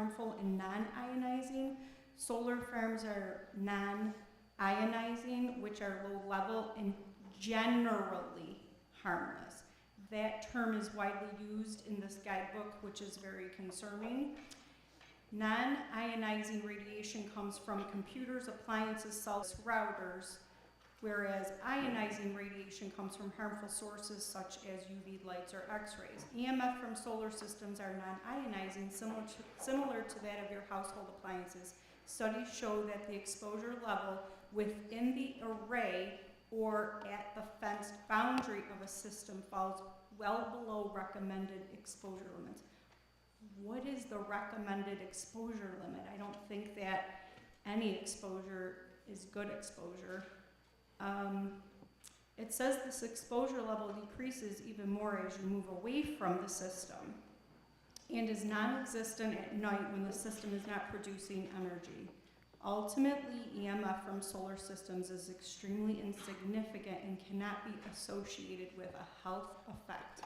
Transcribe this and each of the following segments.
harmful and non-ionizing. Solar farms are non-ionizing, which are low level and generally harmless. That term is widely used in this guidebook, which is very concerning. Non-ionizing radiation comes from computers, appliances, cells, routers, whereas ionizing radiation comes from harmful sources such as UV lights or X-rays. EMF from solar systems are non-ionizing, similar to that of your household appliances. Studies show that the exposure level within the array or at the fenced boundary of a system falls well below recommended exposure limits. What is the recommended exposure limit? I don't think that any exposure is good exposure. It says this exposure level decreases even more as you move away from the system and is non-existent at night when the system is not producing energy. Ultimately, EMF from solar systems is extremely insignificant and cannot be associated with a health effect.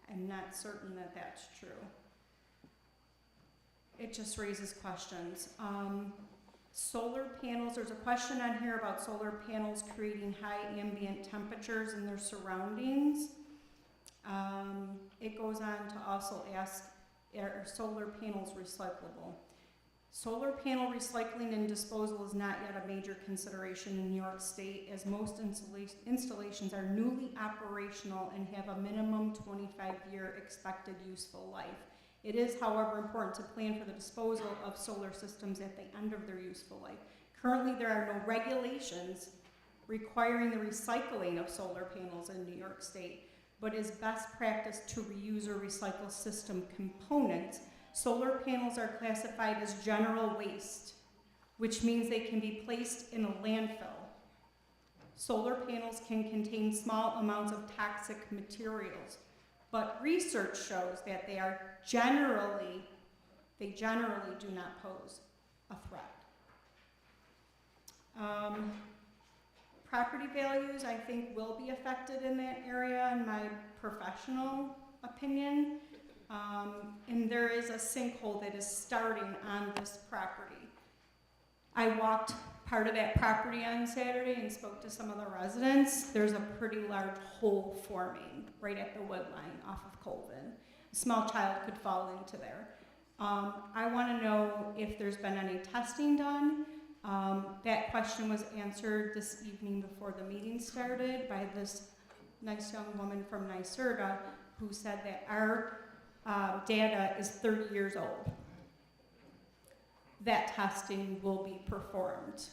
I'm not certain that that's true. It just raises questions. Solar panels, there's a question on here about solar panels creating high ambient temperatures in their surroundings. It goes on to also ask, are solar panels recyclable? Solar panel recycling and disposal is not yet a major consideration in New York State, as most installations are newly operational and have a minimum 25-year expected useful life. It is, however, important to plan for the disposal of solar systems at the end of their useful life. Currently, there are no regulations requiring the recycling of solar panels in New York State, but is best practice to reuse or recycle system components. Solar panels are classified as general waste, which means they can be placed in a landfill. Solar panels can contain small amounts of toxic materials, but research shows that they generally do not pose a threat. Property values, I think, will be affected in that area, in my professional opinion. And there is a sinkhole that is starting on this property. I walked part of that property on Saturday and spoke to some of the residents. There's a pretty large hole forming right at the wood line off of Colvin. A small child could fall into there. I want to know if there's been any testing done. That question was answered this evening before the meeting started by this nice young woman from Niagara who said that our data is 30 years old. That testing will be performed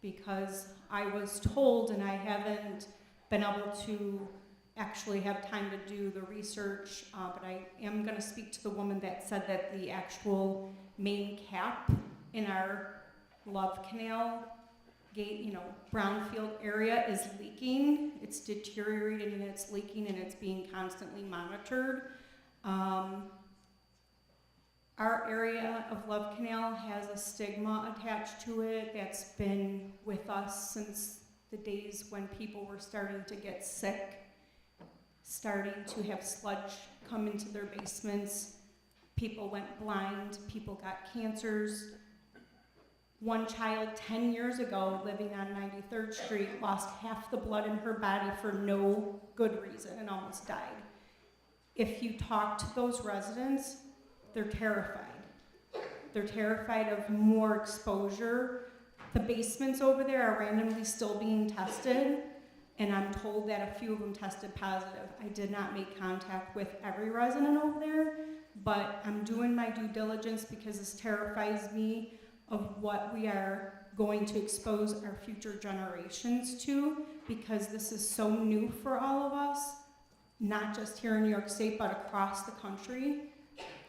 because I was told, and I haven't been able to actually have time to do the research, but I am going to speak to the woman that said that the actual main cap in our Love Canal gate, brownfield area is leaking. It's deteriorating and it's leaking and it's being constantly monitored. Our area of Love Canal has a stigma attached to it that's been with us since the days when people were starting to get sick, starting to have sludge come into their basements. People went blind, people got cancers. One child 10 years ago living on 93rd Street lost half the blood in her body for no good reason and almost died. If you talk to those residents, they're terrified. They're terrified of more exposure. The basements over there are randomly still being tested, and I'm told that a few of them tested positive. I did not make contact with every resident over there, but I'm doing my due diligence because this terrifies me of what we are going to expose our future generations to, because this is so new for all of us, not just here in New York State, but across the country.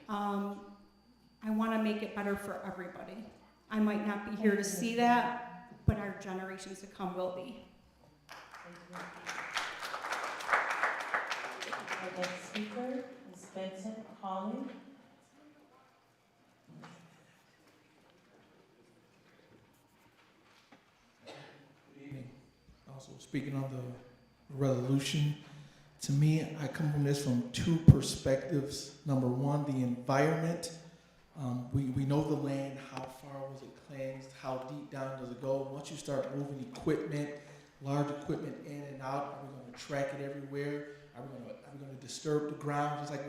I want to make it better for everybody. I might not be here to see that, but our generations to come will be. Our next speaker is Vincent Hawley. Good evening. Also speaking on the resolution, to me, I come from this from two perspectives. Number one, the environment We know the land, how far was it cleansed, how deep down does it go. Once you start moving equipment, large equipment in and out, are we going to track it everywhere? Are we going to disturb the ground, just like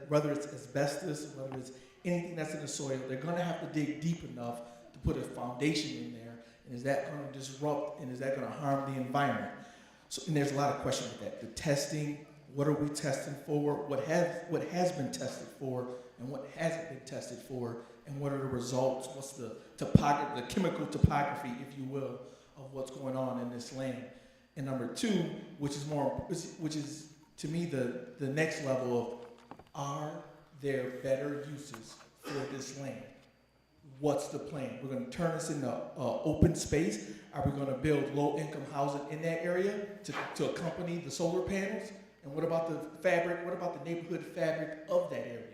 whether it's asbestos or whether it's anything that's in the soil? They're going to have to dig deep enough to put a foundation in there. And is that going to disrupt, and is that going to harm the environment? So, and there's a lot of questions with that. The testing, what are we testing for? What has been tested for, and what hasn't been tested for, and what are the results? What's the topography, the chemical topography, if you will, of what's going on in this land? And number two, which is to me the next level of, are there better uses for this land? What's the plan? We're going to turn this into open space. Are we going to build low-income housing in that area to accompany the solar panels? And what about the fabric? What about the neighborhood fabric of that area?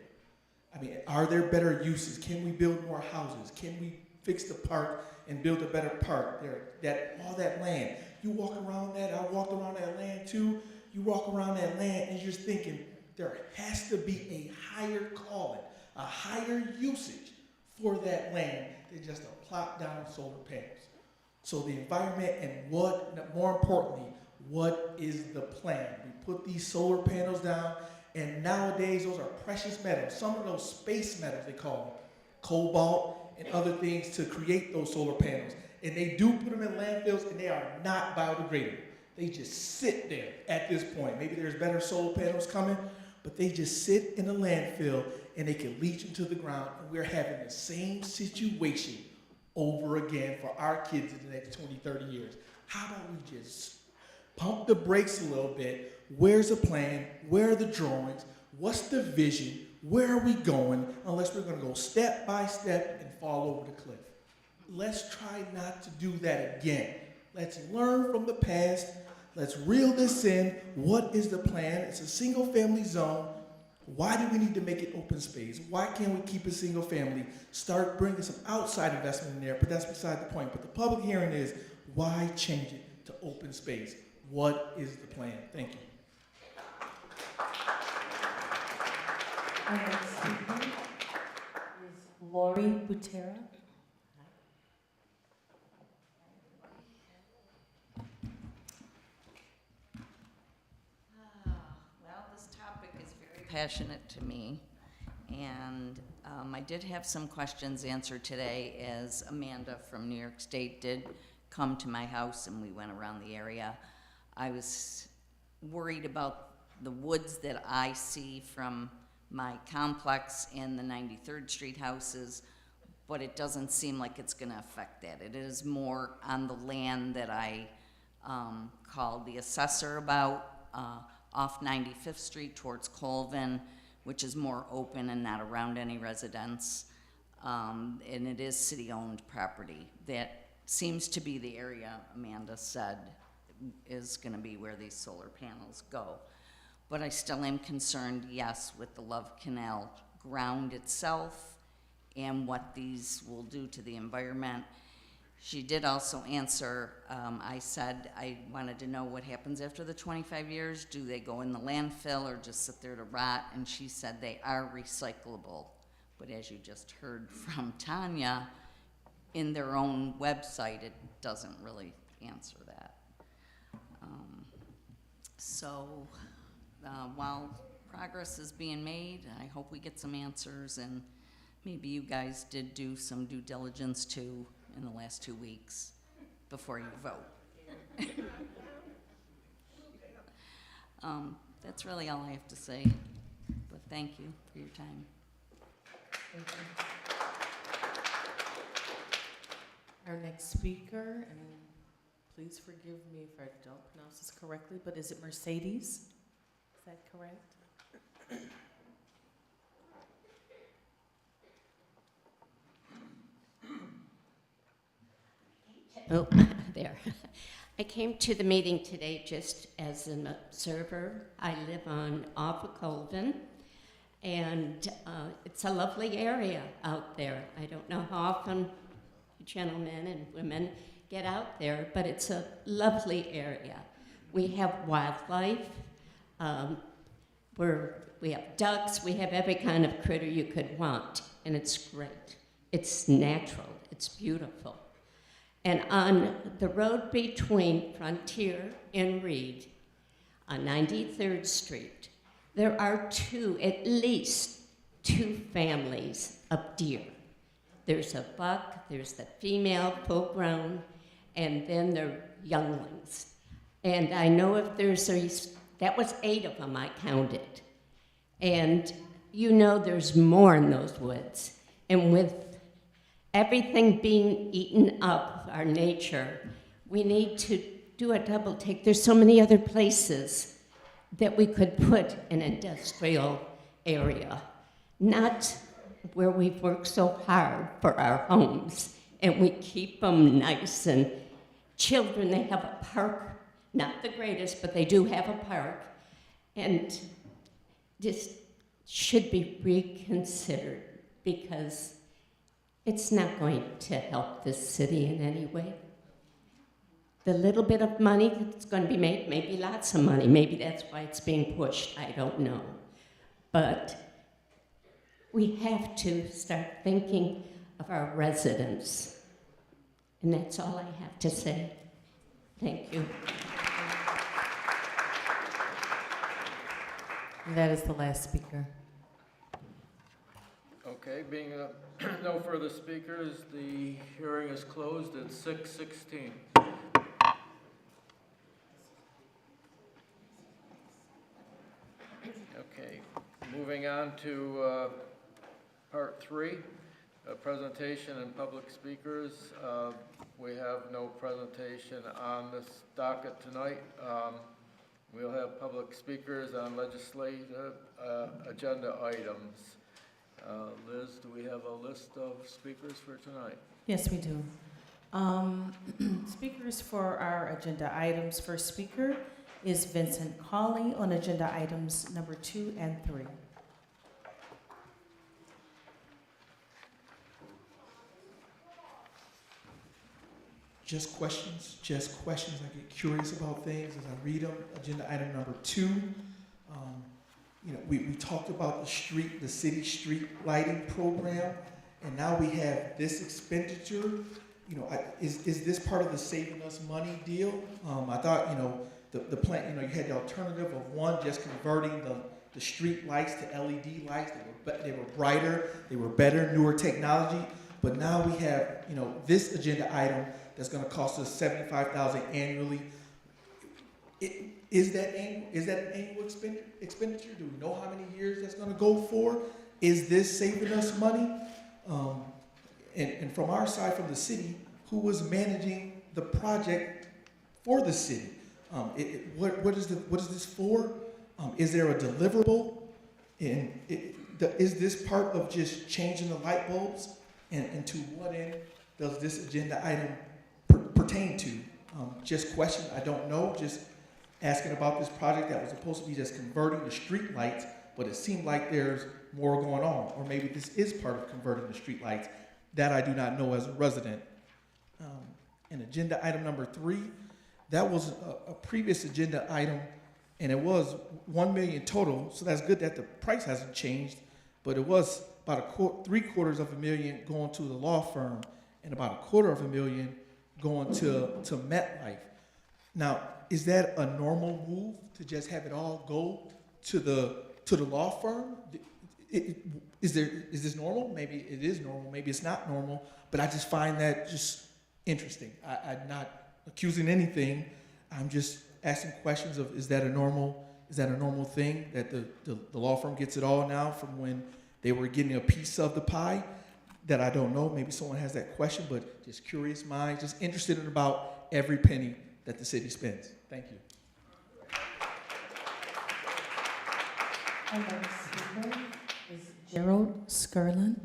I mean, are there better uses? Can we build more houses? Can we fix the park and build a better park there? All that land. You walk around that, I walked around that land too. You walk around that land and you're just thinking, there has to be a higher calling, a higher usage for that land than just a plop down solar panels. So the environment, and more importantly, what is the plan? We put these solar panels down, and nowadays those are precious metals. Some of those space metals, they call them, cobalt and other things, to create those solar panels. And they do put them in landfills, and they are not biodegradable. They just sit there at this point. Maybe there's better solar panels coming, but they just sit in a landfill, and they can leach into the ground, and we're having the same situation over again for our kids in the next 20, 30 years. How about we just pump the brakes a little bit? Where's the plan? Where are the drawings? What's the vision? Where are we going? Unless we're going to go step by step and fall over the cliff. Let's try not to do that again. Let's learn from the past. Let's reel this in. What is the plan? It's a single family zone. Why do we need to make it open space? Why can't we keep it single family? Start bringing some outside investment in there, but that's beside the point. But the public hearing is, why change it to open space? What is the plan? Thank you. Our next speaker is Lori Butera. Well, this topic is very passionate to me, and I did have some questions answered today, as Amanda from New York State did come to my house and we went around the area. I was worried about the woods that I see from my complex and the 93rd Street houses, but it doesn't seem like it's going to affect that. It is more on the land that I called the assessor about, off 95th Street towards Colvin, which is more open and not around any residence. And it is city-owned property. That seems to be the area Amanda said is going to be where these solar panels go. But I still am concerned, yes, with the Love Canal ground itself and what these will do to the environment. She did also answer, I said I wanted to know what happens after the 25 years. Do they go in the landfill or just sit there to rot? And she said they are recyclable. But as you just heard from Tanya, in their own website, it doesn't really answer that. While progress is being made, I hope we get some answers, and maybe you guys did do some due diligence too in the last 2 weeks before you vote. That's really all I have to say, but thank you for your time. Thank you. Our next speaker, and please forgive me if I don't pronounce this correctly, but is it Mercedes? Is that correct? Oh, there. I came to the meeting today just as an observer. I live off of Colvin, and it's a lovely area out there. I don't know how often gentlemen and women get out there, but it's a lovely area. We have wildlife. We have ducks. We have every kind of critter you could want. and it's great. It's natural, it's beautiful. And on the road between Frontier and Reed, on 93rd Street, there are at least two families of deer. There's a buck, there's the female full grown, and then there are younglings. And I know if that was 8 of them I counted. And you know there's more in those woods. And with everything being eaten up, our nature, we need to do a double take. There's so many other places that we could put an industrial area, not where we've worked so hard for our homes, and we keep them nice. And children, they have a park, not the greatest, but they do have a park, and this should be reconsidered because it's not going to help this city in any way. The little bit of money that's going to be made, maybe lots of money, maybe that's why it's being pushed, I don't know. But we have to start thinking of our residents. And that's all I have to say. Thank you. That is the last speaker. Okay, being no further speakers, the hearing is closed at 6:16. Okay, moving on to part 3, presentation and public speakers. We have no presentation on this docket tonight. We'll have public speakers on legislative agenda items. Liz, do we have a list of speakers for tonight? Yes, we do. Speakers for our agenda items. First speaker is Vincent Cawley on agenda items number 2 and 3. Just questions. I get curious about things as I read them. Agenda item number 2. We talked about the city street lighting program, and now we have this expenditure. Is this part of the saving us money deal? I thought, the plan, you had the alternative of one, just converting the street lights to LED lights. They were brighter, they were better, newer technology. But now we have, this agenda item that's going to cost us $75,000 annually. Is that an annual expenditure? Do we know how many years that's going to go for? Is this saving us money? And from our side, from the city, who was managing the project for the city? What is this for? Is there a deliverable? And is this part of just changing the light bulbs? And to what end does this agenda item pertain to? Just question, I don't know, just asking about this project that was supposed to be just converting the street lights, but it seemed like there's more going on. Or maybe this is part of converting the street lights. That I do not know as a resident. And agenda item number 3, that was a previous agenda item, and it was $1 million total, so that's good that the price hasn't changed, but it was about $750,000 going to the law firm and about $250,000 going to MetLife. Now, is that a normal move to just have it all go to the law firm? Is this normal? Maybe it is normal. Maybe it's not normal. But I just find that just interesting. I'm not accusing anything. I'm just asking questions of is that a normal thing that the law firm gets it all now from when they were getting a piece of the pie? That I don't know. Maybe someone has that question, but just curious minds, just interested in about every penny that the city spends. Thank you. Our next speaker is Gerald Skirlin.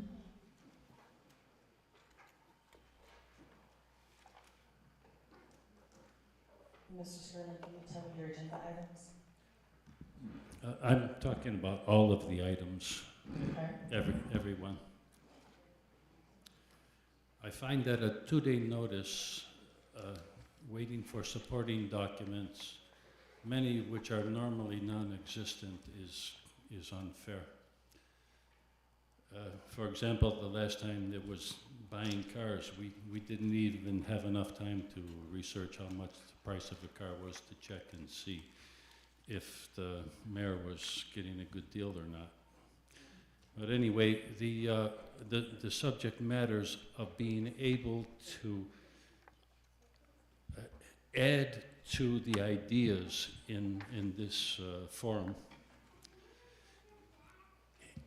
Mr. Skirlin, can you tell me your agenda items? I'm talking about all of the items, Okay. every one. I find that a 2-day notice, waiting for supporting documents, many which are normally non-existent, is unfair. For example, the last time there was buying cars, we didn't even have enough time to research how much the price of a car was to check and see if the mayor was getting a good deal or not. But anyway, the subject matters of being able to add to the ideas in this forum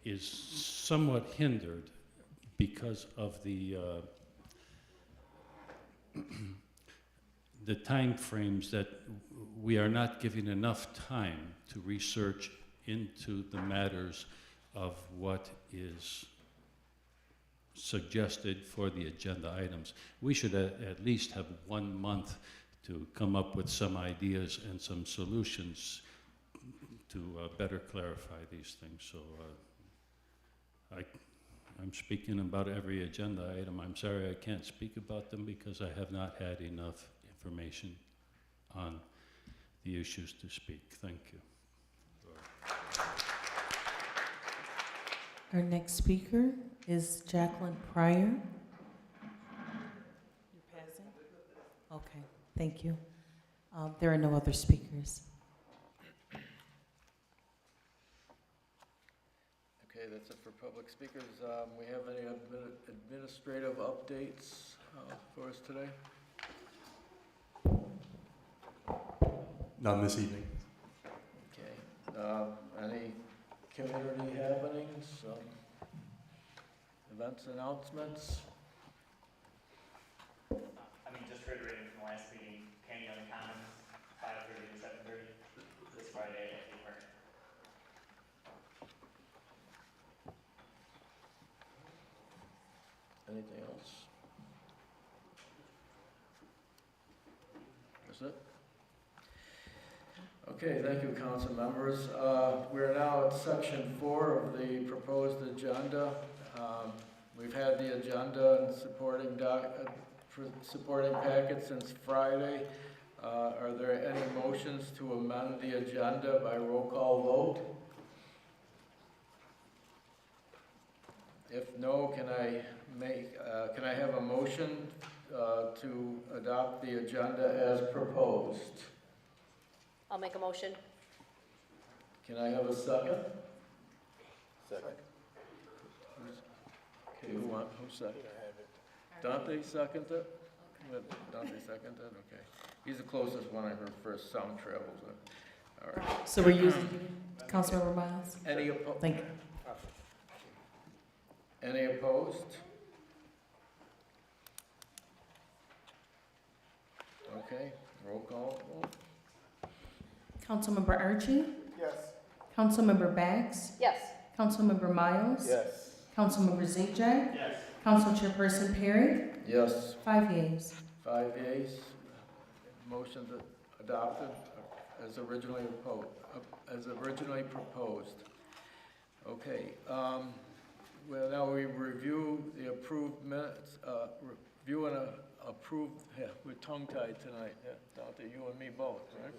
is somewhat hindered because of the the time frames that we are not giving enough time to research into the matters of what is suggested for the agenda items. We should at least have 1 month to come up with some ideas and some solutions to better clarify these things. So I'm speaking about every agenda item. I'm sorry I can't speak about them because I have not had enough information on the issues to speak. Thank you. Our next speaker is Jacqueline Pryor. You're passing? Okay, thank you. There are no other speakers. Okay, that's it for public speakers. We have any administrative updates for us today? None this evening. Okay. Any community happenings, events, announcements? Just reiterating from the last meeting, Candy on the Commons, 5:30 to 7:30, this Friday at the park. Anything else? That's it? Okay, thank you, council members. We're now at section 4 of the proposed agenda. We've had the agenda and supporting packet since Friday. Are there any motions to amend the agenda by roll call vote? If no, can I have a motion to adopt the agenda as proposed? I'll make a motion. Can I have a second? Second. Okay, who seconded? Dante seconded it? Dante seconded it, okay. He's the closest one I heard first sound travels. All right. So we're using Councilmember Miles? Any opposed? Thank you. Any opposed? Okay, roll call vote. Councilmember Archie? Yes. Councilmember Bags? Yes. Councilmember Miles? Yes. Councilmember Zajac, Yes. Council Chairperson Perry? Yes. 5 yeas. 5 yeas. Motion adopted as originally proposed. Okay. Well, now we review the approved minutes. Review and approve. Yeah, we're tongue-tied tonight. Yeah, Dante, you and me both, right?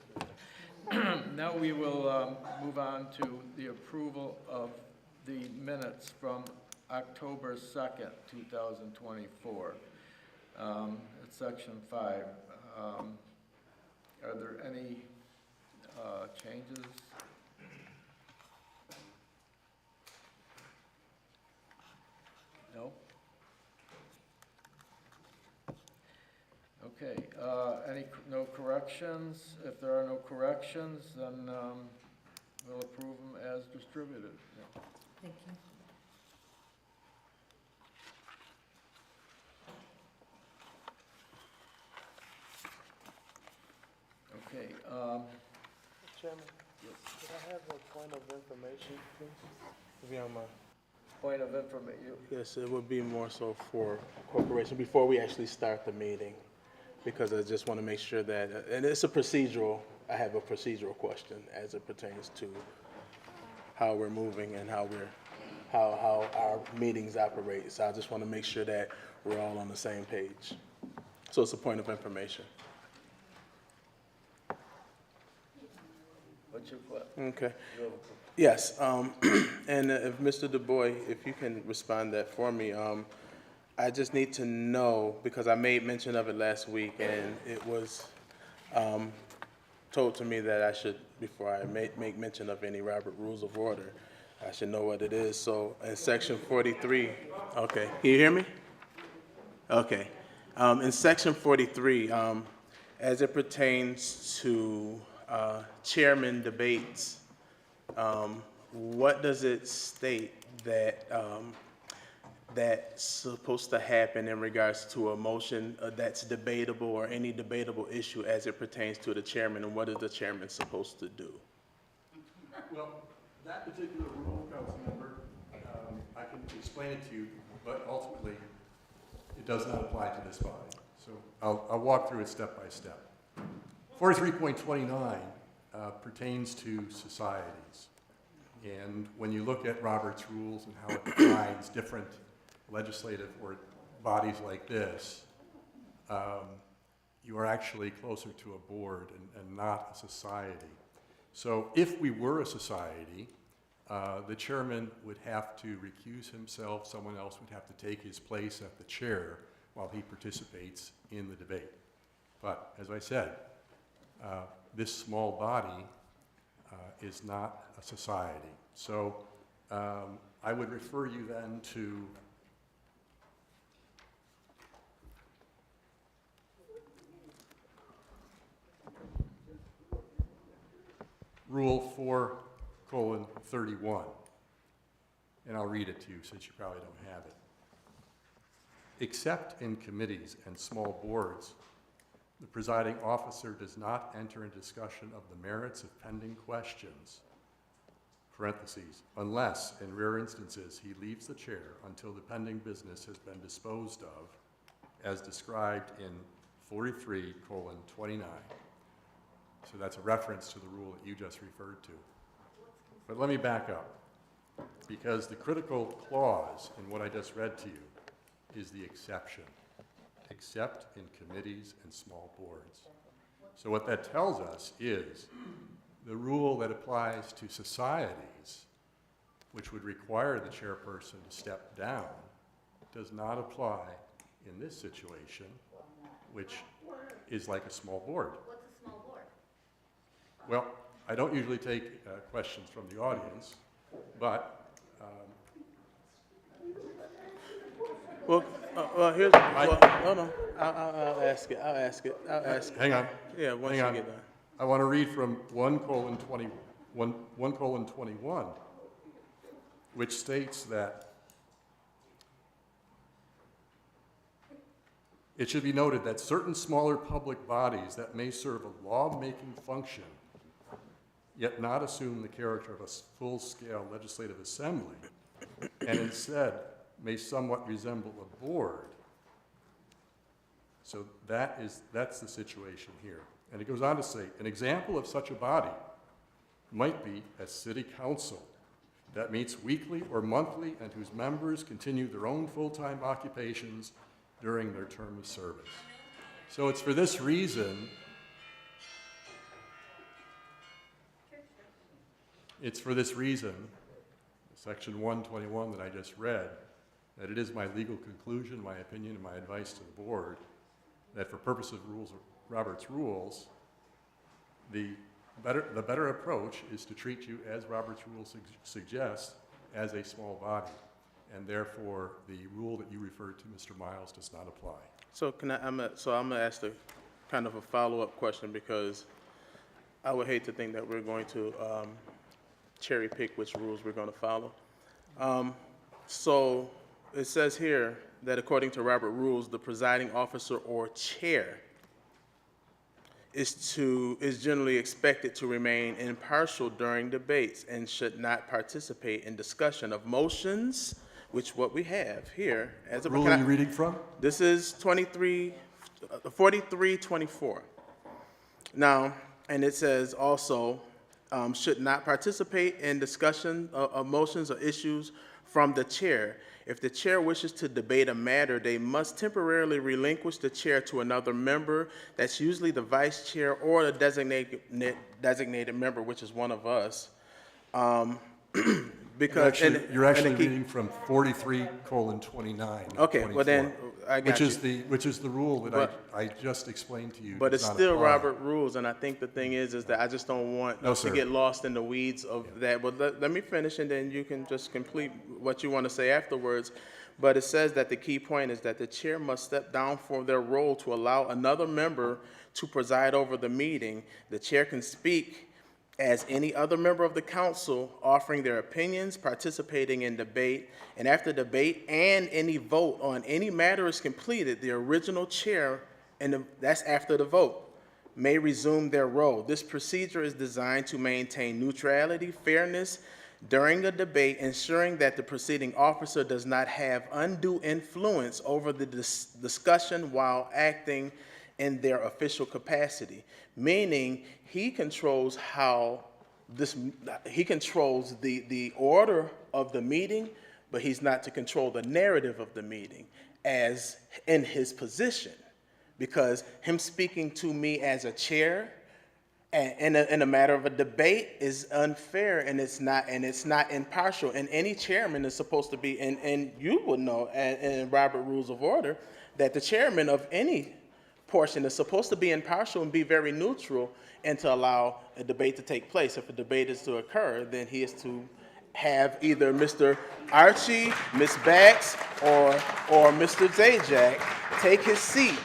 Now we will move on to the approval of the minutes from October 2nd, 2024. It's section 5. Are there any changes? No? Okay, no corrections? If there are no corrections, then we'll approve them as distributed. Yeah. Thank you. Okay, Chairman, could I have a point of information, please? If you don't mind. point of information. Yes, it would be more so for corporation, before we actually start the meeting, because I just want to make sure that, and it's a procedural, I have a procedural question as it pertains to how we're moving and how our meetings operate. So I just want to make sure that we're all on the same page. So it's a point of information. What's your question? Okay. You have a Yes, and if Mr. Du Bois, if you can respond that for me, I just need to know, because I made mention of it last week, and it was told to me that I should, before I make mention of any Robert Rules of Order, I should know what it is. So in section 43, okay, can you hear me? Okay. In section 43, as it pertains to chairman debates, what does it state that that's supposed to happen in regards to a motion that's debatable or any debatable issue as it pertains to the chairman, and what is the chairman supposed to do? Well, that particular rule, Councilmember, I can explain it to you, but ultimately, it does not apply to this body. So I'll walk through it step by step. 43.29 pertains to societies. And when you look at Robert's rules and how it defines different legislative or bodies like this, you are actually closer to a board and not a society. So if we were a society, the chairman would have to recuse himself, someone else would have to take his place at the chair while he participates in the debate. But as I said, this small body is not a society. So I would refer you then to Rule 4:31, and I'll read it to you since you probably don't have it. Except in committees and small boards, the presiding officer does not enter into discussion of the merits of pending questions, parentheses, unless, in rare instances, he leaves the chair until the pending business has been disposed of, as described in 43:29. So that's a reference to the rule that you just referred to. But let me back up, because the critical clause in what I just read to you is the exception, except in committees and small boards. So what that tells us is the rule that applies to societies, which would require the chairperson to step down, does not apply in this situation, which is like a small board. What's a small board? Well, I don't usually take questions from the audience, but Well, here's, no, I'll ask it. hang on. Yeah, once you get done. I want to read from 1:21, which states that it should be noted that certain smaller public bodies that may serve a law-making function, yet not assume the character of a full-scale legislative assembly, and instead may somewhat resemble a board. So that's the situation here. And it goes on to say, an example of such a body might be a city council that meets weekly or monthly and whose members continue their own full-time occupations during their term of service. So it's for this reason, Section 121 that I just read, that it is my legal conclusion, my opinion, and my advice to the board that for purpose of Robert's rules, the better approach is to treat you as Robert's rules suggest as a small body, and therefore the rule that you referred to, Mr. Miles, does not apply. So I'm gonna ask kind of a follow-up question, because I would hate to think that we're going to cherry pick which rules we're going to follow. So it says here that according to Robert rules, the presiding officer or chair is generally expected to remain impartial during debates and should not participate in discussion of motions, which what we have here as a Rule are you reading from? This is 43:24. Now, and it says also, should not participate in discussion of motions or issues from the chair. If the chair wishes to debate a matter, they must temporarily relinquish the chair to another member. That's usually the vice chair or the designated member, which is one of us. Because. You're actually and the key- reading from 43:29. Okay, well then, 24, I got which is the rule that But- I just explained to you. But does it's not still apply. Robert rules, and I think the thing is that I just don't want No, us to sir. get lost in the weeds of that. But let me finish, and then you can just complete what you want to say afterwards. But it says that the key point is that the chair must step down from their role to allow another member to preside over the meeting. The chair can speak as any other member of the council, offering their opinions, participating in debate, and after debate and any vote on any matter is completed, the original chair, and that's after the vote, may resume their role. This procedure is designed to maintain neutrality, fairness during a debate, ensuring that the proceeding officer does not have undue influence over the discussion while acting in their official capacity, meaning he controls he controls the order of the meeting, but he's not to control the narrative of the meeting as in his position. Because him speaking to me as a chair in a matter of a debate is unfair, and it's not impartial. And any chairman is supposed to be, and you would know in Robert Rules of Order, that the chairman of any portion is supposed to be impartial and be very neutral and to allow a debate to take place. If a debate is to occur, then he is to have either Mr. Archie, Ms. Bax, or Mr. Zajac take his seat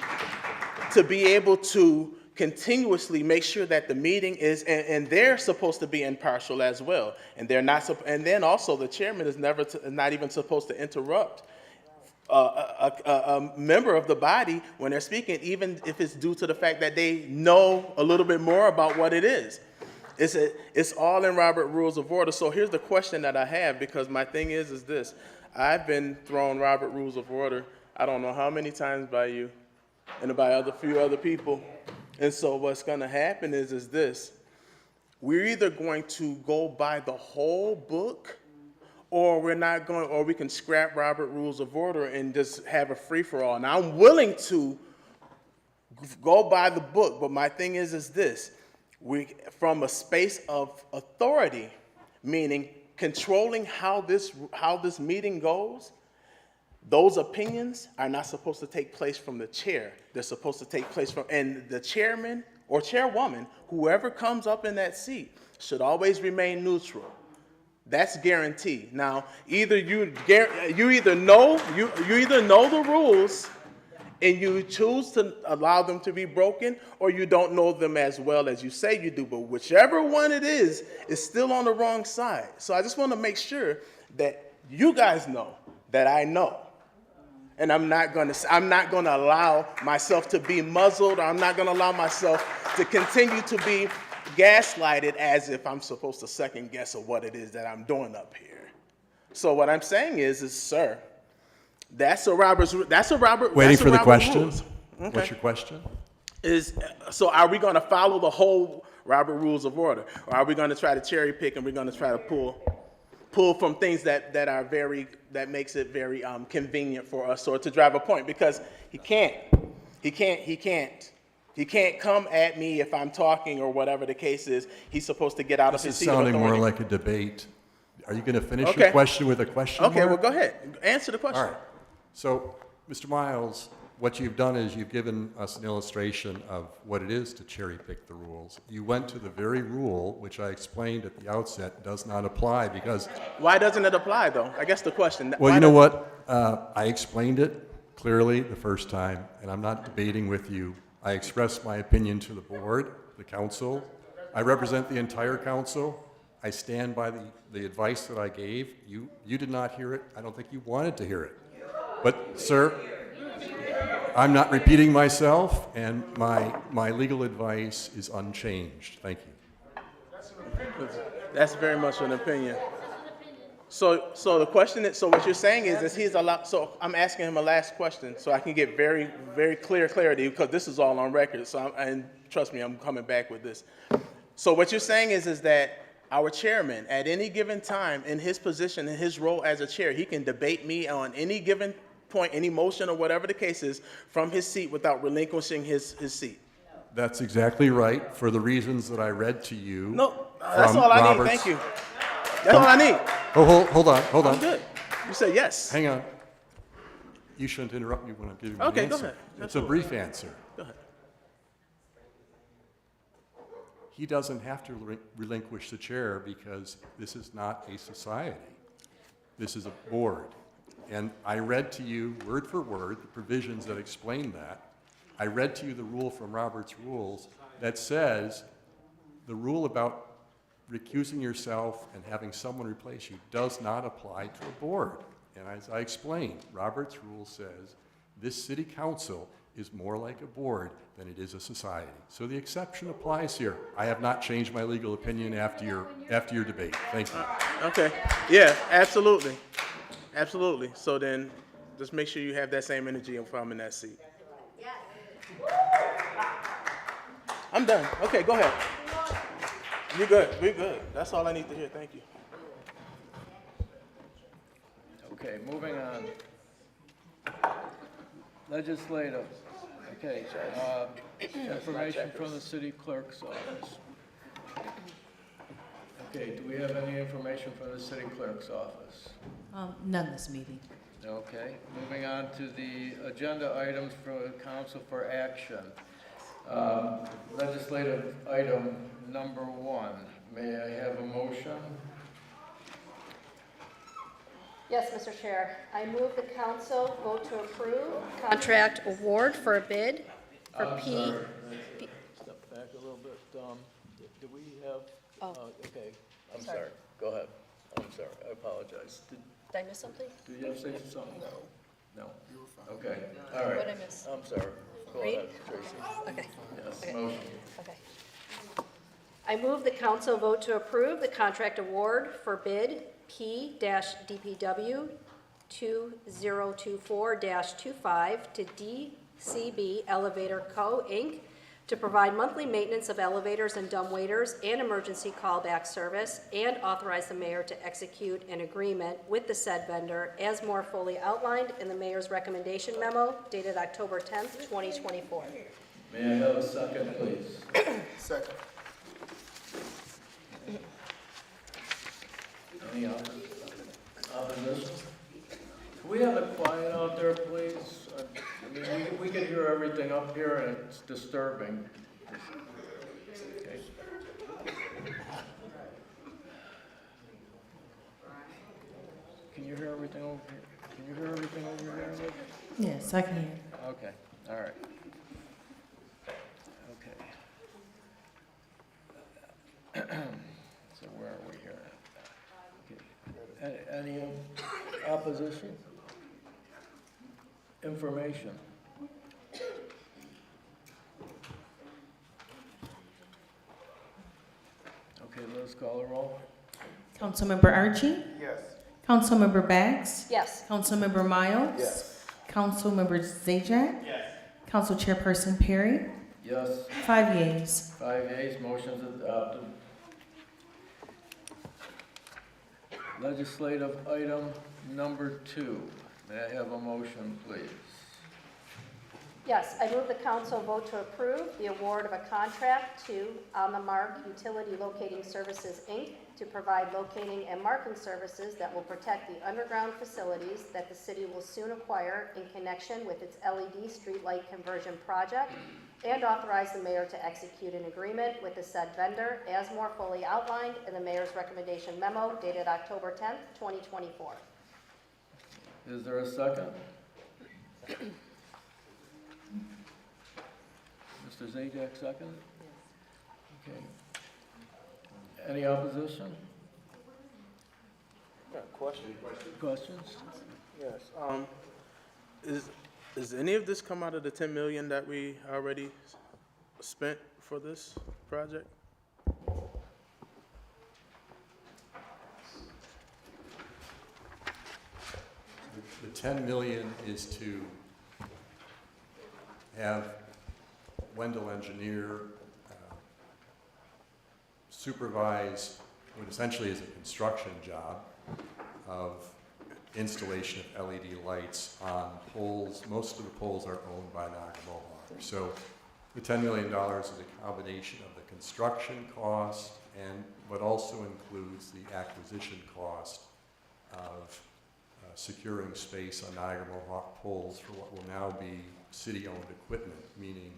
to be able to continuously make sure that the meeting is, and they're supposed to be impartial as well. And they're not, and then also the chairman is not even supposed to interrupt a member of the body when they're speaking, even if it's due to the fact that they know a little bit more about what it is. It's all in Robert Rules of Order. So here's the question that I have, because my thing is this. I've been thrown Robert Rules of Order, I don't know how many times by you and by a few other people. And so what's going to happen is this. We're either going to go by the whole book, or we're not going, or we can scrap Robert Rules of Order and just have a free-for-all. And I'm willing to go by the book, but my thing is this. From a space of authority, meaning controlling how this meeting goes, those opinions are not supposed to take place from the chair. They're supposed to take place from, and the chairman or chairwoman, whoever comes up in that seat, should always remain neutral. That's guaranteed. Now, either you either know the rules and you choose to allow them to be broken, or you don't know them as well as you say you do. But whichever one it is still on the wrong side. So I just want to make sure that you guys know that I know. And I'm not going to allow myself to be muzzled, or I'm not going to allow myself to continue to be gaslighted as if I'm supposed to second guess of what it is that I'm doing up here. So what I'm saying is sir, that's a Robert. Waiting for the question. Rules. Okay. What's your question? So are we going to follow the whole Robert Rules of Order, or are we going to try to cherry pick and we're going to try to pull from things that makes it very convenient for us, or to drive a point? Because he can't come at me if I'm talking or whatever the case is. He's supposed to get out of his This is seat of sounding more authority. like a debate. Are you going to finish Okay. your question with a question Okay, mark? well, go ahead. Answer the question. All right. So, Mr. Miles, what you've done is you've given us an illustration of what it is to cherry pick the rules. You went to the very rule, which I explained at the outset, does not apply because... Why doesn't it apply, though? I guess the question. Well, you know what? I explained it clearly the first time, and I'm not debating with you. I expressed my opinion to the board, the council. I represent the entire council. I stand by the advice that I gave. You did not hear it. I don't think you wanted to hear it. But, sir, I'm not repeating myself, and my legal advice is unchanged. Thank you. That's very much an opinion. So the question is, so what you're saying is he's allowed, so I'm asking him a last question so I can get very, very clarity, because this is all on record. So and trust me, I'm coming back with this. So what you're saying is that our chairman, at any given time, in his position, in his role as a chair, he can debate me on any given point, any motion or whatever the case is, from his seat without relinquishing his seat. That's exactly right, for the reasons that I read to you. No, that's all I need. Thank you. That's all I need. Oh, hold on. I'm good. You said yes. Hang on. You shouldn't interrupt me when I'm giving my Okay, answer. go ahead. It's a brief answer. Go ahead. He doesn't have to relinquish the chair because this is not a society. This is a board. And I read to you, word for word, the provisions that explain that. I read to you the rule from Robert's Rules that says the rule about recusing yourself and having someone replace you does not apply to a board. And as I explained, Robert's Rule says this city council is more like a board than it is a society. So the exception applies here. I have not changed my legal opinion after your debate. Thank you. Okay. Yeah, absolutely. Absolutely. So then just make sure you have that same energy if I'm in that seat. I'm done. Okay, go ahead. You're good. We're good. That's all I need to hear. Thank you. Okay, moving on. Legislative. Okay, information from the city clerk's office. Okay, do we have any information from the city clerk's office? None this meeting. Okay, moving on to the agenda items for council for action. Legislative item number 1. May I have a motion? Yes, Mr. Chair. I move the council vote to approve contract award for a bid for Step back a little bit. Do we have, Oh. okay, I'm Sorry. sorry. Go ahead. I'm sorry, I apologize. Did I miss something? Do you have to say something? No. No? You were fine. Okay, all right. What did I miss? I'm sorry. Go Read? ahead, Tracy. Okay. Yes, Okay. motion. Okay. I move the council vote to approve the contract award for bid P-DPW 2024-25 to DCB Elevator Co., Inc., to provide monthly maintenance of elevators and dumbwaiters and emergency callback service, and authorize the mayor to execute an agreement with the said vendor as more fully outlined in the mayor's recommendation memo dated October 10th, 2024. May I have a second, please? Second. Any opposition? Can we have it quiet out there, please? I mean, we can hear everything up here and it's disturbing. Okay. Can you hear everything over here? Can you hear everything over here, Nick? Yes, I can hear. Okay, all right. Okay. So where are we here? Okay. Any opposition? Information? Okay, let's call a roll. Councilmember Archie? Yes. Councilmember Bags? Yes. Councilmember Miles? Yes. Councilmember Zajac? Yes. Council Chairperson Perry? Yes. 5 yeas. 5 yeas, motion's adopted. Legislative item number 2. May I have a motion, please? Yes, I move the council vote to approve the award of a contract to On the Mark Utility Locating Services, Inc., to provide locating and marking services that will protect the underground facilities that the city will soon acquire in connection with its LED streetlight conversion project, and authorize the mayor to execute an agreement with the said vendor as more fully outlined in the mayor's recommendation memo dated October 10th, 2024. Is there a second? Mr. Zajac, second? Okay. Any opposition? Question. Questions? Yes. Is any of this come out of the 10 million that we already spent for this project? The 10 million is to have Wendell Engineer supervise what essentially is a construction job of installation of LED lights on poles. Most of the poles are owned by Niagara Mohawk. So the $10 million is a combination of the construction cost but also includes the acquisition cost of securing space on Niagara Mohawk poles for what will now be city-owned equipment, meaning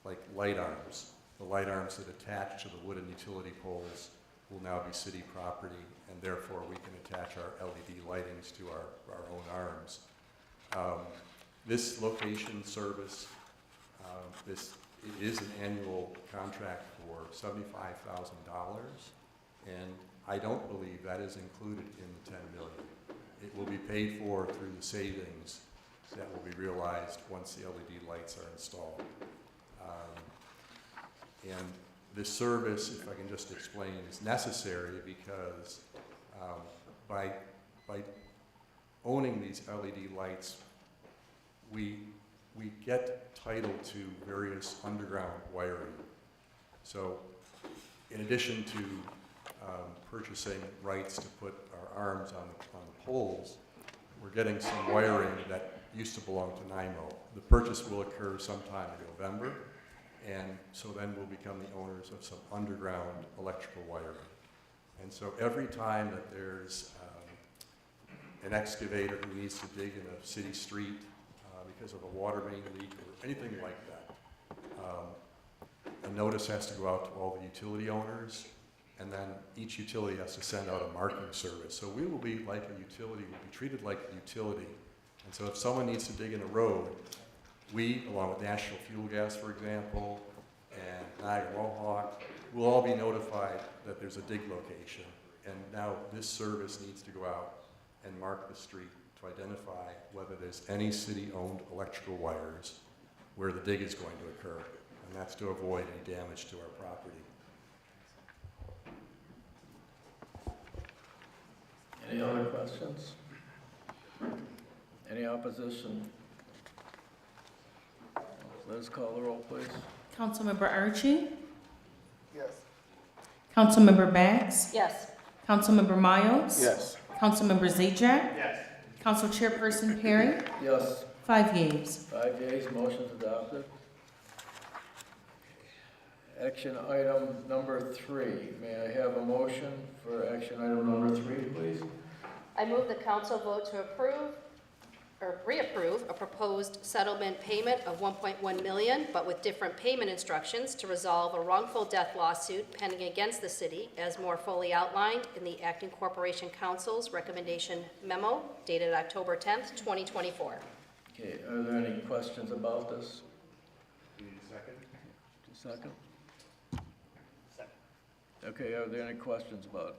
like light arms. The light arms that attach to the wooden utility poles will now be city property, and therefore we can attach our LED lightings to our own arms. This location service, it is an annual contract for $75,000, and I don't believe that is included in the $10 million. It will be paid for through the savings that will be realized once the LED lights are installed. And this service, if I can just explain, is necessary because by owning these LED lights, we get title to various underground wiring. So in addition to purchasing rights to put our arms on the poles, we're getting some wiring that used to belong to NIMO. The purchase will occur sometime in November, and so then we'll become the owners of some underground electrical wiring. And so every time that there's an excavator who needs to dig in a city street because of a water main leak or anything like that, a notice has to go out to all the utility owners, and then each utility has to send out a marking service. So we will be like a utility, we'll be treated like a utility. And so if someone needs to dig in a road, we, along with National Fuel Gas, for example, and Niagara Mohawk, will all be notified that there's a dig location. And now this service needs to go out and mark the street to identify whether there's any city-owned electrical wires where the dig is going to occur. And that's to avoid any damage to our property. Any other questions? Any opposition? Liz, call the roll, please. Councilmember Archie? Yes. Councilmember Bax? Yes. Councilmember Miles? Yes. Councilmember Zajac, Yes. Council Chairperson Perry? Yes. 5 yeas. 5 yeas, motion's adopted. Action item number 3. May I have a motion for action item number 3, please? I move the council vote to approve or reapprove a proposed settlement payment of $1.1 million, but with different payment instructions to resolve a wrongful death lawsuit pending against the city, as more fully outlined in the Acting Corporation Council's recommendation memo dated October 10th, 2024. Okay, are there any questions about this? You need a second? Second? Second. Okay, are there any questions about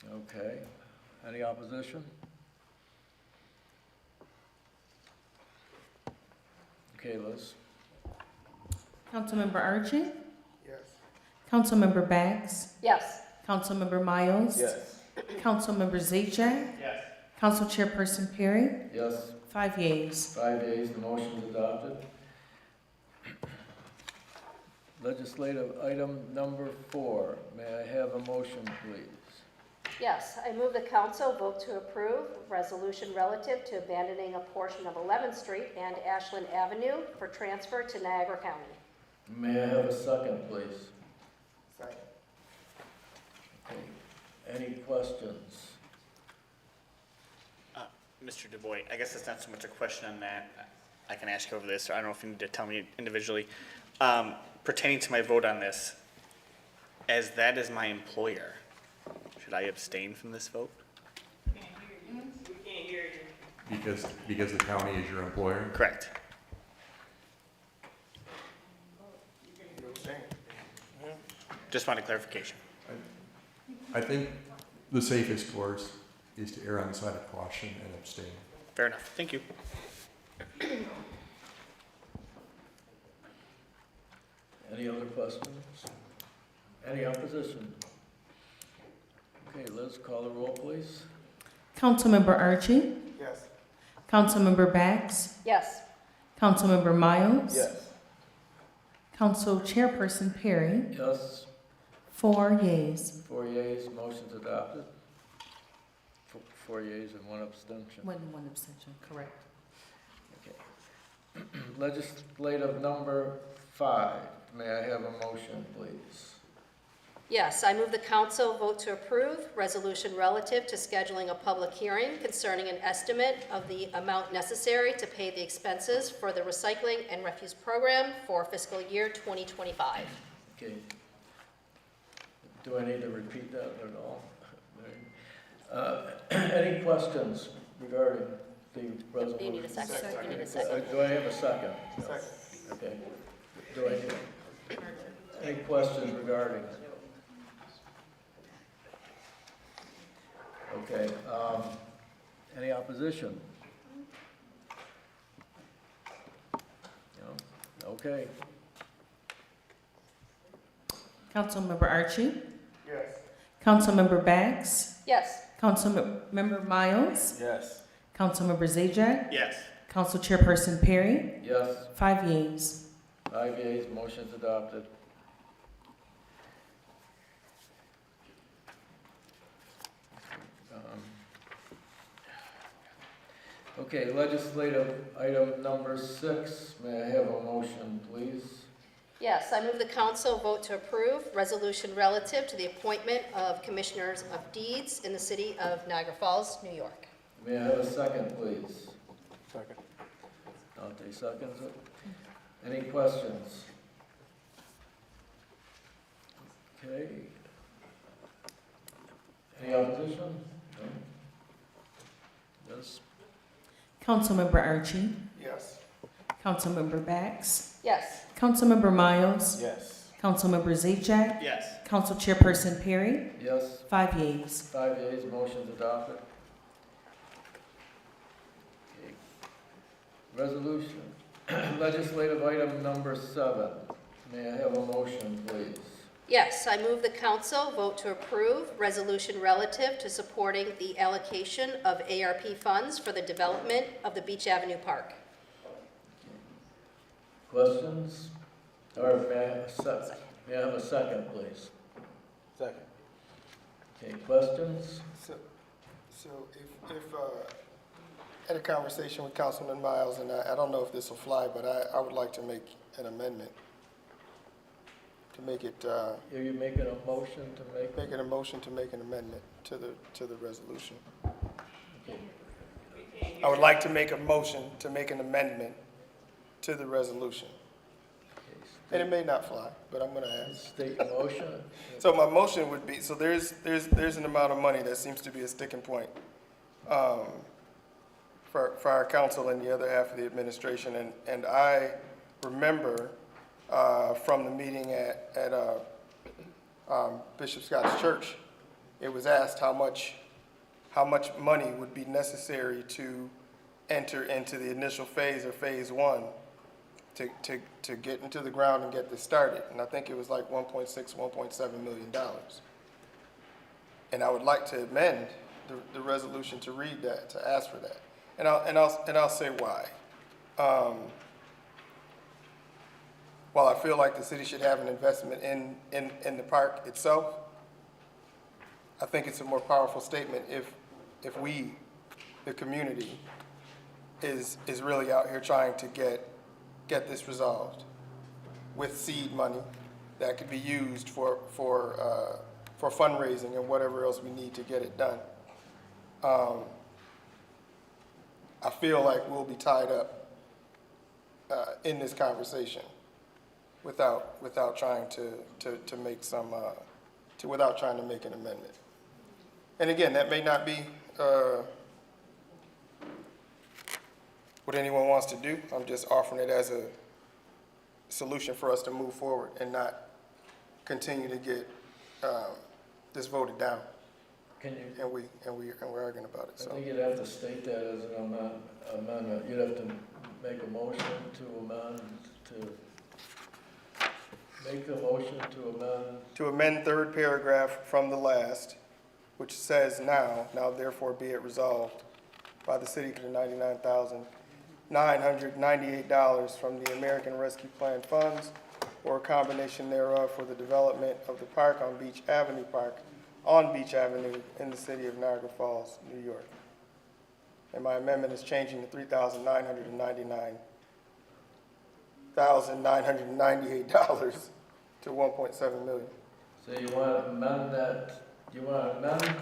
it? Okay. Any opposition? Okay, Liz. Councilmember Archie? Yes. Councilmember Bax? Yes. Councilmember Miles? Yes. Councilmember Zajac, Yes. Council Chairperson Perry? Yes. 5 yeas. 5 yeas, the motion's adopted. Legislative item number 4. May I have a motion, please? Yes, I move the council vote to approve resolution relative to abandoning a portion of 11th Street and Ashland Avenue for transfer to Niagara County. May I have a second, please? Second. Okay. Any questions? Mr. Du Bois, I guess it's not so much a question on that. I can ask you over this, or I don't know if you need to tell me individually. Pertaining to my vote on this, as that is my employer, should I abstain from this vote? Because the county is your employer? Correct. Just wanted clarification. I think the safest course is to err on the side of caution and abstain. Fair enough. Thank you. Any other questions? Any opposition? Okay, Liz, call the roll, please. Councilmember Archie? Yes. Councilmember Bax? Yes. Councilmember Miles? Yes. Council Chairperson Perry? Yes. 4 yeas. 4 yeas, motion's adopted. 4 yeas and 1 abstention. One abstention, correct. Okay. Legislative number 5. May I have a motion, please? Yes, I move the council vote to approve resolution relative to scheduling a public hearing concerning an estimate of the amount necessary to pay the expenses for the recycling and refuse program for fiscal year 2025. Okay. Do I need to repeat that at all? Any questions regarding the resolution? Do you need a second? You need a second. Do I have a second? Second. Okay. Do I need, any questions regarding it? Okay, any opposition? No? Okay. Councilmember Archie? Yes. Councilmember Bags? Yes. Councilmember Miles? Yes. Councilmember Zajac, Yes. Council Chairperson Perry? Yes, 5 yeas. 5 yeas, motion's adopted. Okay, legislative item number 6, may I have a motion, please? Yes, I move the council vote to approve resolution relative to the appointment of commissioners of deeds in the city of Niagara Falls, New York. May I have a second, please? Second. Dante seconds it. Any questions? Okay. Any opposition? No? Yes? Councilmember Archie? Yes. Councilmember Bags? Yes. Councilmember Miles? Yes. Councilmember Zajac, Yes. Council Chairperson Perry? Yes? 5 yeas. 5 yeas, motion's adopted. Okay. Resolution, legislative item number 7. May I have a motion, please? Yes, I move the council vote to approve resolution relative to supporting the allocation of ARP funds for the development of the Beach Avenue Park. Questions? Or may I have a second, please? Second. Okay, questions? So if had a conversation with Councilman Miles, and I don't know if this will fly, but I would like to make an amendment to make it, Are you making a motion to make? making a motion to make an amendment to the resolution. Okay. I would like to make a motion to make an amendment to the resolution. And it may not fly, but I'm gonna ask. State your motion. So my motion would be, so there's an amount of money that seems to be a sticking point for our council and the other half of the administration. And I remember from the meeting at Bishop Scott's church, it was asked how much money would be necessary to enter into the initial phase or phase 1 to get into the ground and get this started. And I think it was like $1.6, $1.7 million. And I would like to amend the resolution to read that, to ask for that. And I'll say why. While I feel like the city should have an investment in the park itself, I think it's a more powerful statement if we, the community, is really out here trying to get this resolved with seed money that could be used for fundraising and whatever else we need to get it done. I feel like we'll be tied up in this conversation without trying to make some without trying to make an amendment. And again, that may not be what anyone wants to do. I'm just offering it as a solution for us to move forward and not continue to get this voted down. Can you? And we're arguing about it. I So think you'd have to state that as an amendment. You'd have to make a motion to amend third paragraph from the last, which says now therefore be it resolved by the city to $99,998 from the American Rescue Plan funds or a combination thereof for the development of the park on Beach Avenue in the city of Niagara Falls, New York. And my amendment is changing the $3,999 $1,998 to 1.7 million. So you want to amend that, you want to amend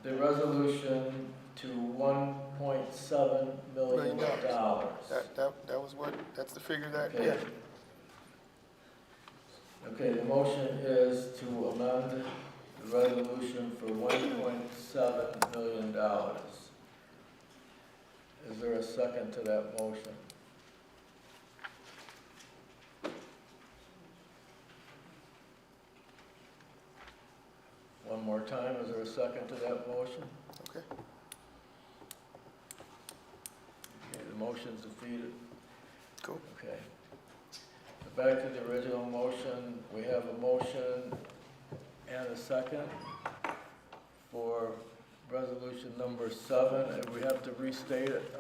the resolution to $1.7 million. That was what, that's the figure that, Okay. yeah. Okay, the motion is to amend the resolution for $1.7 million. Is there a second to that motion? One more time, is there a second to that motion? Okay. Okay, the motion's defeated. Cool. Okay. Back to the original motion, we have a motion and a second for resolution number 7, and we have to restate it.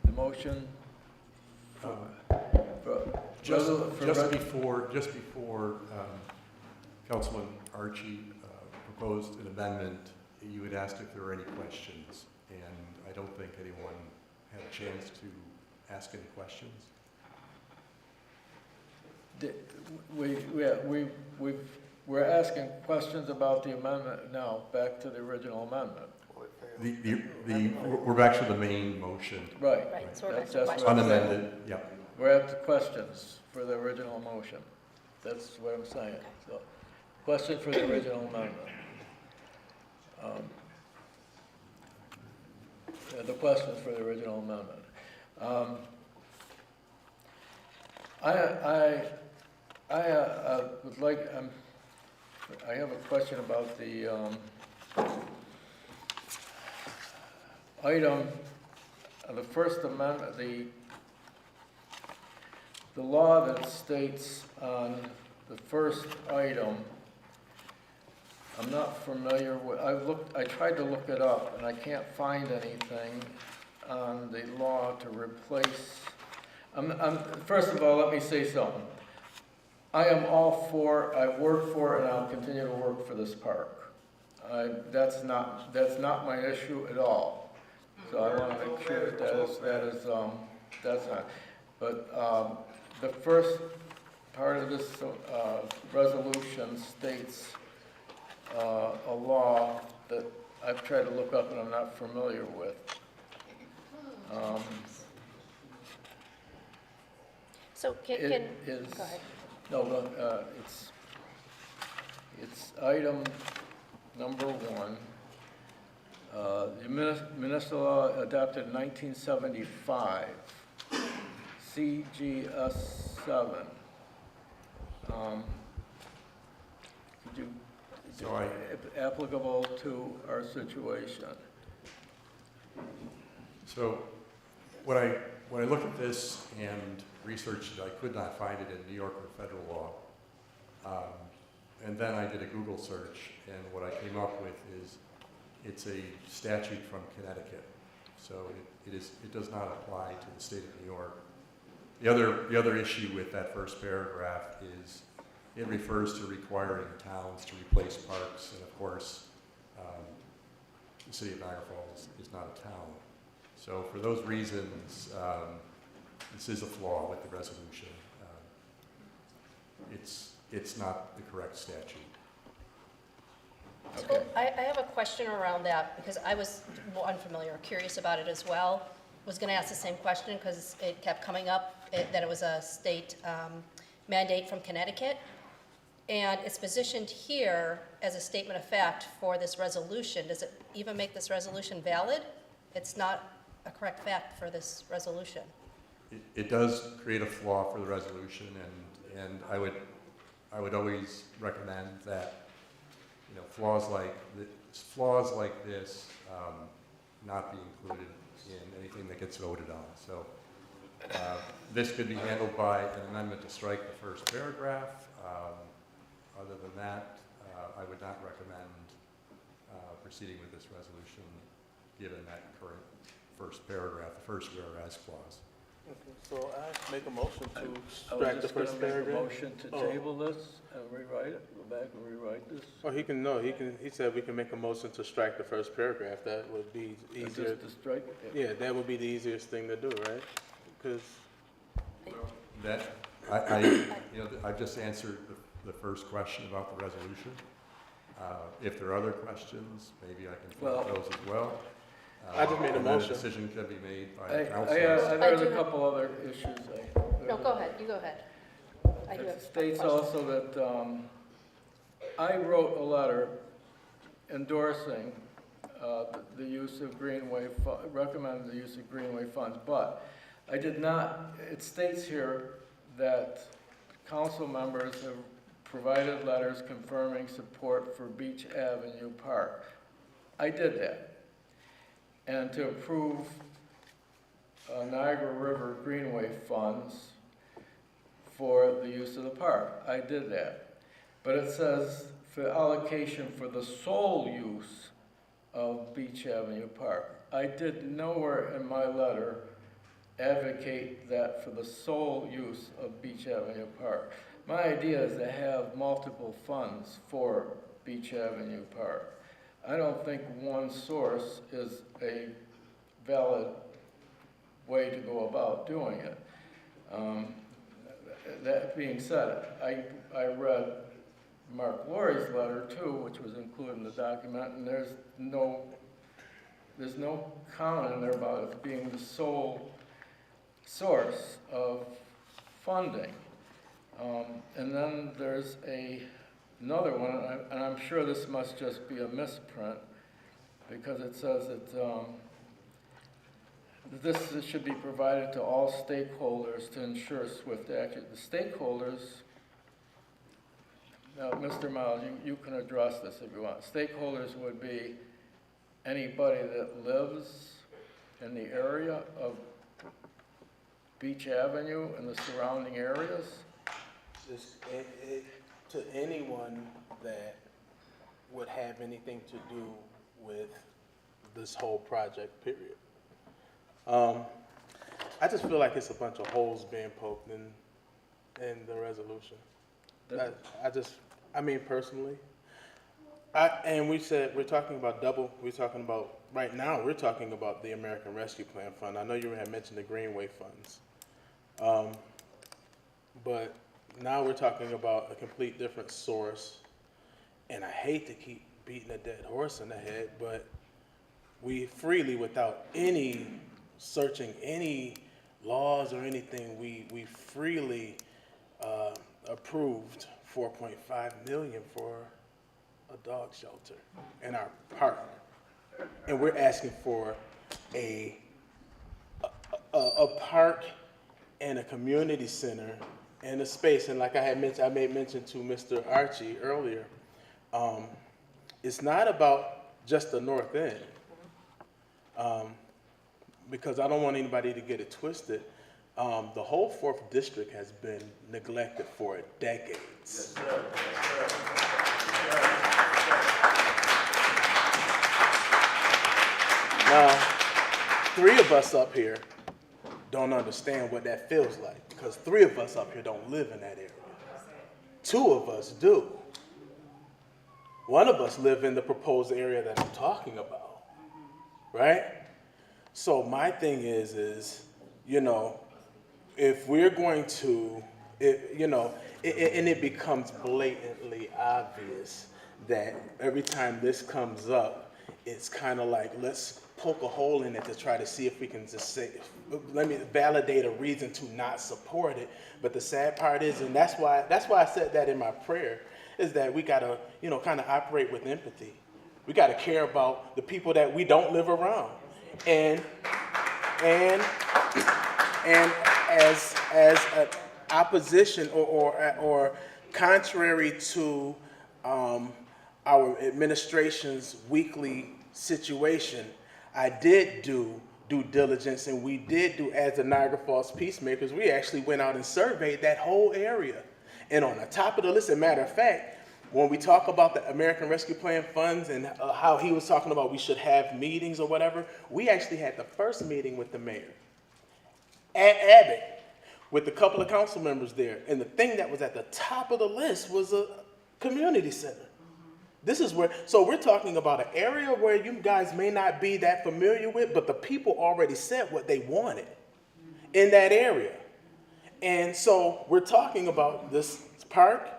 The motion Just before Councilman Archie proposed an amendment, you had asked if there were any questions, and I don't think anyone had a chance to ask any questions. We're asking questions about the amendment now, back to the original amendment. We're back to the main motion. Right. Right, so we're back to That's questions. what I'm saying. Unamended, yeah. We're at the questions for the original motion. That's what I'm saying. So, question for the original amendment. The questions for the original amendment. I would like, I have a question about the item, the First Amendment, the law that states on the first item, I'm not familiar with, I tried to look it up and I can't find anything on the law to replace. First of all, let me say something. I am all for, I've worked for and I'll continue to work for this park. That's not my issue at all. So I want to make sure that's not. But the first part of this resolution states a law that I've tried to look up and I'm not familiar with. So It is, go ahead. no, it's item number 1. The municipal law adopted in 1975, CGS 7. Could you, applicable to our situation? So when I looked at this and researched it, I could not find it in New York or federal law. And then I did a Google search, and what I came up with is it's a statute from Connecticut. So it does not apply to the state of New York. The other issue with that first paragraph is it refers to requiring towns to replace parks, and of course, the city of Niagara Falls is not a town. So for those reasons, this is a flaw with the resolution. It's not the correct statute. So I have a question around that, because I was unfamiliar, curious about it as well. Was going to ask the same question because it kept coming up, that it was a state mandate from Connecticut. And it's positioned here as a statement of fact for this resolution. Does it even make this resolution valid? It's not a correct fact for this resolution. It does create a flaw for the resolution, and I would always recommend that, you know, flaws like this not be included in anything that gets voted on. So this could be handled by an amendment to strike the first paragraph. Other than that, I would not recommend proceeding with this resolution given that current first paragraph, the first whereas clause. Okay, so I make a motion to strike the first paragraph. I was just going to make a motion to table this and rewrite it, go back and rewrite this. Well, he said we can make a motion to strike the first paragraph. That would be easier. Just to strike it? Yeah, that would be the easiest thing to do, right? Because That, I've just answered the first question about the resolution. If there are other questions, maybe I can field those as well. I just made a and then motion. a decision can be made by the council. There's a couple other issues. No, go ahead, you go ahead. I do have a It states question. also that I wrote a letter endorsing the use of Greenway, recommending the use of Greenway funds, but I did not, it states here that council members have provided letters confirming support for Beach Avenue Park. I did that. And to approve Niagara River Greenway funds for the use of the park. I did that. But it says for allocation for the sole use of Beach Avenue Park. I did nowhere in my letter advocate that for the sole use of Beach Avenue Park. My idea is to have multiple funds for Beach Avenue Park. I don't think one source is a valid way to go about doing it. That being said, I read Mark Laurie's letter too, which was included in the document, and there's no comment in there about it being the sole source of funding. And then there's another one, and I'm sure this must just be a misprint, because it says that this should be provided to all stakeholders to ensure swift action. The stakeholders, now, Mr. Miles, you can address this if you want. Stakeholders would be anybody that lives in the area of Beach Avenue and the surrounding areas. Just to anyone that would have anything to do with this whole project, period. I just feel like it's a bunch of holes being poked in the resolution. Personally, and we're talking about right now, we're talking about the American Rescue Plan Fund. I know you had mentioned the Greenway funds. But now we're talking about a complete different source. And I hate to keep beating a dead horse in the head, but we freely, without any searching any laws or anything, we freely approved $4.5 million for a dog shelter in our park. And we're asking for a park and a community center and a space. And like I had mentioned, I made mention to Mr. Archie earlier, it's not about just the north end. Because I don't want anybody to get it twisted. The whole 4th District has been neglected for decades. Yes, sir. Yes, sir. Now, 3 of us up here don't understand what that feels like, because 3 of us up here don't live in that area. 2 of us do. 1 of us live in the proposed area that I'm talking about, right? So my thing is, if we're going to, and it becomes blatantly obvious that every time this comes up, it's kind of like, let's poke a hole in it to try to see if we can just say, let me validate a reason to not support it. But the sad part is, and that's why I said that in my prayer, is that we gotta, kind of operate with empathy. We gotta care about the people that we don't live around. And as an opposition or contrary to our administration's weekly situation, I did do due diligence, and we did do, as the Niagara Falls Peacemakers, we actually went out and surveyed that whole area. And on the top of the list, as a matter of fact, when we talk about the American Rescue Plan funds and how he was talking about we should have meetings or whatever, we actually had the first meeting with the mayor at Abbott with a couple of council members there. And the thing that was at the top of the list was a community center. This is where, so we're talking about an area where you guys may not be that familiar with, but the people already said what they wanted in that area. And so we're talking about this park.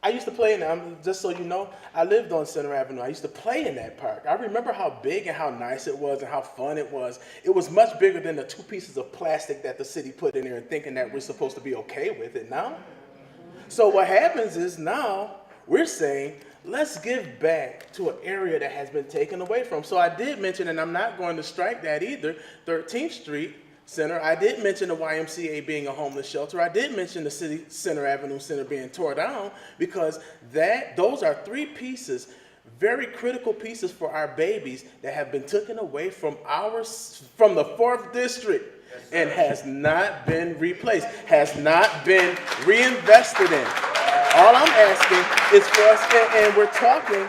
I used to play in it, just so you know, I lived on Center Avenue. I used to play in that park. I remember how big and how nice it was and how fun it was. It was much bigger than the 2 pieces of plastic that the city put in there and thinking that we're supposed to be okay with it now. So what happens is now we're saying, let's give back to an area that has been taken away from. So I did mention, and I'm not going to strike that either, 13th Street Center. I did mention the YMCA being a homeless shelter. I did mention the City Center Avenue Center being torn down because those are 3 pieces, very critical pieces for our babies that have been taken away from the 4th District and has not been replaced, has not been reinvested in. All I'm asking is for us, and we're talking,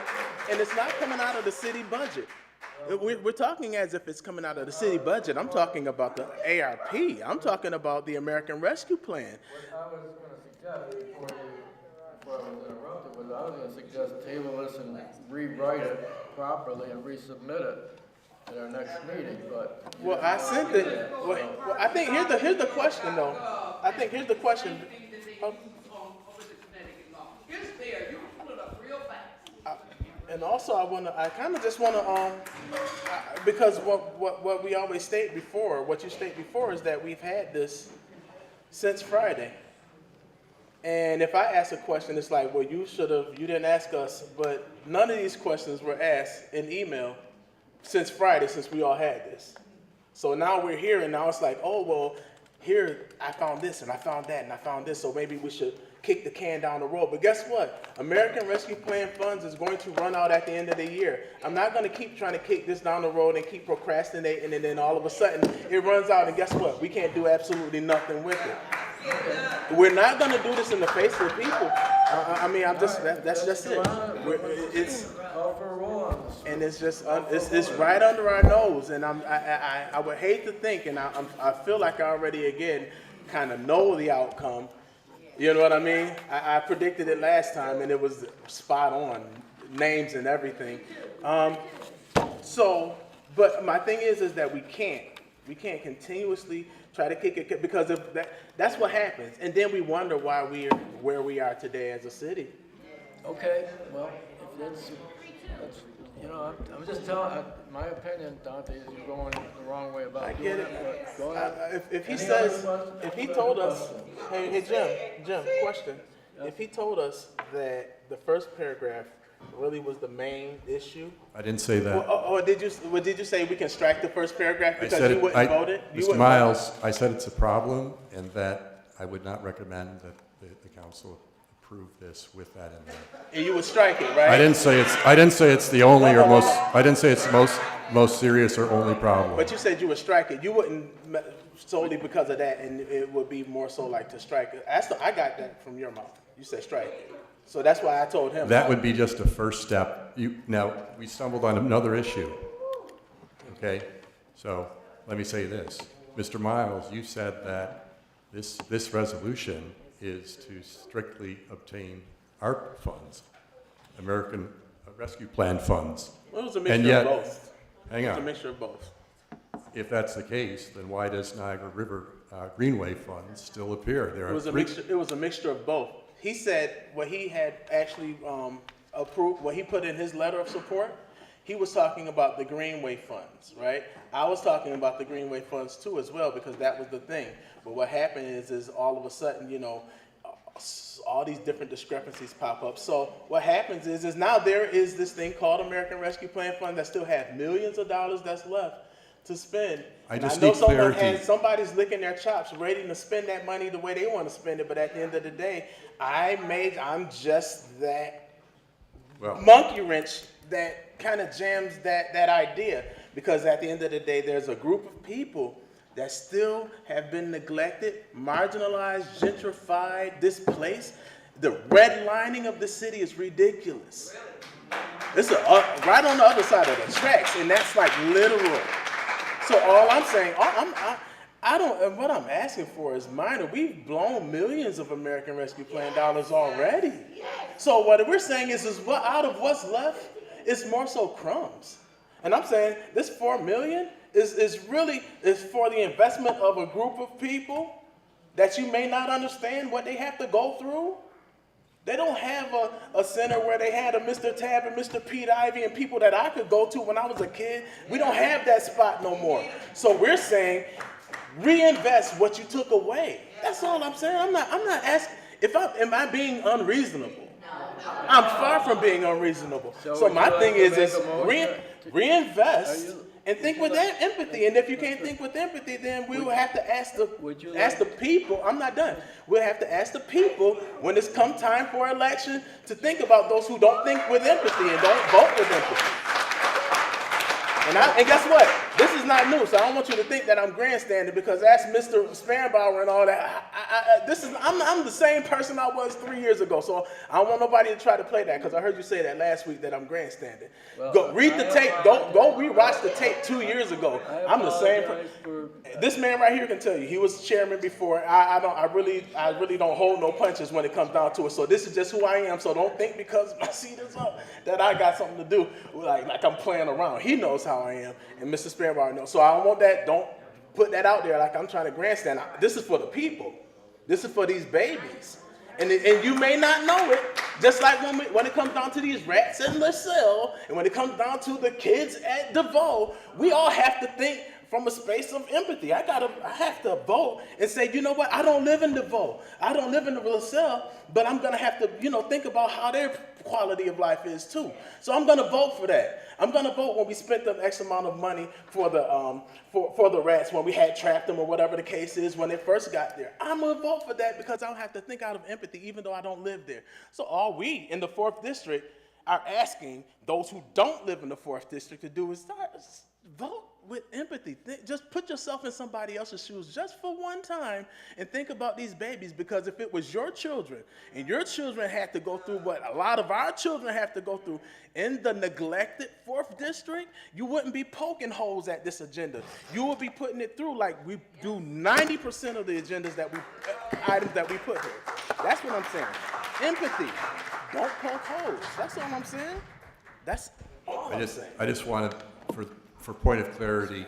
and it's not coming out of the city budget. We're talking as if it's coming out of the city budget. I'm talking about the ARP. I'm talking about the American Rescue Plan. What I was gonna suggest before I was interrupted was I was gonna suggest table this and rewrite it properly and resubmit it at our next meeting, but. Well, I sent it. Well, I think here's the question though. I think here's the question. And also, I kind of just want to, because what we always state before, what you state before is that we've had this since Friday. And if I ask a question, it's like, well, you didn't ask us, but none of these questions were asked in email since Friday, since we all had this. So now we're here, and now it's like, oh, well, here, I found this, and I found that, and I found this, so maybe we should kick the can down the road. But guess what? American Rescue Plan funds is going to run out at the end of the year. I'm not going to keep trying to kick this down the road and keep procrastinating, and then all of a sudden it runs out, and guess what? We can't do absolutely nothing with it. We're not going to do this in the face of the people. That's just it. And it's just, it's right under our nose, and I would hate to think, and I feel like I already, again, kind of know the outcome. You know what I mean? I predicted it last time, and it was spot on, names and everything. But my thing is that we can't continuously try to kick it, because if that's what happens, and then we wonder why we're where we are today as a city. Okay, well, if that's I'm just telling, my opinion, Dante, is you're going the wrong way about doing it. But go ahead. If he told us, hey Jim, question. Yeah. If he told us that the first paragraph really was the main issue. I didn't say that. Did you say we can strike the first paragraph because you wouldn't vote it? Mr. Miles, I said it's a problem and that I would not recommend that the council approve this with that in there. And you would strike it, right? I didn't say it's the only or most. I didn't say it's the most serious or only problem. But you said you would strike it. You wouldn't solely because of that, and it would be more so like to strike it. I got that from your mouth. You said strike it. So that's why I told him. That would be just a first step. Now, we stumbled on another issue. Okay? So let me say this. Mr. Miles, you said that this resolution is to strictly obtain ARP funds, American Rescue Plan funds. Well, it was a mixture of both. Hang on. It was a mixture of both. If that's the case, then why does Niagara River Greenway funds still appear? It was a mixture of both. He said what he had actually approved, what he put in his letter of support, he was talking about the Greenway funds, right? I was talking about the Greenway funds too as well, because that was the thing. But what happened is all of a sudden, all these different discrepancies pop up. So what happens is now there is this thing called American Rescue Plan Fund that still has millions of dollars that's left to spend. I know somebody's licking their chops, ready to spend that money the way they want to spend it. But at the end of the day, I'm just that monkey wrench that kind of jams that idea. Because at the end of the day, there's a group of people that still have been neglected, marginalized, gentrified, displaced. The redlining of the city is ridiculous. It's right on the other side of the tracks, and that's like literal. So all I'm saying, what I'm asking for is minor. We've blown millions of American Rescue Plan dollars already. So what we're saying is what out of what's left, it's more so crumbs. And I'm saying this $4 million is for the investment of a group of people that you may not understand what they have to go through? They don't have a center where they had a Mr. Tab and Mr. Pete Ivy and people that I could go to when I was a kid. We don't have that spot no more. So we're saying, reinvest what you took away. That's all I'm saying. I'm not asking, am I being unreasonable? I'm far from being unreasonable. So my thing is reinvest and think with that empathy. And if you can't think with empathy, then we will have to ask the people. I'm not done. We'll have to ask the people when it's come time for election to think about those who don't think with empathy and don't vote with empathy. And guess what? This is not new, so I don't want you to think that I'm grandstanding because that's Mr. Spanbauer and all that. I'm the same person I was 3 years ago, so I don't want nobody to try to play that because I heard you say that last week that I'm grandstanding. Go read the tape. Go rewatch the tape 2 years ago. I'm the same person. This man right here can tell you he was chairman before. I really don't hold no punches when it comes down to it. So this is just who I am. So don't think because my seat is up that I got something to do like I'm playing around. He knows how I am, and Mr. Spanbauer knows. So I don't want that. Don't put that out there like I'm trying to grandstand. This is for the people. This is for these babies. And you may not know it, just like when it comes down to these rats in LaSalle, and when it comes down to the kids at DeVoe, we all have to think from a space of empathy. I have to vote and say, you know what, I don't live in DeVoe. I don't live in LaSalle, but I'm gonna have to, think about how their quality of life is too. So I'm gonna vote for that. I'm gonna vote when we spent the X amount of money for the rats, when we had trapped them or whatever the case is when they first got there. I'm gonna vote for that because I don't have to think out of empathy even though I don't live there. So all we in the 4th district are asking those who don't live in the 4th district to do is vote with empathy. Just put yourself in somebody else's shoes just for one time and think about these babies, because if it was your children and your children had to go through what a lot of our children have to go through in the neglected 4th district, you wouldn't be poking holes at this agenda. You would be putting it through like we do 90% of the agendas items that we put here. That's what I'm saying. Empathy. Don't poke holes. That's all I'm saying. That's all I'm saying. I just wanted, for point of clarity,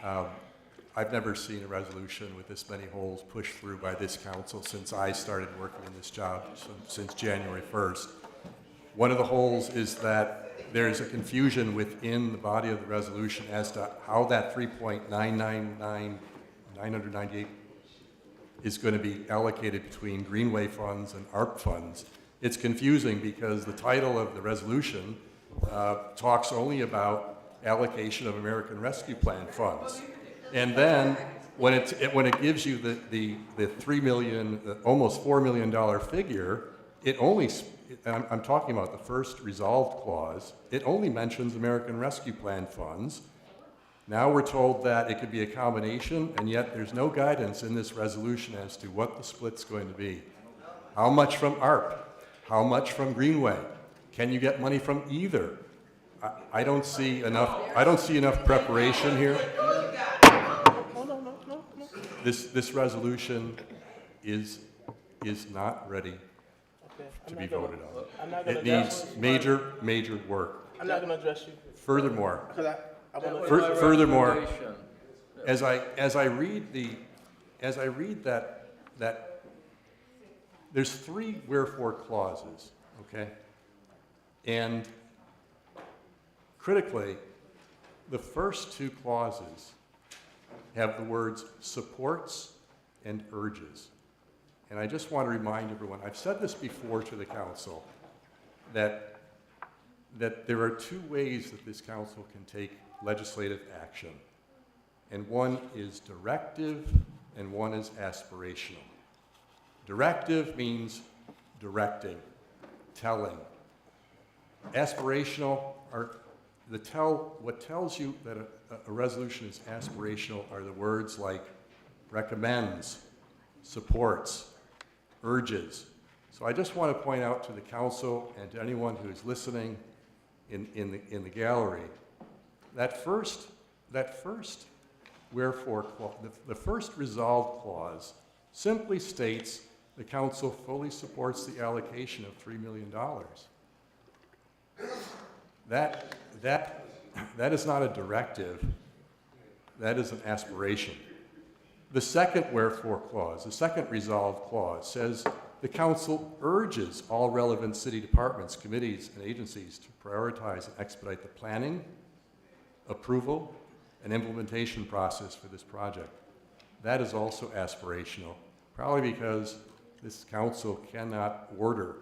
I've never seen a resolution with this many holes pushed through by this council since I started working in this job, since January 1st. One of the holes is that there's a confusion within the body of the resolution as to how that $3.998 is going to be allocated between Greenway funds and ARP funds. It's confusing because the title of the resolution talks only about allocation of American Rescue Plan funds. And then when it gives you the $3 million, almost $4 million figure, it only, I'm talking about the first resolved clause, it only mentions American Rescue Plan funds. Now we're told that it could be a combination, and yet there's no guidance in this resolution as to what the split's going to be. How much from ARP? How much from Greenway? Can you get money from either? I don't see enough preparation here. No. This resolution is not ready to be voted on. It needs major work. I'm not going to address you. Furthermore, Furthermore, as I read that there's 3 wherefore clauses, okay? And critically, the first 2 clauses have the words supports and urges. And I just want to remind everyone, I've said this before to the council, that there are 2 ways that this council can take legislative action. And one is directive and one is aspirational. Directive means directing, telling. Aspirational are what tells you that a resolution is aspirational are the words like recommends, supports, urges. So I just want to point out to the council and to anyone who's listening in the gallery, that first wherefore clause, the first resolved clause simply states the council fully supports the allocation of $3 million. That is not a directive, that is an aspiration. The second wherefore clause, the second resolve clause says the council urges all relevant city departments, committees, and agencies to prioritize and expedite the planning, approval, and implementation process for this project. That is also aspirational, probably because this council cannot order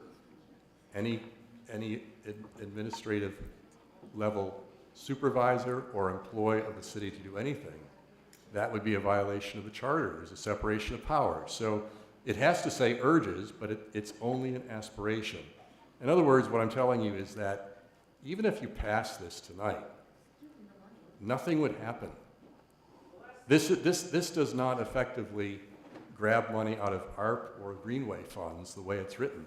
any administrative level supervisor or employee of the city to do anything. That would be a violation of the charter. There's a separation of powers. So it has to say urges, but it's only an aspiration. In other words, what I'm telling you is that even if you pass this tonight, nothing would happen. This does not effectively grab money out of ARP or Greenway funds the way it's written.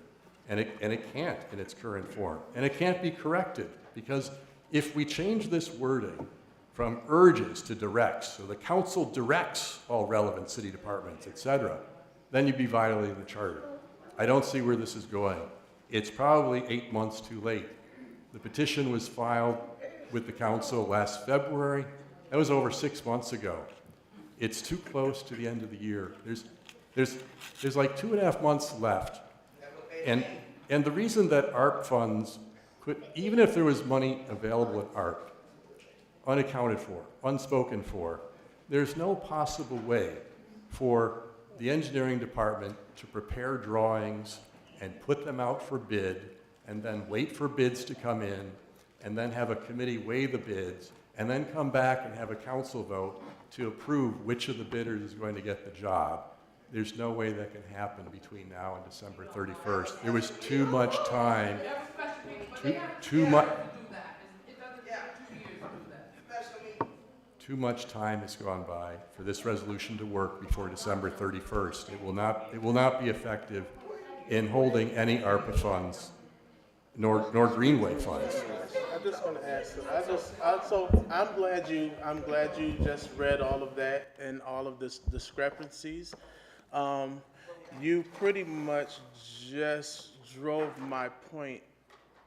And it can't in its current form. And it can't be corrected, because if we change this wording from urges to directs, so the council directs all relevant city departments, et cetera, then you'd be violating the charter. I don't see where this is going. It's probably 8 months too late. The petition was filed with the council last February. That was over 6 months ago. It's too close to the end of the year. There's like 2.5 months left. And the reason that ARP funds could, even if there was money available in ARP, unaccounted for, unspoken for, there's no possible way for the engineering department to prepare drawings and put them out for bid, and then wait for bids to come in, and then have a committee weigh the bids, and then come back and have a council vote to approve which of the bidders is going to get the job. There's no way that can happen between now and December 31st. There was too much time. Too much time has gone by for this resolution to work before December 31st. It will not be effective in holding any ARPA funds, nor Greenway funds. I'm just going to ask. So I'm glad you just read all of that and all of this discrepancies. You pretty much just drove my point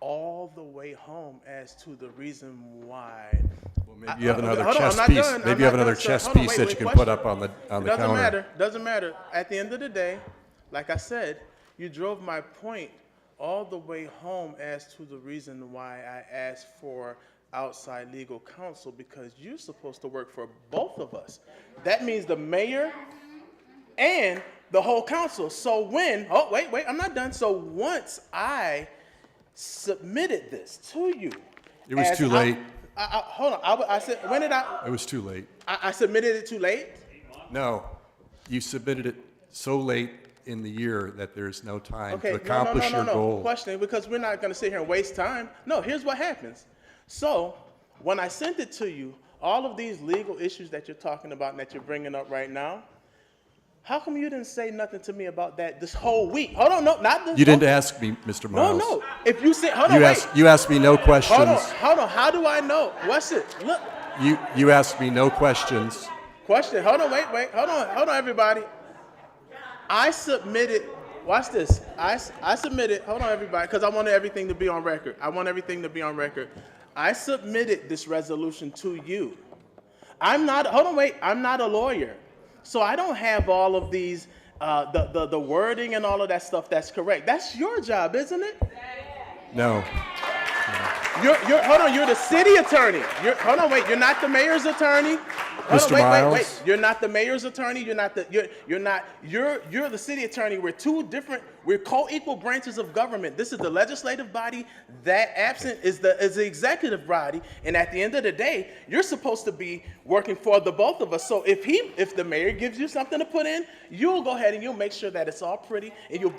all the way home as to the reason why. Well, maybe you have another chess piece. Maybe you have another chess piece that you can put up on the counter. Doesn't matter. At the end of the day, like I said, you drove my point all the way home as to the reason why I asked for outside legal counsel, because you're supposed to work for both of us. That means the mayor and the whole council. So wait, I'm not done. So once I submitted this to you, it was too late. Hold on. I said, when did I? It was too late. I submitted it too late? No, you submitted it so late in the year that there's no time to accomplish your goal. Question, because we're not going to sit here and waste time. No, here's what happens. So when I sent it to you, all of these legal issues that you're talking about and that you're bringing up right now, how come you didn't say nothing to me about that this whole week? Hold on, no, not this. You didn't ask me, Mr. Miles. No. If you said, hold on, wait. You asked me no questions. Hold on. How do I know? What's it? Look. You asked me no questions. Question. Hold on, wait. Hold on, everybody. I submitted. Watch this. I submitted. Hold on, everybody, because I wanted everything to be on record. I submitted this resolution to you. I'm not a lawyer. So I don't have all of these, the wording and all of that stuff that's correct. That's your job, isn't it? No. You're the city attorney. You're not the mayor's attorney. Mr. Miles? You're not the mayor's attorney. You're the city attorney. We're co-equal branches of government. This is the legislative body. That absent is the executive body. And at the end of the day, you're supposed to be working for the both of us. So if the mayor gives you something to put in, you'll go ahead and you'll make sure that it's all pretty. And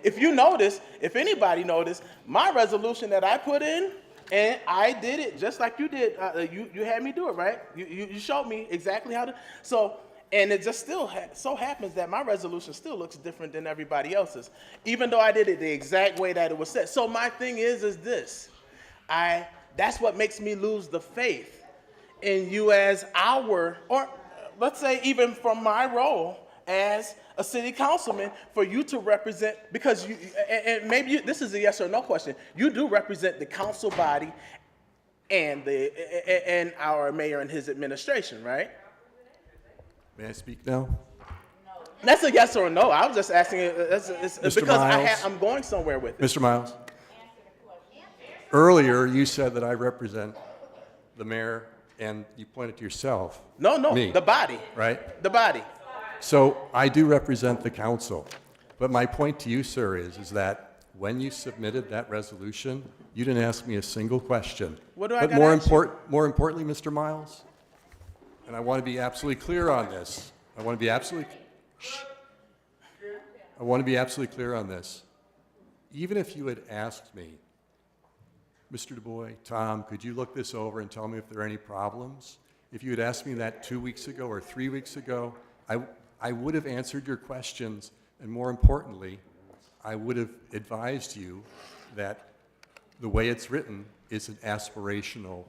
if anybody noticed, my resolution that I put in, and I did it just like you did. You had me do it, right? You showed me exactly how to. So, and it just still so happens that my resolution still looks different than everybody else's, even though I did it the exact way that it was set. So my thing is this. That's what makes me lose the faith in you as or let's say even from my role as a city councilman, for you to represent, because and maybe this is a yes or no question. You do represent the council body and our mayor and his administration, right? May I speak now? That's a yes or a no. I was just asking it it's Mr. because Miles? I'm going somewhere with it. Mr. Miles? Earlier, you said that I represent the mayor, and you pointed to yourself. No, Me. the body. Right? The body. So I do represent the council. But my point to you, sir, is that when you submitted that resolution, you didn't ask me a single question. What do I But gotta ask you? more importantly, Mr. Miles, and I want to be absolutely clear on this. I want to be absolutely clear on this. Even if you had asked me, Mr. Du Bois, Tom, could you look this over and tell me if there are any problems? If you had asked me that 2 weeks ago or 3 weeks ago, I would have answered your questions, and more importantly, I would have advised you that the way it's written is an aspirational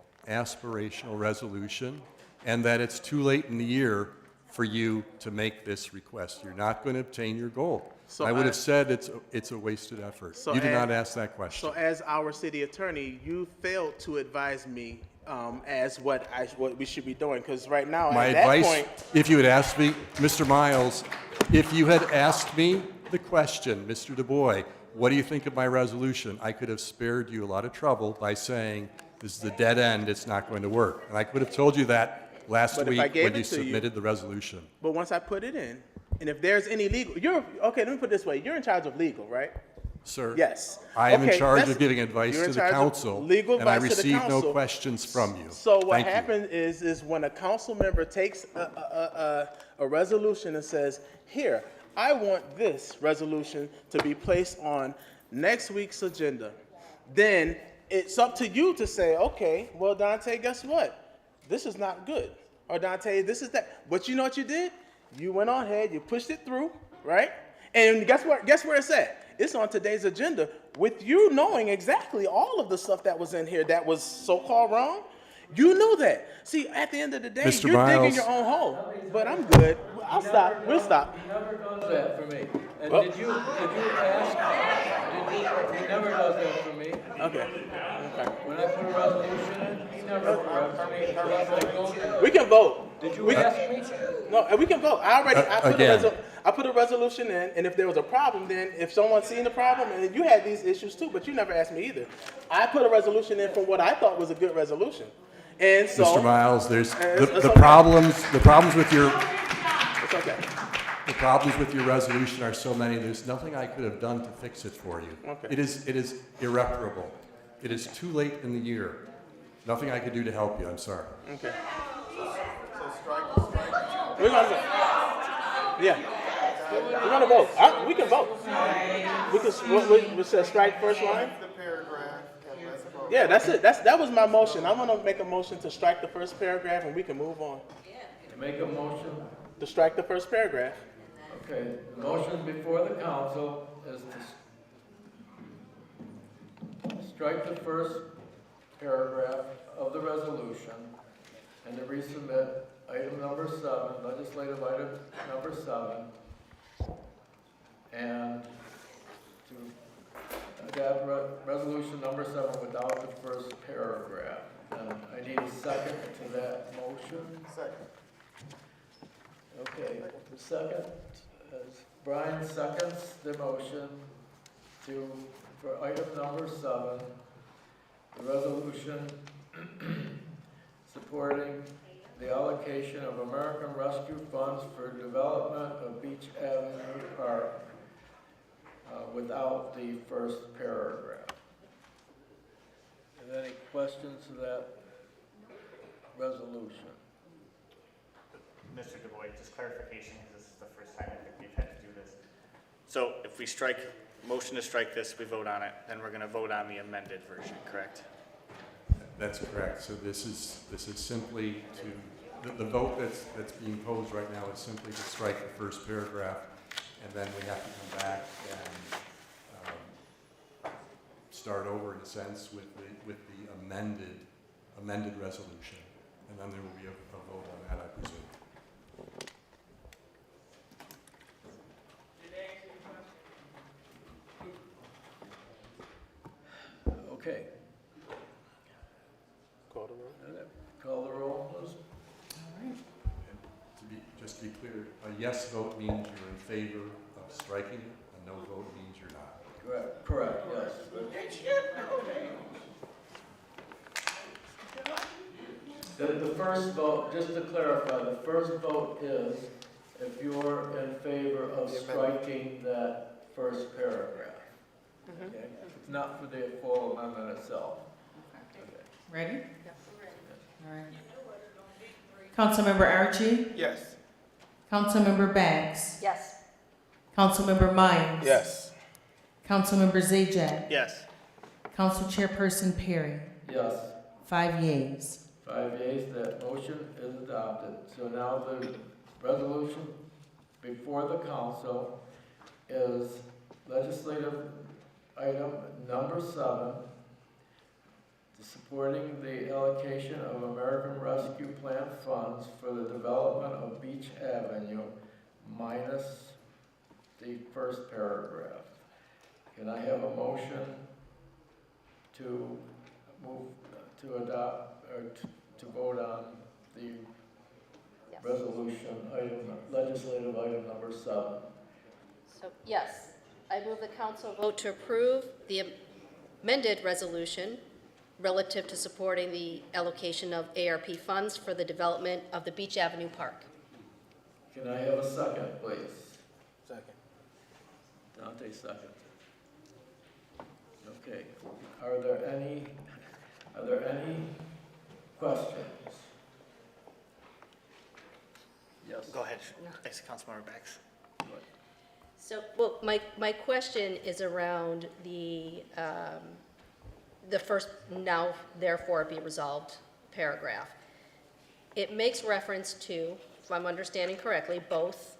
resolution, and that it's too late in the year for you to make this request. You're not going to obtain your goal. So I would have said it's a wasted effort. So You did as- not ask that question. So as our city attorney, you failed to advise me as what we should be doing, because right now, My at that advice, point, if you had asked me, Mr. Miles, if you had asked me the question, Mr. Du Bois, what do you think of my resolution? I could have spared you a lot of trouble by saying, this is a dead end, it's not going to work. And I could have told you that last But if I week gave when it you to you- submitted the resolution. but once I put it in, and if there's any legal, okay, let me put it this way, you're in charge of legal, right? Sir? Yes. I am in Okay, charge that's- of giving advice you're to in the charge of council, legal and I advice to the received no council. questions from you. So what Thank you. happens is when a council member takes a resolution and says, here, I want this resolution to be placed on next week's agenda, then it's up to you to say, okay, well, Dante, guess what? This is not good. Or Dante, this is that. But you know what you did? You went on ahead, you pushed it through, right? And guess what? Guess where it's at? It's on today's agenda with you knowing exactly all of the stuff that was in here that was so-called wrong. You knew that. See, at the end of the day, Mr. you're digging Miles. your own hole. But I'm good. I'll stop. We'll stop. He never does that for me. And Well- did you ask, he never does that for me. Okay. When I put a resolution in, he never corrects me unless I go to. We can vote. Did you We- ask me? No, we can vote. Again. I put a resolution in, and if there was a problem, then if someone seen the problem, and you had these issues too, but you never asked me either. I put a resolution in for what I thought was a good resolution. And so. Mr. Miles, there's It's the okay. problems with your It's okay. the problems with your resolution are so many. There's nothing I could have done to fix it for you. Okay. It is irreparable. It is too late in the year. Nothing I could do to help you. I'm sorry. Okay. We're gonna vote. Yeah. We're gonna vote. We can vote. We can. We said strike first line. Yeah, that's it. That was my motion. I'm gonna make a motion to strike the first paragraph, and we can move on. Make a motion. To strike the first paragraph. Okay, the motion before the council is to strike the first paragraph of the resolution and to resubmit item number 7, legislative item number 7, and to adapt resolution number 7 without the first paragraph. And I need a second to that motion. Second. Okay, the second, is Brian seconds the motion for item number 7, the resolution supporting the allocation of American Rescue Funds for development of Beach Avenue Park without the first paragraph. Are there any questions to that resolution? Mr. Du Bois, just clarification, because this is the first time I think we've had to do this. So if we motion to strike this, we vote on it, then we're gonna vote on the amended version, correct? That's correct. So this is simply the vote that's being posed right now is simply to strike the first paragraph, and then we have to come back and start over in a sense with the amended resolution, and then there will be a vote on that, I presume. Okay. Call the roll. Call the roll, please. Just just to be clear, a yes vote means you're in favor of striking it, a no vote means you're not. Correct, yes. The first vote, just to clarify, the first vote is if you're in favor of striking that first paragraph. Okay? It's not for the full amendment itself. Ready? All right. Councilmember Archie? Yes. Councilmember Bags? Yes. Councilmember Miles? Yes. Councilmember Zajac? Yes. Council Chairperson Perry? Yes. 5 yeas. 5 yeas, that motion is adopted. So now the resolution before the council is legislative item number 7, supporting the allocation of American Rescue Plan funds for the development of Beach Avenue minus the first paragraph. Can I have a motion to move, to adopt, or to vote on the Yes. resolution item, legislative item number 7? So, yes, I move the council vote to approve the amended resolution relative to supporting the allocation of ARP funds for the development of the Beach Avenue Park. Can I have a second, please? Second. Dante, second. Okay, are there any questions? Yes. Go ahead, Councilmember Bax. So, well, my question is around the first now therefore be resolved paragraph. It makes reference to, if I'm understanding correctly, both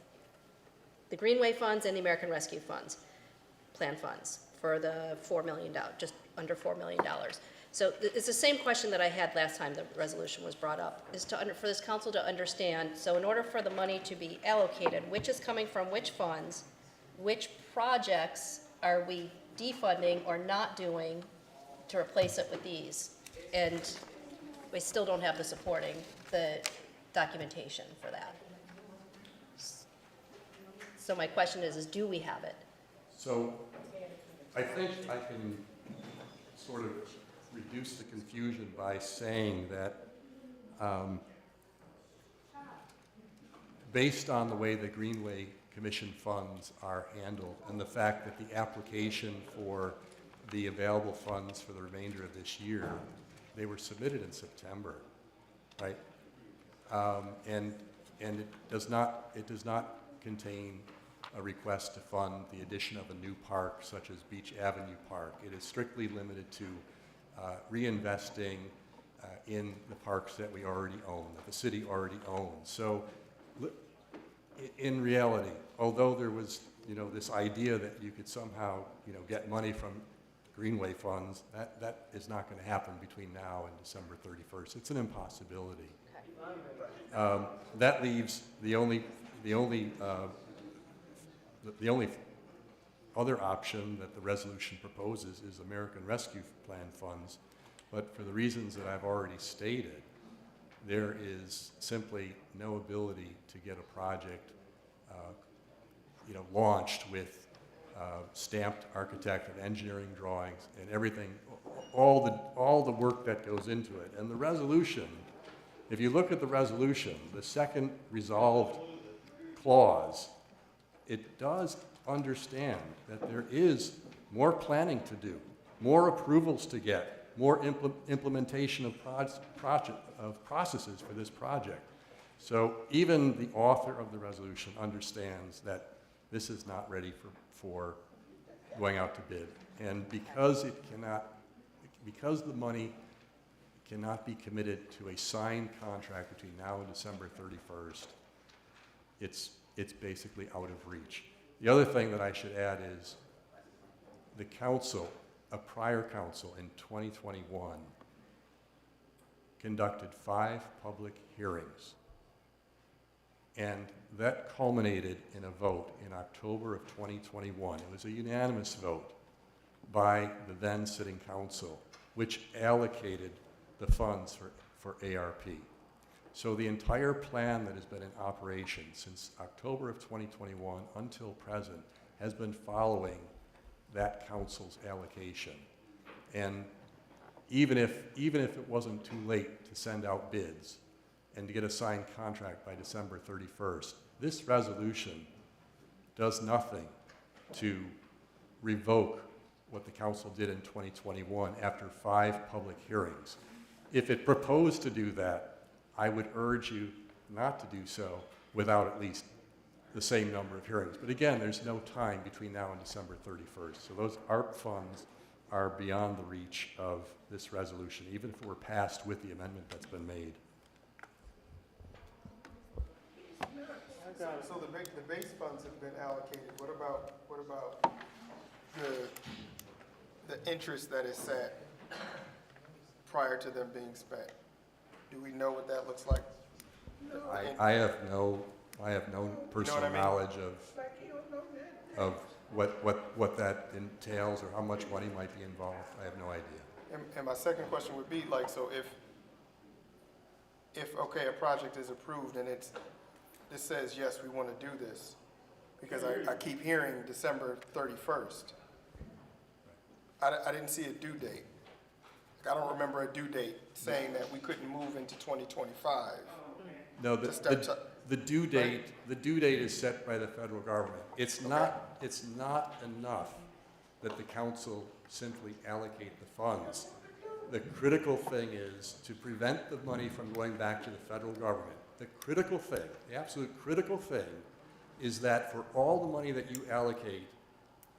the Greenway funds and the American Rescue Funds, plan funds for the $4 million, just under $4 million. So it's the same question that I had last time the resolution was brought up, is for this council to understand, so in order for the money to be allocated, which is coming from which funds, which projects are we defunding or not doing to replace it with these? And we still don't have the documentation for that. So my question is do we have it? So I think I can sort of reduce the confusion by saying that based on the way the Greenway Commission funds are handled and the fact that the application for the available funds for the remainder of this year, they were submitted in September, right? And it does not contain a request to fund the addition of a new park such as Beach Avenue Park. It is strictly limited to reinvesting in the parks that we already own, that the city already owns. So in reality, although there was, this idea that you could somehow, get money from Greenway funds, that is not going to happen between now and December 31st. It's an impossibility. Okay. That leaves the only other option that the resolution proposes is American Rescue Plan funds, but for the reasons that I've already stated, there is simply no ability to get a project, launched with stamped architect and engineering drawings and everything, all the work that goes into it. And the resolution, if you look at the resolution, the second resolved clause, it does understand that there is more planning to do, more approvals to get, more implementation of processes for this project. So even the author of the resolution understands that this is not ready for going out to bid. And because the money cannot be committed to a signed contract between now and December 31st, it's basically out of reach. The other thing that I should add is the council, a prior council in 2021, conducted 5 public hearings. And that culminated in a vote in October of 2021. It was a unanimous vote by the then sitting council, which allocated the funds for ARP. So the entire plan that has been in operation since October of 2021 until present has been following that council's allocation. And even if it wasn't too late to send out bids and to get a signed contract by December 31st, this resolution does nothing to revoke what the council did in 2021 after 5 public hearings. If it proposed to do that, I would urge you not to do so without at least the same number of hearings. But again, there's no time between now and December 31st. So those ARP funds are beyond the reach of this resolution, even if it were passed with the amendment that's been made. So the base funds have been allocated. What about the interest that is set prior to them being spent? Do we know what that looks like? I have no personal what I mean? knowledge of what that entails or how much money might be involved. I have no idea. And my second question would be like, so if okay, a project is approved and it says, yes, we want to do this, because I keep hearing December 31st. I didn't see a due date. Like, I don't remember a due date saying that we couldn't move into 2025. No, the due date is set by the federal government. It's not enough that the council simply allocate the funds. The critical thing is to prevent the money from going back to the federal government. The critical thing, the absolute critical thing, is that for all the money that you allocate,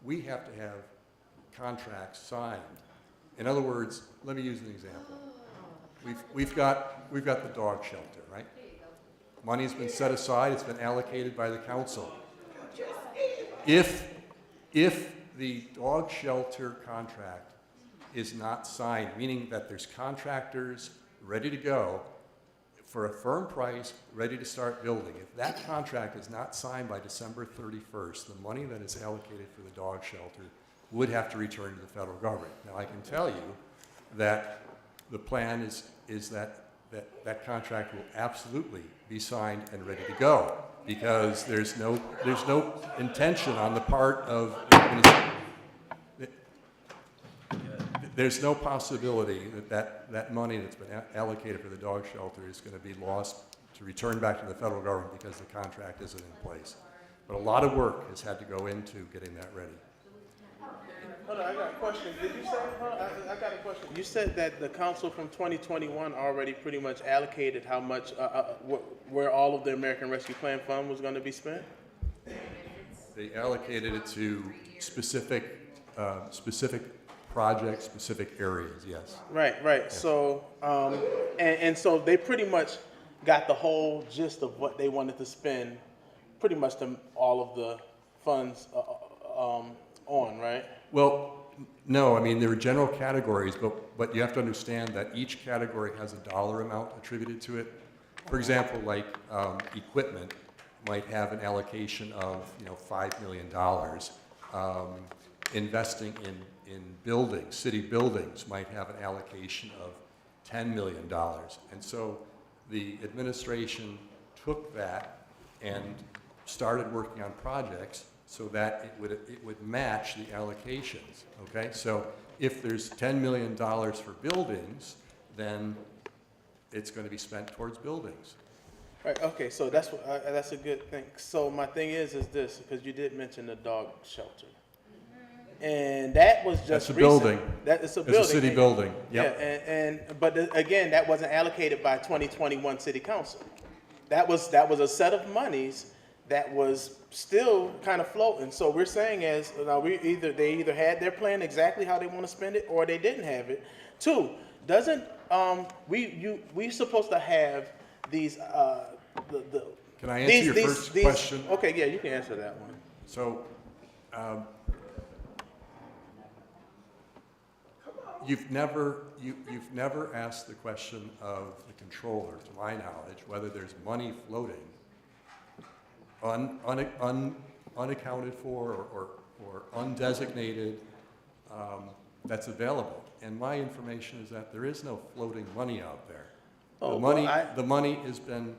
we have to have contracts signed. In other words, let me use an example. We've got the dog shelter, right? Money's been set aside, it's been allocated by the council. If the dog shelter contract is not signed, meaning that there's contractors ready to go for a firm price, ready to start building, if that contract is not signed by December 31st, the money that is allocated for the dog shelter would have to return to the federal government. Now, I can tell you that the plan is that contract will absolutely be signed and ready to go, because there's no intention on the part of there's no possibility that money that's been allocated for the dog shelter is going to be lost to return back to the federal government because the contract isn't in place. But a lot of work has had to go into getting that ready. Hold on, I got a question. Did you say, I got a question. You said that the council from 2021 already pretty much allocated how much, where all of the American Rescue Plan Fund was going to be spent? They allocated it to specific projects, specific areas, yes. Right. Yes. So, and so they pretty much got the whole gist of what they wanted to spend, pretty much all of the funds on, right? Well, no, I mean, there are general categories, but you have to understand that each category has a dollar amount attributed to it. For example, like equipment might have an allocation of, $5 million. Investing in buildings, city buildings, might have an allocation of $10 million. And so the administration took that and started working on projects so that it would match the allocations, okay? So if there's $10 million for buildings, then it's going to be spent towards buildings. Right, okay, so that's a good thing. So my thing is this, because you did mention the dog shelter. And that was just That's a recent. building. It's a building. It's a city building, yep. Yeah, but again, that wasn't allocated by 2021 city council. That was a set of monies that was still kind of floating. So we're saying they either had their plan exactly how they want to spend it, or they didn't have it. Two, doesn't we supposed to have these Can I answer your first question? Okay, yeah, you can answer that one. So, you've never asked the question of the controller, to my knowledge, whether there's money floating unaccounted for or undesignated that's available. And my information is that there is no floating money out there. Oh, The well, money, the money has been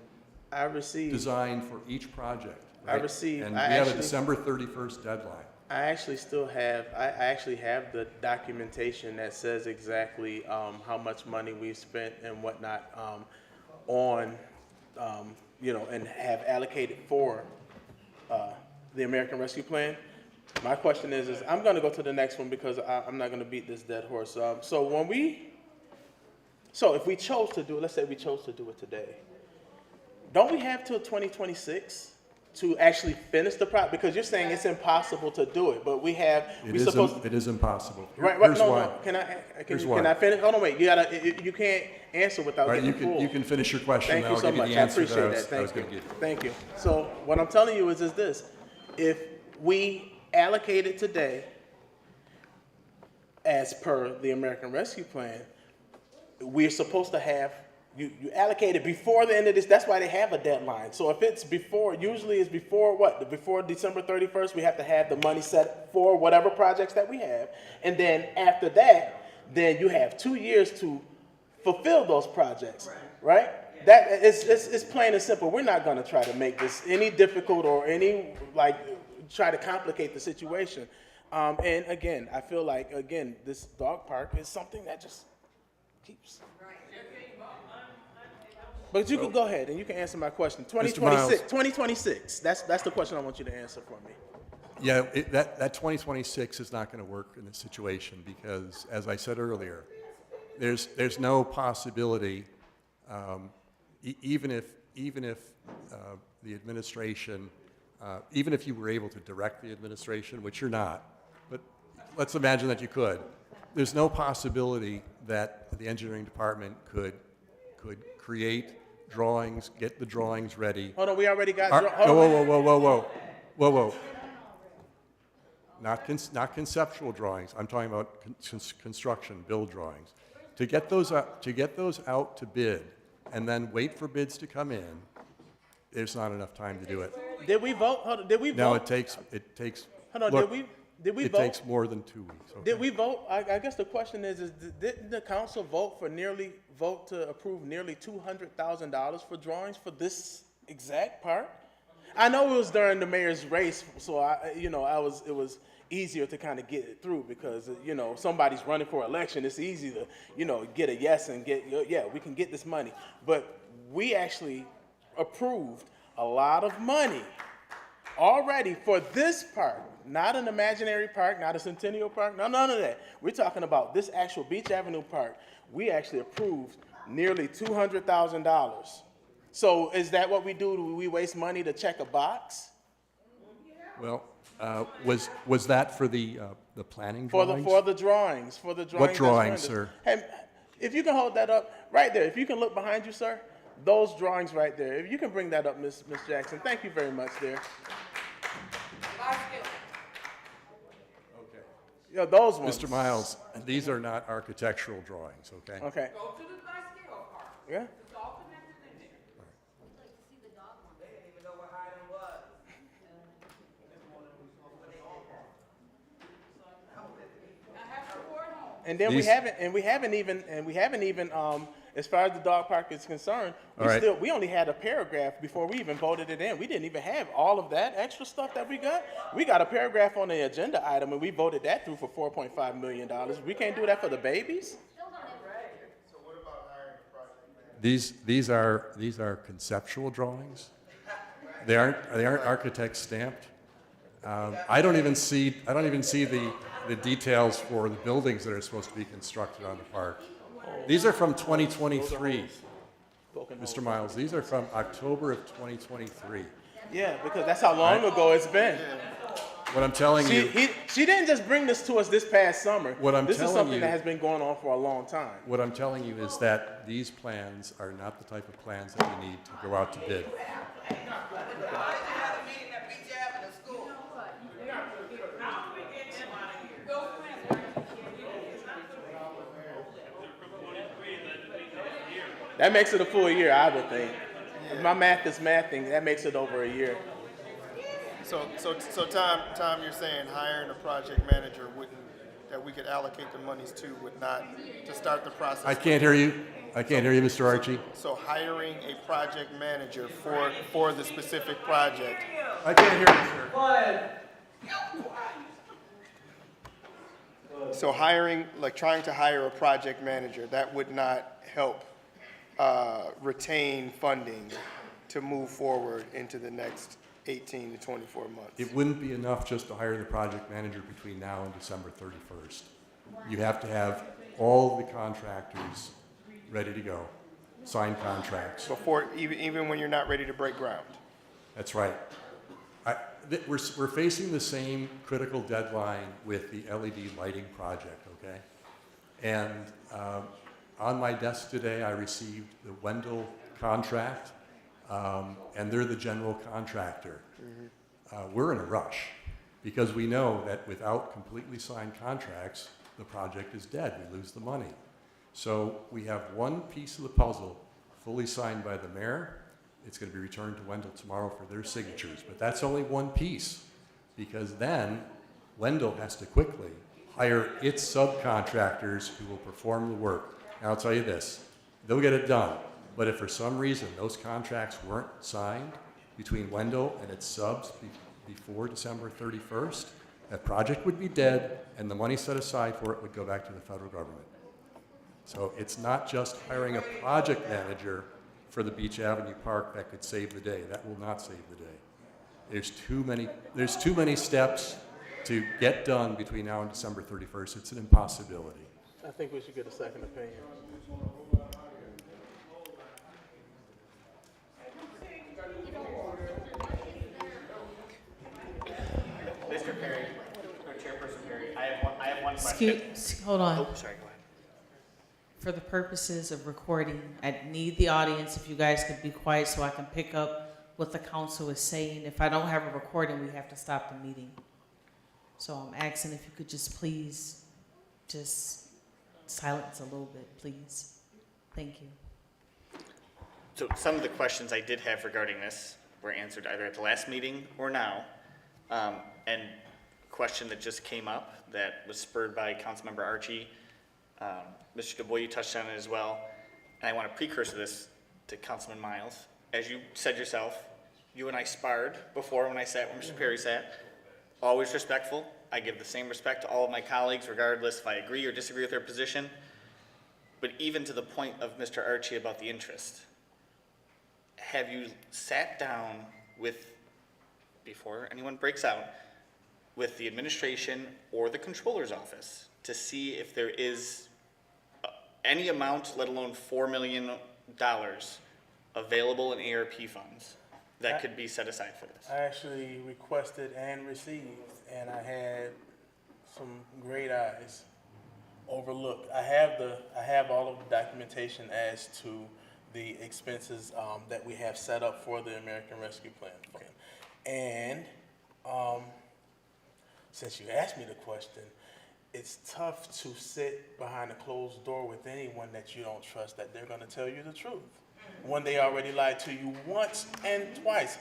I received, designed for each project, I right? received- And I we have a actually- December 31st deadline. I actually still have, I actually have the documentation that says exactly how much money we've spent and whatnot on, and have allocated for the American Rescue Plan. My question is I'm going to go to the next one because I'm not going to beat this dead horse. So if we chose to do it, let's say we chose to do it today, don't we have till 2026 to actually finish the project? Because you're saying it's impossible to do it, but It is impossible. Right, Here's no, why. no, can Here's can why. I finish? Hold on, wait, you can't answer without All right, getting full. you can finish your question, Thank and you I'll so give you much, the I answer that appreciate I was that, going to give. Thank you. So what I'm telling you is this, if we allocate it today, as per the American Rescue Plan, we're supposed to have, you allocate it before the end of this, that's why they have a deadline. So if it's before, usually it's before what? Before December 31st, we have to have the money set for whatever projects that we have. And then after that, then you have 2 years to fulfill those projects, right? That it's plain and simple. We're not gonna try to make this any difficult or any, try to complicate the situation. And again, I feel like, this dog park is something that just keeps. But you can go ahead and you can answer my question. 2026, that's the question I want you to answer for me. Yeah, that 2026 is not going to work in this situation because, as I said earlier, there's no possibility, even if the administration, even if you were able to direct the administration, which you're not, but let's imagine that you could. There's no possibility that the engineering department could create drawings, get the drawings ready. Hold on, we already got. Whoa. Not conceptual drawings. I'm talking about construction, build drawings. To get those out to bid, and then wait for bids to come in, there's not enough time to do it. Did we vote? Hold on, did we vote? No, it takes. Hold on, look, did we it vote? takes more than 2 weeks. Okay? Did we vote? I guess the question is didn't the council vote to approve nearly $200,000 for drawings for this exact park? I know it was during the mayor's race, so it was easier to kind of get it through because somebody's running for election. It's easy to get a yes and we can get this money. But we actually approved a lot of money already for this park, not an imaginary park, not a Centennial Park, none of that. We're talking about this actual Beach Avenue Park. We actually approved nearly $200,000. So is that what we do? Do we waste money to check a box? Well, was that for the planning For drawings? the drawings. What drawings, sir? Hey, if you can hold that up right there, if you can look behind you, sir, those drawings right there. If you can bring that up, Miss Jackson. Thank you very much, there. Okay. Yeah, those ones. Mr. Miles, these are not architectural drawings, okay? Okay. Go to the bicycle park. Yeah. It's all connected in there. They didn't even know where Highland was. I have to report home. And then we haven't even as far as the dog park is concerned, we only had a paragraph before we even voted it in. We didn't even have all of that extra stuff that we got. We got a paragraph on the agenda item and we voted that through for $4.5 million. We can't do that for the babies? These are conceptual drawings. They aren't architect stamped. I don't even see the details for the buildings that are supposed to be constructed on the park. These are from 2023, Mr. Miles. These are from October of 2023. Yeah, because that's how long ago it's been. What I'm telling you, she didn't just bring this to us this past summer. This is something you, that has been going on for a long time. What I'm telling you is that these plans are not the type of plans that we need to go out to bid. That makes it a full year, I would think. If my math is mathing, that makes it over a year. So Tom, you're saying hiring a project manager that we could allocate the monies to would not, to start the process? I can't hear you. I can't hear you, Mr. Archie. So hiring a project manager for the specific project. I can't hear you, sir. So hiring, like trying to hire a project manager, that would not help retain funding to move forward into the next 18 to 24 months. It wouldn't be enough just to hire the project manager between now and December 31st. You have to have all the contractors ready to go, sign contracts. Before, even when you're not ready to break ground. That's right. We're facing the same critical deadline with the LED lighting project, okay? And on my desk today, I received the Wendell contract, and they're the general contractor. We're in a rush because we know that without completely signed contracts, the project is dead. We lose the money. So we have one piece of the puzzle fully signed by the mayor. It's going to be returned to Wendell tomorrow for their signatures. But that's only one piece, because then Wendell has to quickly hire its subcontractors who will perform the work. Now I'll tell you this, they'll get it done. But if for some reason those contracts weren't signed between Wendell and its subs before December 31st, that project would be dead and the money set aside for it would go back to the federal government. So it's not just hiring a project manager for the Beach Avenue Park that could save the day. That will not save the day. There's too many steps to get done between now and December 31st. It's an impossibility. I think we should get a second opinion. Mr. Perry, or Chairperson Perry, I have one question. Hold on. Oh, sorry, go ahead. For the purposes of recording, I need the audience, if you guys could be quiet so I can pick up what the council is saying. If I don't have a recording, we have to stop the meeting. So I'm asking if you could just please, just silence a little bit, please. Thank you. So some of the questions I did have regarding this were answered either at the last meeting or now. And a question that just came up that was spurred by Councilmember Archie, Mr. Du Bois, you touched on it as well. And I want to precursor this to Councilman Miles. As you said yourself, you and I sparred before when I sat where Mr. Perry sat. Always respectful. I give the same respect to all of my colleagues, regardless if I agree or disagree with their position. But even to the point of Mr. Archie about the interest, have you sat down with, before anyone breaks out, with the administration or the controller's office to see if there is any amount, let alone $4 million, available in ARP funds that could be set aside for this? I actually requested and received, and I had some great eyes overlooked. I have all of the documentation as to the expenses that we have set up for the American Rescue Plan Fund. And since you asked me the question, it's tough to sit behind a closed door with anyone that you don't trust that they're going to tell you the truth when they already lied to you once and twice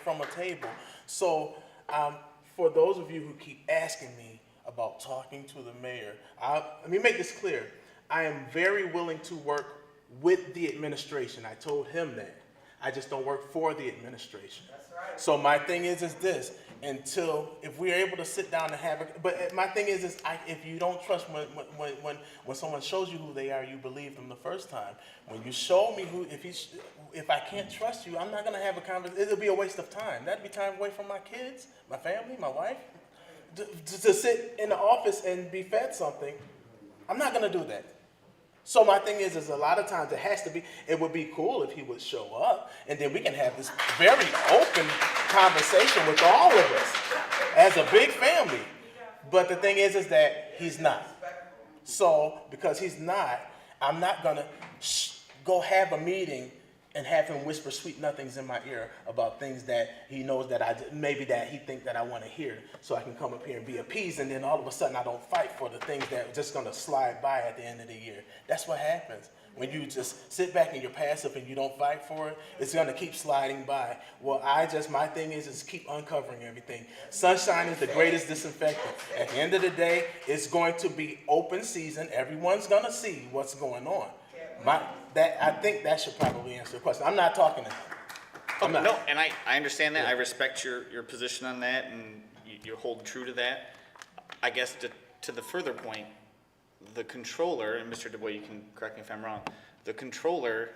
from a table. So for those of you who keep asking me about talking to the mayor, let me make this clear. I am very willing to work with the administration. I told him that. I just don't work for the administration. That's right. So my thing is this, if we're able to sit down and but my thing is if you don't trust, when someone shows you who they are, you believe them the first time. When you show me if I can't trust you, I'm not gonna have a conversation. It'll be a waste of time. That'd be time away from my kids, my family, my wife. To sit in the office and be fed something, I'm not gonna do that. So my thing is a lot of times it would be cool if he would show up, and then we can have this very open conversation with all of us as a big family. But the thing is that he's not. So because he's not, I'm not gonna go have a meeting and have him whisper sweet nothings in my ear about things that he knows that that he think that I want to hear, so I can come up here and be appeased, and then all of a sudden I don't fight for the things that are just going to slide by at the end of the year. That's what happens. When you just sit back and you're passive and you don't fight for it, it's going to keep sliding by. Well, my thing is keep uncovering everything. Sunshine is the greatest disinfectant. At the end of the day, it's going to be open season. Everyone's going to see what's going on. I think that should probably answer the question. I'm not talking to him. I'm not. No, and I understand that. I respect your position on that, and you hold true to that. I guess to the further point, the controller, and Mr. DuBois, you can correct me if I'm wrong, the controller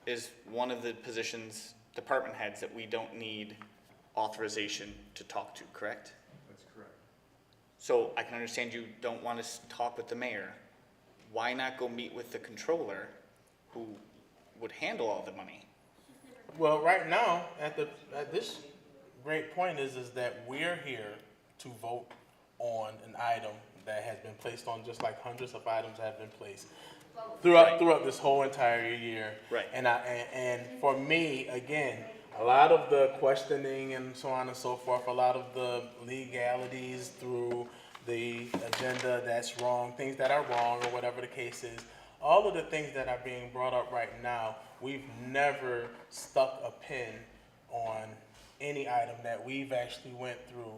is one of the positions, department heads, that we don't need authorization to talk to, correct? That's correct. So I can understand you don't want to talk with the mayor. Why not go meet with the controller, who would handle all the money? Well, right now, at this great point is that we're here to vote on an item that has been placed on, just like hundreds of items have been placed throughout this whole entire year. Right. And for me, again, a lot of the questioning and so on and so forth, a lot of the legalities through the agenda that's wrong, things that are wrong, or whatever the case is, all of the things that are being brought up right now, we've never stuck a pin on any item that we've actually went through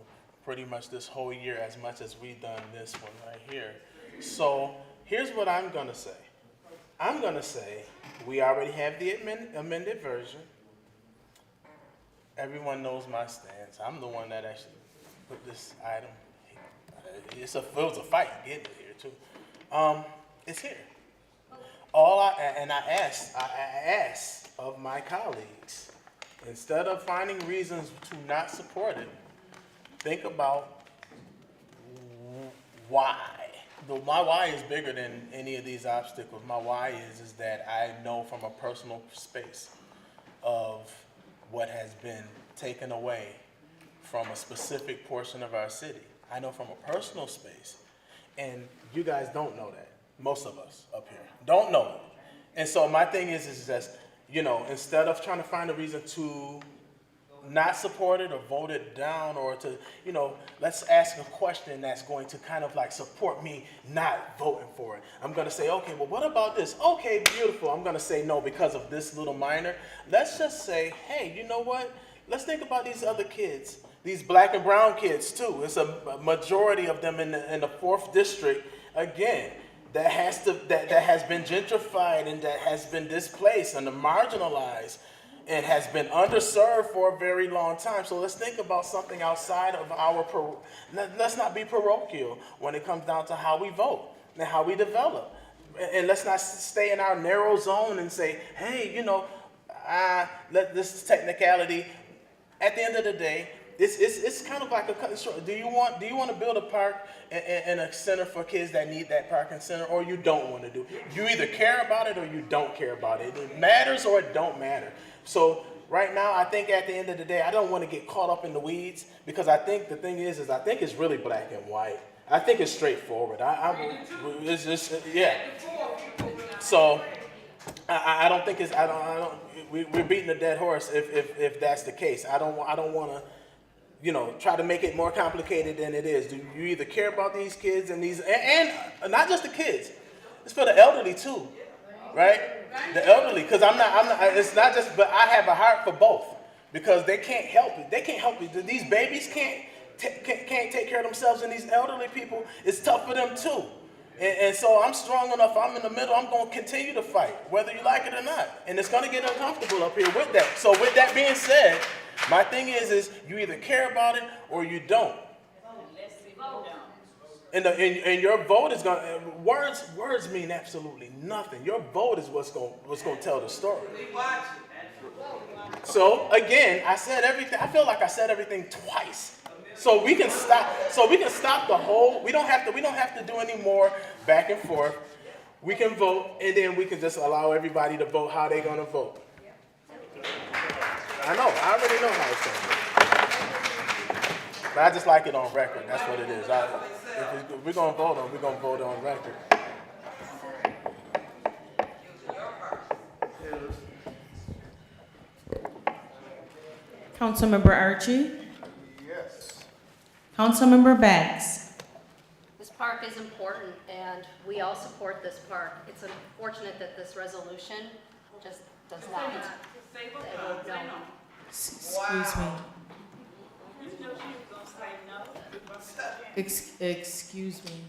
pretty much this whole year, as much as we've done this one right here. So here's what I'm gonna say. I'm gonna say we already have the amended version. Everyone knows my stance. I'm the one that actually put this item. It was a fight getting it here too. It's here. I asked of my colleagues, instead of finding reasons to not support it, think about why. My why is bigger than any of these obstacles. My why is that I know from a personal space of what has been taken away from a specific portion of our city. I know from a personal space, and you guys don't know that. Most of us up here don't know it. And so my thing is that, instead of trying to find a reason to not support it or vote it down, or to, let's ask a question that's going to kind of like support me not voting for it. I'm going to say, okay, well, what about this? Okay, beautiful. I'm going to say no because of this little minor. Let's just say, hey, you know what? Let's think about these other kids, these black and brown kids too. It's a majority of them in the 4th district, again, that has been gentrified and that has been displaced and marginalized and has been underserved for a very long time. So let's think about something outside of let's not be parochial when it comes down to how we vote and how we develop. And let's not stay in our narrow zone and say, hey, this is technicality. At the end of the day, it's kind of like a cut and short. Do you want to build a park and a center for kids that need that park and center, or you don't want to do it? You either care about it or you don't care about it. It matters or it don't matter. So right now, I think at the end of the day, I don't want to get caught up in the weeds, because I think the thing is I think it's really black and white. I think it's straightforward. It's just, yeah. So I don't think we're beating a dead horse if that's the case. I don't want to, try to make it more complicated than it is. Do you either care about these kids and not just the kids? It's for the elderly too, right? The elderly, because I'm not. It's not just. But I have a heart for both, because they can't help it. They can't help it. These babies can't take care of themselves, and these elderly people, it's tough for them too. And so I'm strong enough. I'm in the middle. I'm going to continue to fight, whether you like it or not. And it's going to get uncomfortable up here with that. So with that being said, my thing is you either care about it or you don't. And your vote is going to, words mean absolutely nothing. Your vote is what's going to tell the story. So again, I said everything. I feel like I said everything twice. So we can stop the whole. We don't have to do any more back and forth. We can vote, and then we can just allow everybody to vote how they're going to vote. I know. I already know how it's going to be. But I just like it on record. That's what it is. If we're going to vote we're going to vote on record. Councilmember Archie? Yes. Councilmember Bax? This park is important, and we all support this park. It's unfortunate that this resolution just does not. No. Excuse me. Excuse me.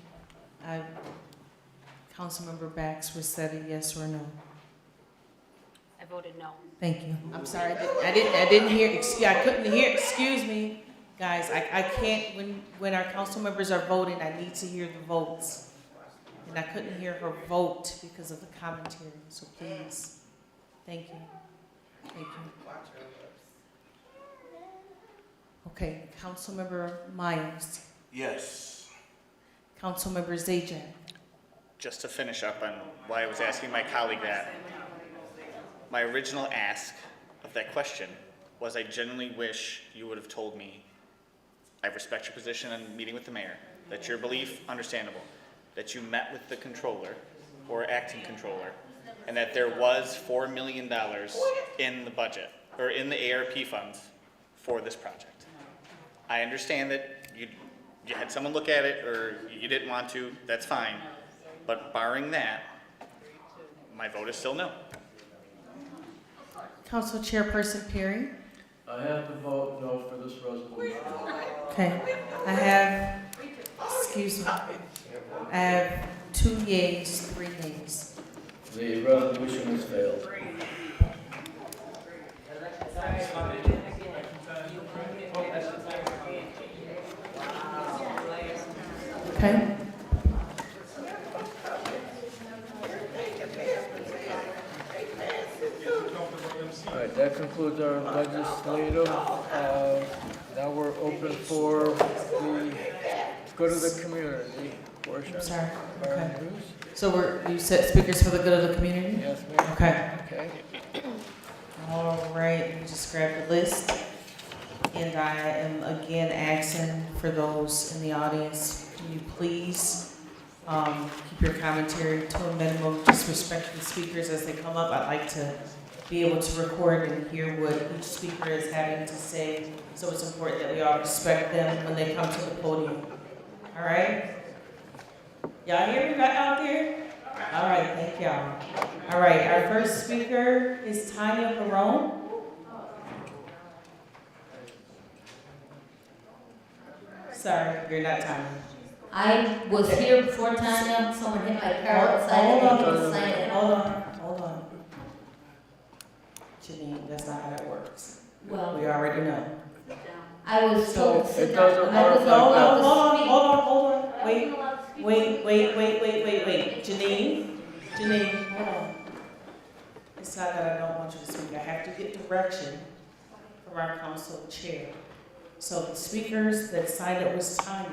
Councilmember Bax was said a yes or no. I voted no. Thank you. I'm sorry, I didn't hear, I couldn't hear, excuse me. Guys, I can't, when our council members are voting, I need to hear the votes. And I couldn't hear her vote because of the commentary, so please, thank you. Thank you. Okay, Councilmember Myers, Yes. Councilmember Zajac, Just to finish up on why I was asking my colleague that, my original ask of that question was I genuinely wish you would have told me, I respect your position in meeting with the mayor, that your belief, understandable, that you met with the controller or acting controller, and that there was $4 million in the budget, or in the ARP funds for this project. I understand that you had someone look at it, or you didn't want to, that's fine. But barring that, my vote is still no. Council Chairperson Perry. I have to vote no for this resolution. Okay, I have, excuse me, I have 2 yeas, 3 nays. The resolution has failed. Okay, All right, that concludes our legislative. Now we're open for the good of the community portion. I'm sorry, Our okay. news. So you said speakers for the good of the community? Yes, ma'am. Okay. Okay. All right, let me just grab the list. And I am again asking for those in the audience, can you please keep your commentary to a minimum, just respect the speakers as they come up. I'd like to be able to record and hear what each speaker is having to say, so it's important that we all respect them when they come to the podium. All right? Y'all hear me back out there? All right, thank y'all. All right, our first speaker is Tanya Barone. Sorry, you're not Tanya. I was here before Tanya, someone hit my car outside, I couldn't sign it. Hold on. Janine, that's not how that works. Well, We already know. I was told to sit It down. doesn't I was work not like that. allowed to speak. Hold on. Wait. Janine, hold on. It's not that I don't want you to speak. I have to get direction from our council chair. So the speakers that signed up was Tanya.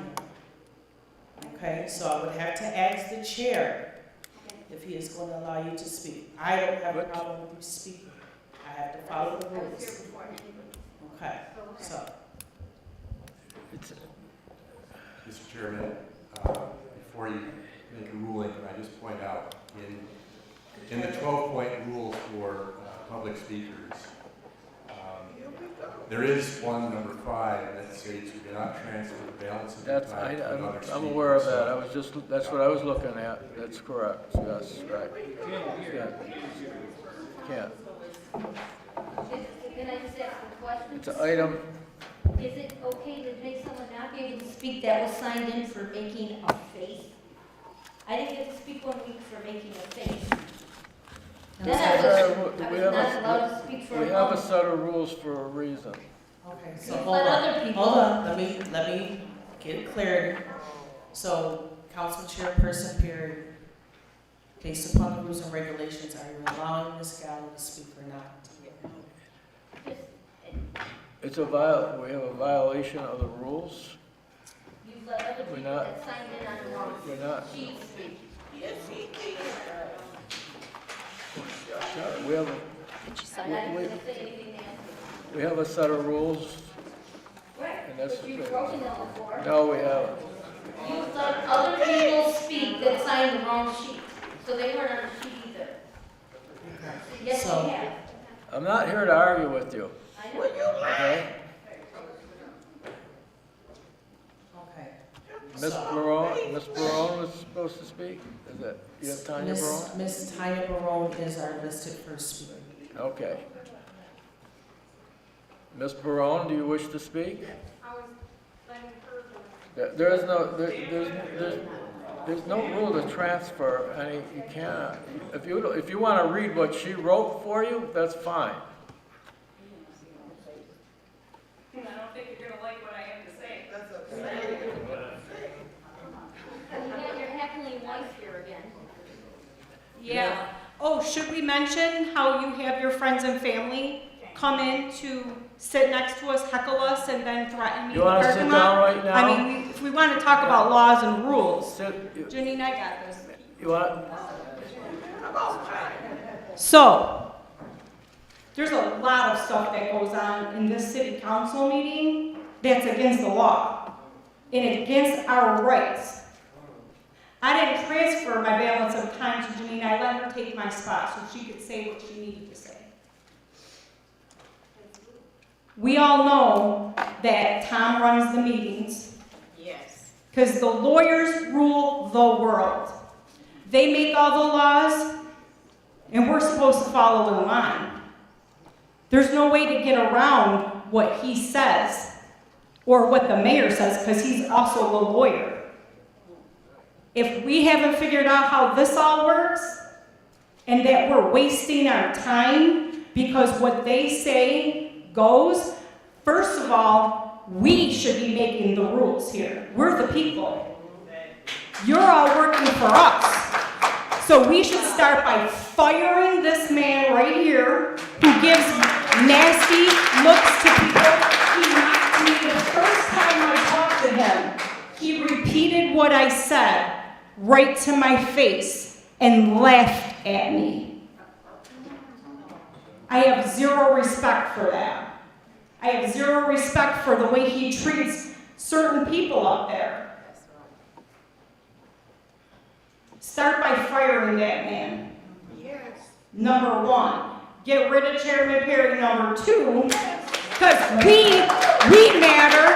Okay, so I would have to ask the chair if he is going to allow you to speak. I don't have a problem with you speaking. I have to follow the rules. Okay, so. Mr. Chairman, before you make a ruling, can I just point out, in the 12-point rule for public speakers, there is one, number 5, that states you cannot transfer the balance of your time to another speaker. I'm aware of that. That's what I was looking at. That's correct. Yes, right. Yeah. Can't. Can I just ask a question? It's an item. Is it okay to make someone not be able to speak that was signed in for making a face? I didn't get to speak 1 week for making a face. Then I was not allowed to speak for a month. We have a set of rules for a reason. Okay, so Just hold let on, other people- hold on, let me get clarity. So, Council Chairperson Perry, based upon the rules and regulations, are you allowing Ms. Gallo to speak or not? We have a violation of the rules. You've let other We're people not- that signed in on the wrong We're not. sheet speak. We have Did you sign And I it? didn't say anything nasty. we have a set of rules. Right, And that's but you've the- broken them before. No, we haven't. You've let other people speak that signed the wrong sheet, so they weren't on the sheet either. Yes, So- you have. I'm not here to argue with you, I know. okay? Okay. Ms. Barone was supposed to speak? Is that, you have Tanya Barone? Ms. Tanya Barone is our listed first speaker. Okay. Ms. Barone, do you wish to speak? I was letting her. There is no, there's, There's no rule to transfer any, you can't. If you want to read what she wrote for you, that's fine. I don't think you're gonna like what I have to say. You got your happily wife here again. Yeah. Oh, should we mention how you have your friends and family come in to sit next to us, heckle us, and then threaten me in You the want to parking sit lot? down right now? I mean, if we want to talk about laws and rules, Sit, Janine, I got this. you want, So, there's a lot of stuff that goes on in this city council meeting that's against the law and against our rights. I didn't transfer my balance of time to Janine. I let her take my spot so she could say what she needed to say. We all know that Tom runs the meetings. Yes. Because the lawyers rule the world. They make all the laws, and we're supposed to follow the line. There's no way to get around what he says or what the mayor says, because he's also a lawyer. If we haven't figured out how this all works, and that we're wasting our time because what they say goes, first of all, we should be making the rules here. We're the people. You're all working for us. So we should start by firing this man right here who gives nasty looks to people. He mocked me the first time I talked to him. He repeated what I said right to my face and laughed at me. I have zero respect for that. I have zero respect for the way he treats certain people up there. Start by firing that man. Yes. Number one. Get rid of Chairman Perry. Number two, because we matter.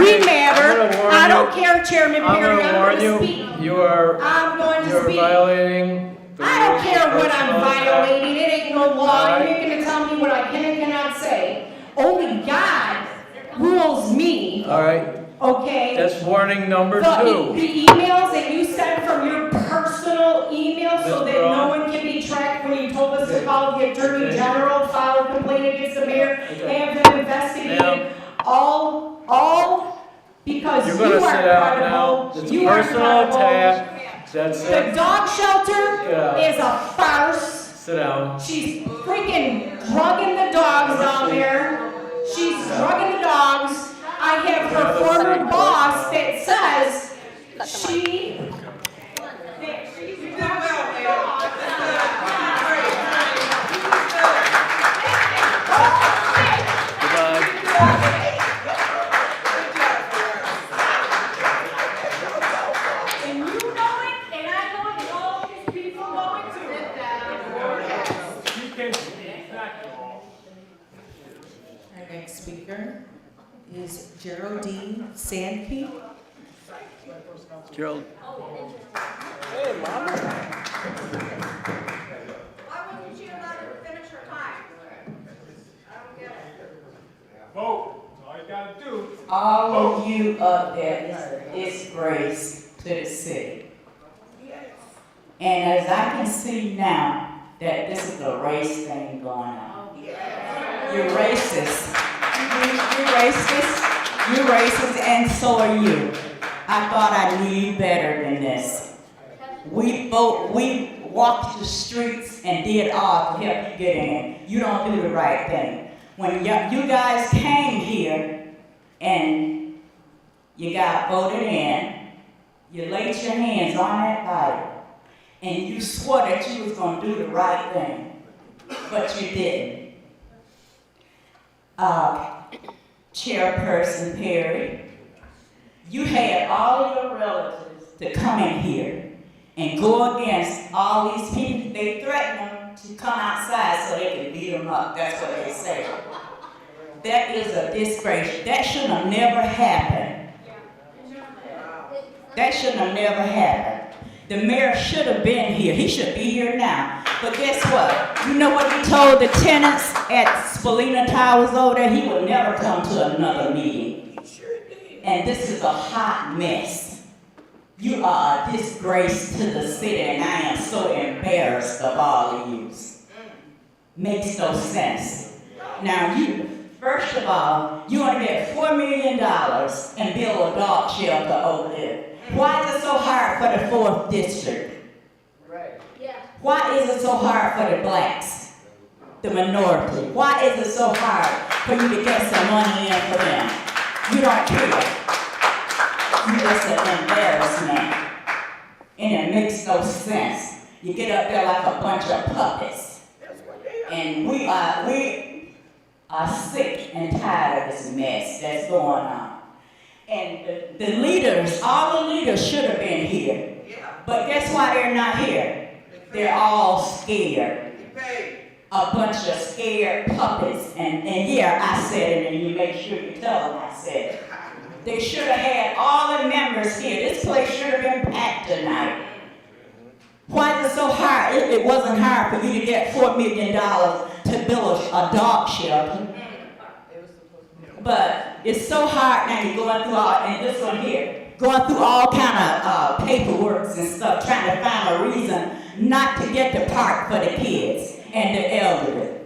We matter. I don't care, Chairman Perry. I'm going to speak. I'm going to you're speak. violating the I don't rules of care what I'm personal attack. violating. It ain't no law. You Alright. ain't going to tell me what I can and cannot say. Only God rules me. All right, Okay? that's warning number The 2. emails that you sent from your personal email so Ms. that no Braun. one can be tracked when you told us to call the Attorney General, file a complaint against the mayor, have them investigated, Ma'am. all because You're you gonna are sit down now. credible. It's You are personal credible. attack. That's The it. dog shelter Yeah. is a farce. Sit down. She's freaking drugging the dogs down there. She's drugging the dogs. I have her former boss that says she. And you know it, and I know it, and all these people know it too. Our next speaker is Geraldine Sandke. Gerald, Hey, Mama. Why wouldn't she allow her to finish her time? I don't get it. Vote. That's all you gotta do. All of you up there is grace to the city. And as I can see now, that this is a race thing going on. You're racist. You're racist. You're racist, and so are you. I thought I knew you better than this. We walked the streets and did all to help you get in. You don't do the right thing. When you guys came here and you got voted in, you laid your hands on that Bible, and you swore that you was going to do the right thing, but you didn't. Chairperson Perry, you had all your relatives to come in here and go against all these people. They threatened them to come outside so they could beat them up. That's what they say. That is a disgrace. That should have never happened. That shouldn't have never happened. The mayor should have been here. He should be here now. But guess what? You know what he told the tenants at Spalina Towers over there? He would never come to another meeting. And this is a hot mess. You are a disgrace to the city, and I am so embarrassed of all of you. Makes no sense. Now first of all, you want to get $4 million and build a dog shelter over there. Why is it so hard for the 4th district? Right. Yeah. Why is it so hard for the blacks, the minority? Why is it so hard for you to get some money in for them? You don't care. You're just an embarrassment. And it makes no sense. You get up there like a bunch of puppets. And we are sick and tired of this mess that's going on. And the leaders, all the leaders should have been here. But guess why they're not here? They're all scared. A bunch of scared puppets. And yeah, I said it, and you make sure you tell them I said it. They should have had all the members here. This place should have been packed tonight. Why is it so hard? It wasn't hard for you to get $4 million to build a dog shelter. But it's so hard now. You're going through all, and this one here, going through all kind of paperwork and stuff, trying to find a reason not to get the park for the kids and the elderly.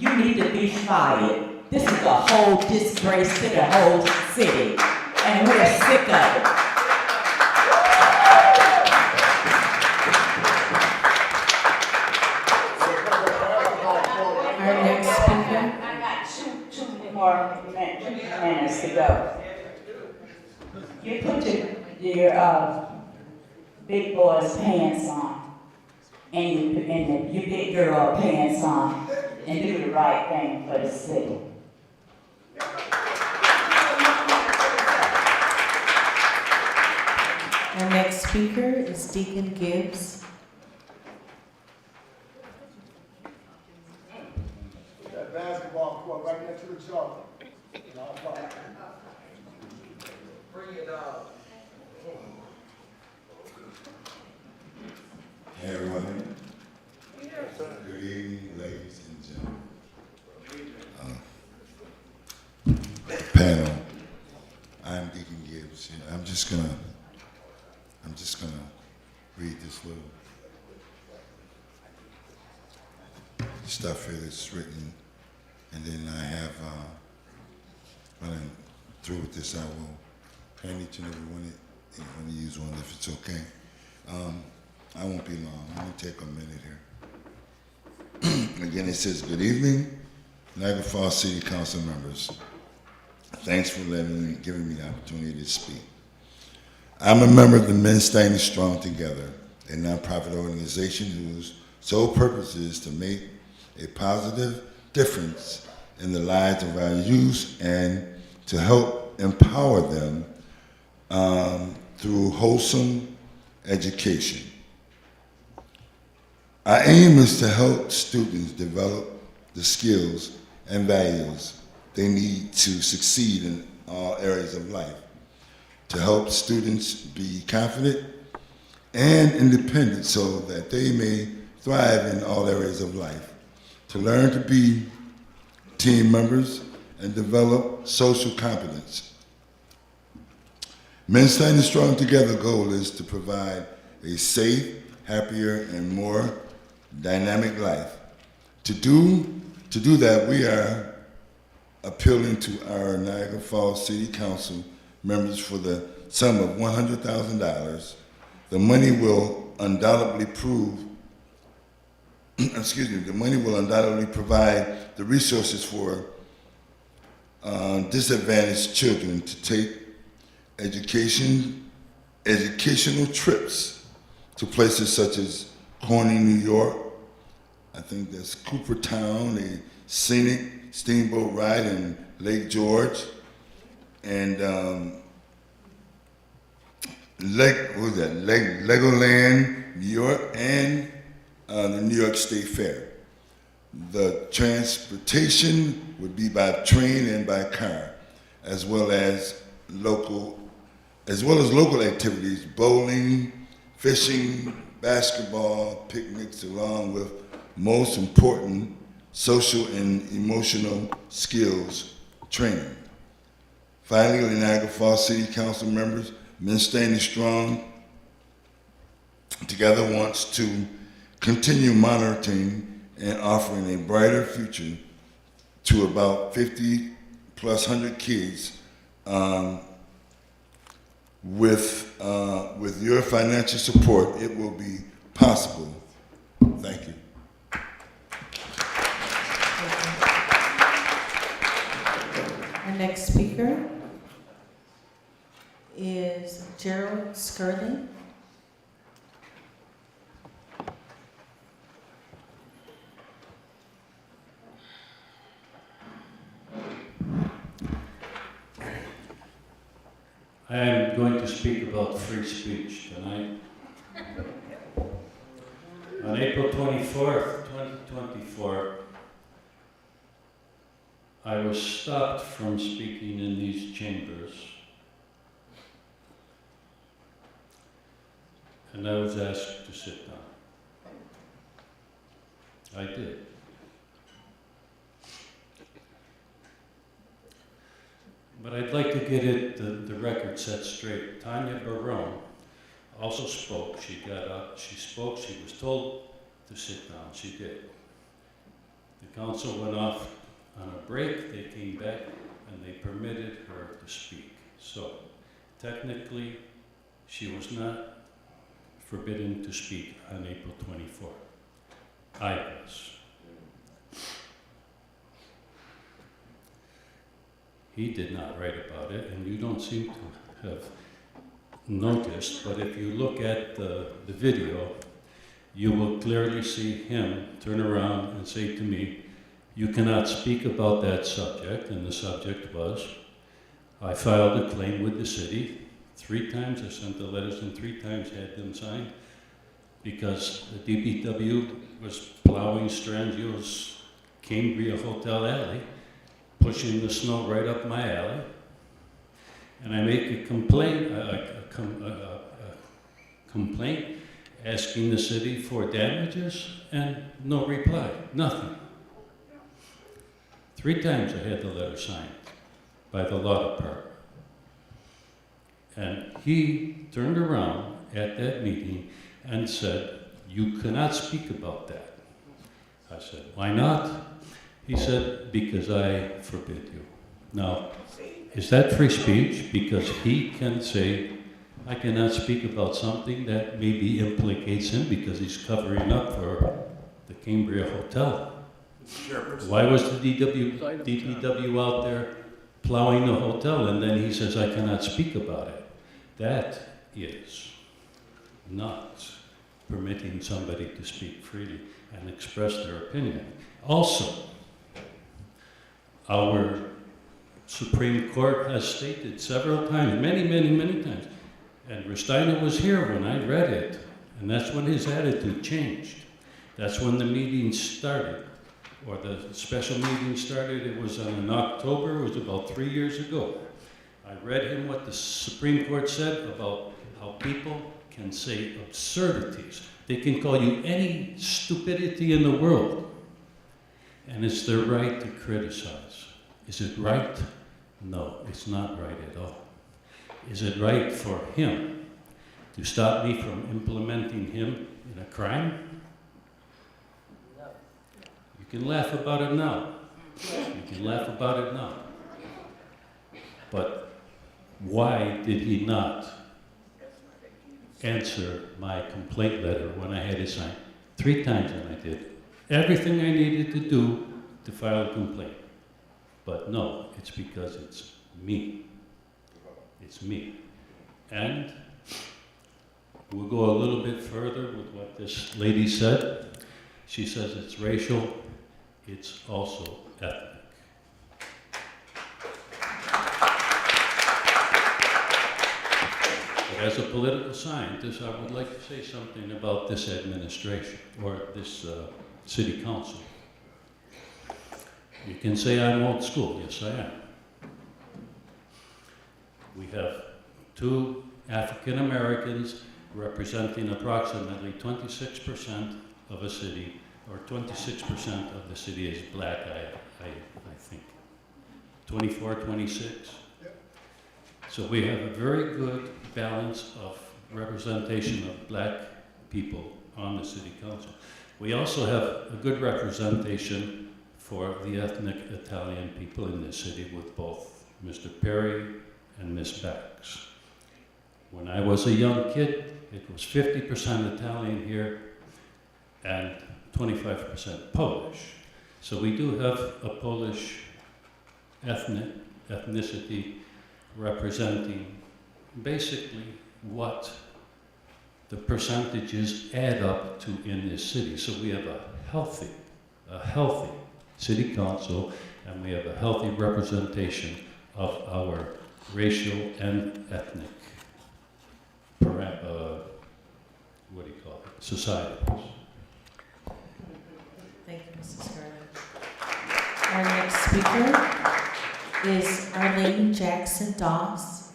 You need to be fired. This is a whole disgrace to the whole city, and we're sick of it. Our next speaker. I got two more minutes to go. You put your big boy's pants on, and your big girl pants on, and do the right thing for the city. Our next speaker is Deacon Gibbs. That basketball court right next to the chalk. Bring it down. Hey everyone. Good evening, ladies and gentlemen. Panel. I'm Deacon Gibbs. I'm just gonna read this little stuff here that's written, and then I have, when I'm through with this, I will hand each and every one when you use one if it's okay. I won't be long. I'm gonna take a minute here. Again, it says, good evening, Niagara Falls City Council members. Thanks for giving me the opportunity to speak. I'm a member of the Men Standing Strong Together, a nonprofit organization whose sole purpose is to make a positive difference in the lives of our youth and to help empower them through wholesome education. Our aim is to help students develop the skills and values they need to succeed in all areas of life, to help students be confident and independent so that they may thrive in all areas of life, to learn to be team members and develop social competence. Men Standing Strong Together goal is to provide a safe, happier, and more dynamic life. To do that, we are appealing to our Niagara Falls City Council members for the sum of $100,000. The money will undoubtedly provide the resources for disadvantaged children to take educational trips to places such as Corning, New York. I think there's Coopertown, a scenic steamboat ride in Lake George, and Legoland, New York, and the New York State Fair. The transportation would be by train and by car, as well as local activities, bowling, fishing, basketball, picnics, along with most important social and emotional skills training. Finally, the Niagara Falls City Council members Men Standing Strong Together wants to continue monitoring and offering a brighter future to about 50+ kids. With your financial support, it will be possible. Thank you. Our next speaker is Gerald Skirling. I am going to speak about free speech tonight. On April 24th, 2024, I was stopped from speaking in these chambers, and I was asked to sit down. I did. But I'd like to get the record set straight. Tanya Barone also spoke. She got up, she spoke, she was told to sit down. She did. The council went off on a break, they came back, and they permitted her to speak. So, technically, she was not forbidden to speak on April 24th. I was. He did not write about it, and you don't seem to have noticed, but if you look at the video, you will clearly see him turn around and say to me, "You cannot speak about that subject," and the subject was, I filed a claim with the city 3 times, I sent the letters and 3 times had them signed, because the DPW was plowing Strangio's Cambria Hotel alley, pushing the snow right up my alley, and I make a complaint, complaint asking the city for damages, and no reply, nothing. 3 times I had the letter signed by the law department. And he turned around at that meeting and said, "You cannot speak about that." I said, "Why not?" He said, "Because I forbid you." Now, is that free speech? Because he can say, I cannot speak about something that maybe implicates him because he's covering up for the Cambria Hotel. Why was the DPW out there plowing the hotel and then he says, I cannot speak about it? That is not permitting somebody to speak freely and express their opinion. Also, our Supreme Court has stated several times, many times, and Restaino was here when I read it, and that's when his attitude changed. That's when the meeting started, or the special meeting started. It was in October, it was about 3 years ago. I read him what the Supreme Court said about how people can say absurdities. They can call you any stupidity in the world, and it's their right to criticize. Is it right? No, it's not right at all. Is it right for him to stop me from implementing him in a crime? No. You can laugh about it now. You can laugh about it now. But why did he not answer my complaint letter when I had it signed? 3 times and I did everything I needed to do to file a complaint. But no, it's because it's me. It's me. And we'll go a little bit further with what this lady said. She says it's racial, it's also ethnic. But as a political scientist, I would like to say something about this administration, or this city council. You can say I'm old school, yes I am. We have 2 African Americans representing approximately 26% of a city, or 26% of the city is black, I think. 24, 26. Yep. So we have a very good balance of representation of black people on the city council. We also have a good representation for the ethnic Italian people in this city with both Mr. Perry and Miss Bax. When I was a young kid, it was 50% Italian here and 25% Polish. So we do have a Polish ethnicity representing basically what the percentages add up to in this city. So we have a healthy city council, and we have a healthy representation of our racial and ethnic societies. Thank you, Mrs. Garland. Our next speaker is Arlene Jackson Doss.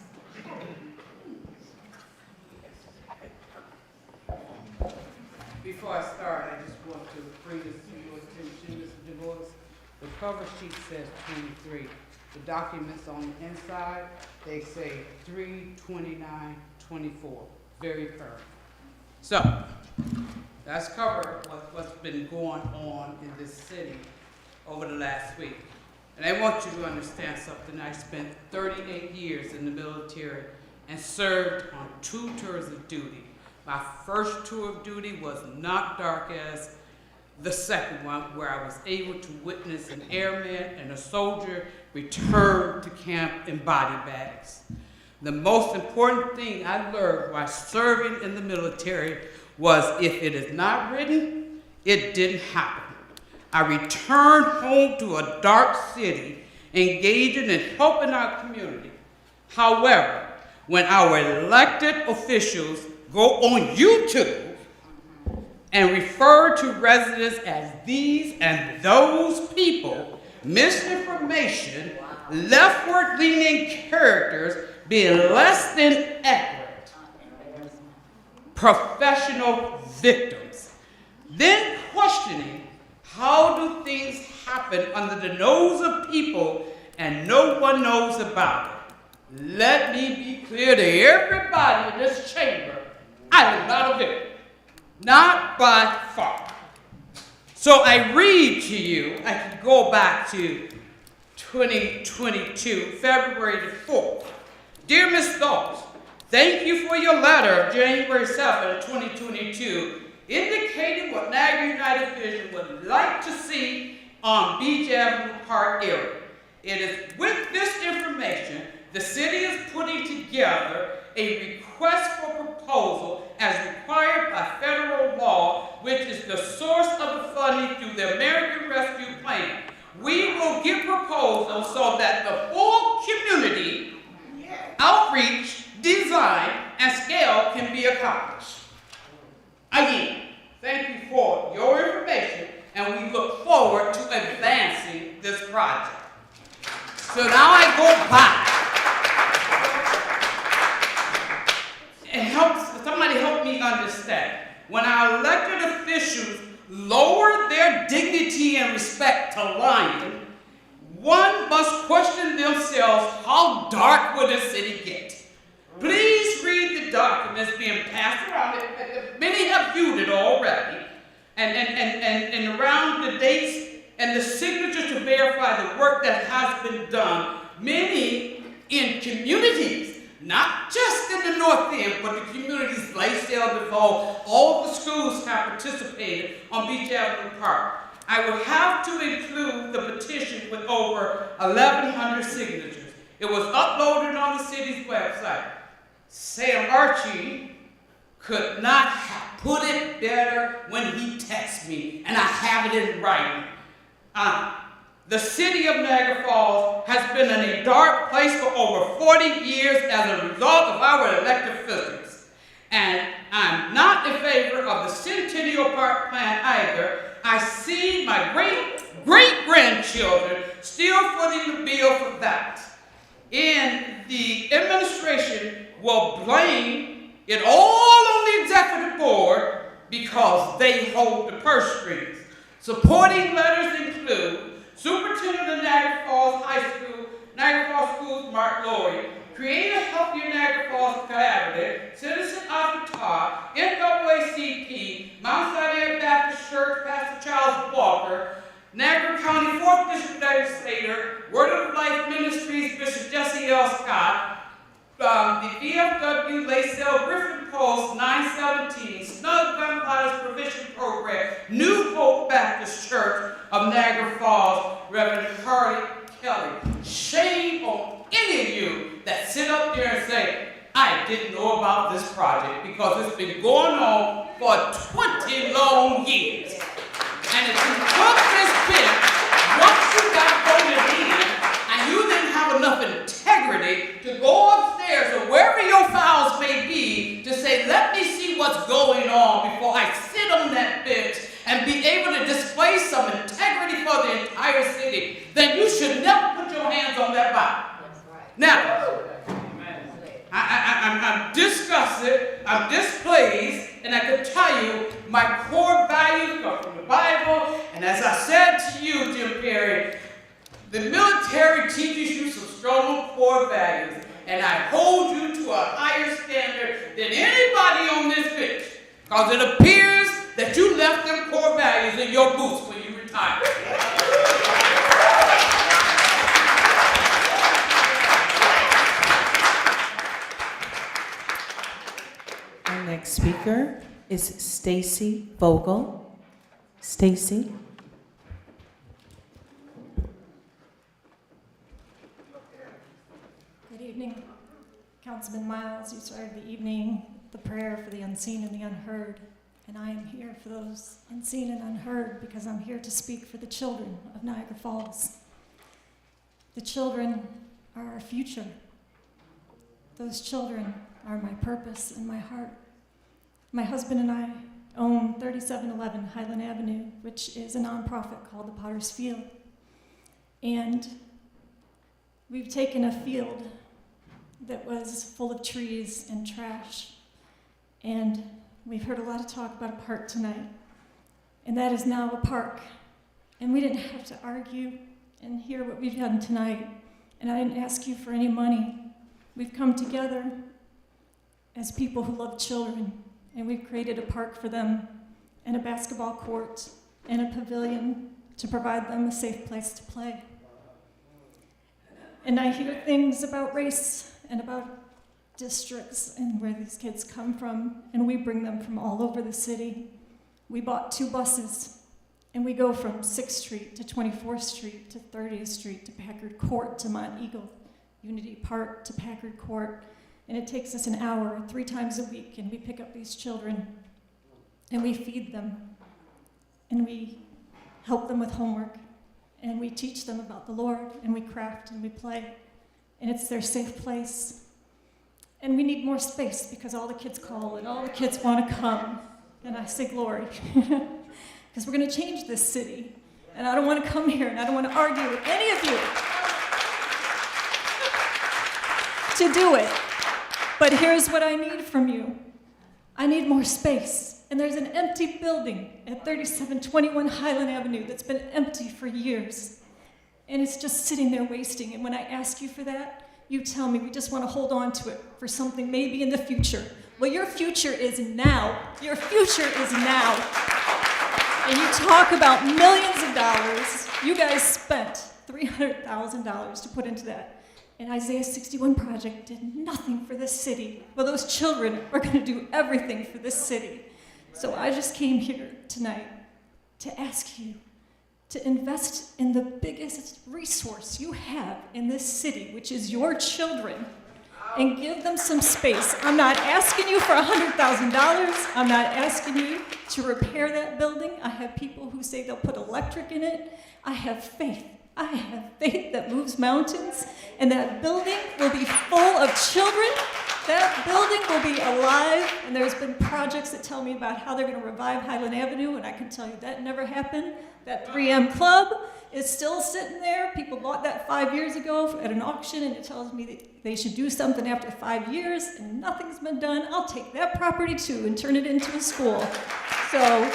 Before I start, I just want to bring this to your attention, Mr. Du Bois. The cover sheet says 23. The documents on the inside, they say 3/29/24. Very current. So, that's covered what's been going on in this city over the last week. And I want you to understand something. I spent 38 years in the military and served on 2 tours of duty. My first tour of duty was not dark as the second one, where I was able to witness an airman and a soldier return to camp in body bags. The most important thing I learned while serving in the military was if it is not written, it didn't happen. I returned home to a dark city, engaging in helping our community. However, when our elected officials go on YouTube and refer to residents as these and those people, misinformation, leftward-leaning characters being less than accurate, professional victims, then questioning how do things happen under the nose of people and no one knows about it. Let me be clear to everybody in this chamber, I am not a victim. Not by far. So I read to you, I can go back to 2022, February the 4th. Dear Ms. Stokes, thank you for your letter of January 7, 2022, indicating what Niagara United Vision would like to see on Beach Avenue Park area. It is with this information, the city is putting together a request for proposal as required by federal law, which is the source of the funding through the American Rescue Plan. We will get proposals so that the full community outreach, design, and scale can be accomplished. Again, thank you for your information, and we look forward to advancing this project. So now I go back. Somebody help me understand. When our elected officials lower their dignity and respect to lying, one must question themselves, how dark will this city get? Please read the documents being passed around. Many have viewed it already. And around the dates and the signatures to verify the work that has been done, many in communities, not just in the North End, but the communities, Blaisdell, DeVoe, all the schools have participated on Beach Avenue Park. I will have to include the petition with over 1,100 signatures. It was uploaded on the city's website. Sam Archie could not have put it better when he texted me, and I have it in writing. The city of Niagara Falls has been in a dark place for over 40 years as a result of our elected officials. And I'm not in favor of the Centennial Park plan either. I see my great-grandchildren still footing the bill for that. And the administration will blame it all on the executive board because they hold the purse strings. Supporting letters include Superintendent of Niagara Falls High School Niagara Falls Schools, Mark Lowry. Create a Healthier Niagara Falls Collaborative, Citizen of Utah, NAACP, Mount Sinai Baptist Church, Pastor Charles Walker, Niagara County 4th District Legislator, Word of Life Ministries, Bishop Jesse L. Scott, the VFW Lacell Griffin Post 917, Snug Gunpowder's Provision Program, New Hope Baptist Church of Niagara Falls, Reverend Carly Kelly. Shame on any of you that sit up there and say, I didn't know about this project, because it's been going on for 20 long years. And if you took this bit, once you got voted in, and you didn't have enough integrity to go upstairs or wherever your files may be to say, let me see what's going on before I sit on that bench and be able to display some integrity for the entire city, then you should never put your hands on that Bible. Now, I'm disgusted, I'm displeased, and I can tell you my core values come from the Bible. And as I said to you, Jim Perry, the military teaches you some strong core values, and I hold you to a higher standard than anybody on this bench, because it appears that you left them core values in your boots when you retired. Our next speaker is Stacy Vogel. Stacy. Good evening, Councilman Miles. You started the evening with the prayer for the unseen and the unheard. And I am here for those unseen and unheard because I'm here to speak for the children of Niagara Falls. The children are our future. Those children are my purpose and my heart. My husband and I own 3711 Highland Avenue, which is a nonprofit called the Potter's Field. And we've taken a field that was full of trees and trash, and we've heard a lot of talk about a park tonight, and that is now a park. And we didn't have to argue and hear what we've done tonight, and I didn't ask you for any money. We've come together as people who love children, and we've created a park for them, and a basketball court, and a pavilion to provide them a safe place to play. And I hear things about race and about districts and where these kids come from, and we bring them from all over the city. We bought 2 buses, and we go from 6th Street to 24th Street to 30th Street to Packard Court to Mont Eagle, Unity Park to Packard Court, and it takes us an hour 3 times a week, and we pick up these children, and we feed them, and we help them with homework, and we teach them about the Lord, and we craft and we play, and it's their safe place. And we need more space because all the kids call and all the kids want to come. And I say glory, because we're going to change this city. And I don't want to come here and I don't want to argue with any of you to do it. But here's what I need from you. I need more space. And there's an empty building at 3721 Highland Avenue that's been empty for years. And it's just sitting there wasting. And when I ask you for that, you tell me we just want to hold on to it for something maybe in the future. Well, your future is now. Your future is now. And you talk about millions of dollars. You guys spent $300,000 to put into that. And Isaiah 61 project did nothing for this city. Well, those children are going to do everything for this city. So I just came here tonight to ask you to invest in the biggest resource you have in this city, which is your children, and give them some space. I'm not asking you for $100,000. I'm not asking you to repair that building. I have people who say they'll put electric in it. I have faith. I have faith that moves mountains, and that building will be full of children. That building will be alive, and there's been projects that tell me about how they're going to revive Highland Avenue, and I can tell you that never happened. That 3M Club is still sitting there. People bought that 5 years ago at an auction, and it tells me that they should do something after 5 years, and nothing's been done. I'll take that property too and turn it into a school. So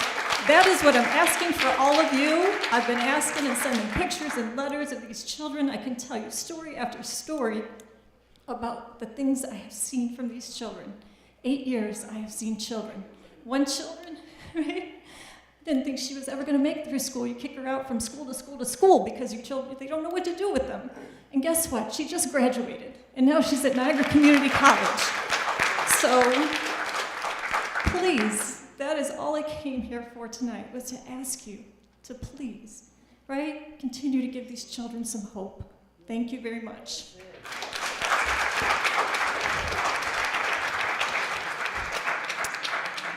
That is what I'm asking for all of you. I've been asking and sending pictures and letters of these children. I can tell you story after story about the things I have seen from these children. 8 years I have seen children. One children, right? Didn't think she was ever going to make it through school. You kick her out from school to school to school because you children, they don't know what to do with them. And guess what? She just graduated, and now she's at Niagara Community College. So please, that is all I came here for tonight, was to ask you to please, right, continue to give these children some hope. Thank you very much.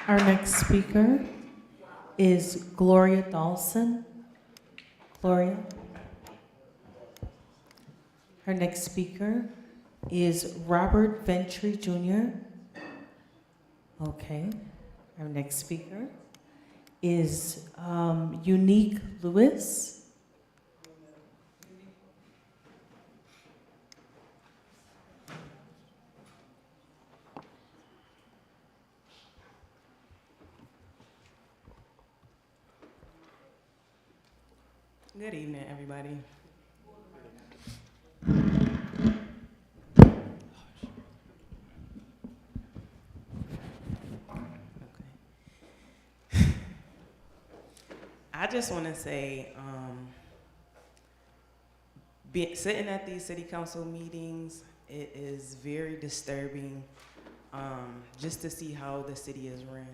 Our next speaker is Gloria Dawson. Gloria. Our next speaker is Robert Ventry Jr. Okay. Our next speaker is Unique Lewis. Good evening, everybody. I just want to say, sitting at these city council meetings, it is very disturbing just to see how the city is run.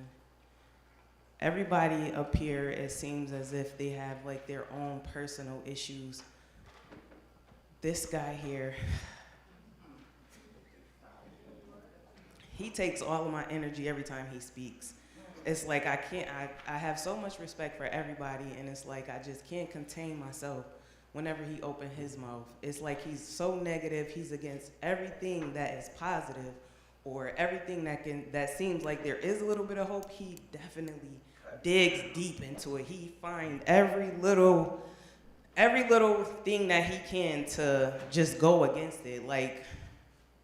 Everybody up here, it seems as if they have like their own personal issues. This guy here, he takes all of my energy every time he speaks. It's like I have so much respect for everybody, and it's like I just can't contain myself whenever he opens his mouth. It's like he's so negative, he's against everything that is positive, or everything that seems like there is a little bit of hope. He definitely digs deep into it. He finds every little thing that he can to just go against it. Like,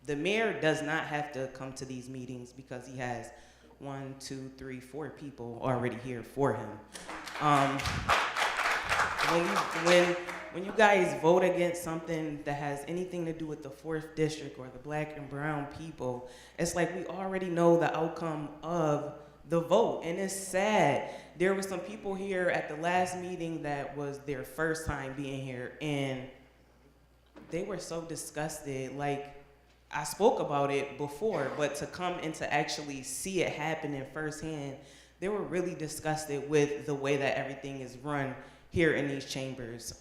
the mayor does not have to come to these meetings because he has 1, 2, 3, 4 people already here for him. When you guys vote against something that has anything to do with the 4th district or the black and brown people, it's like we already know the outcome of the vote, and it's sad. There were some people here at the last meeting that was their first time being here, and they were so disgusted. Like, I spoke about it before, but to come and to actually see it happening firsthand, they were really disgusted with the way that everything is run here in these chambers.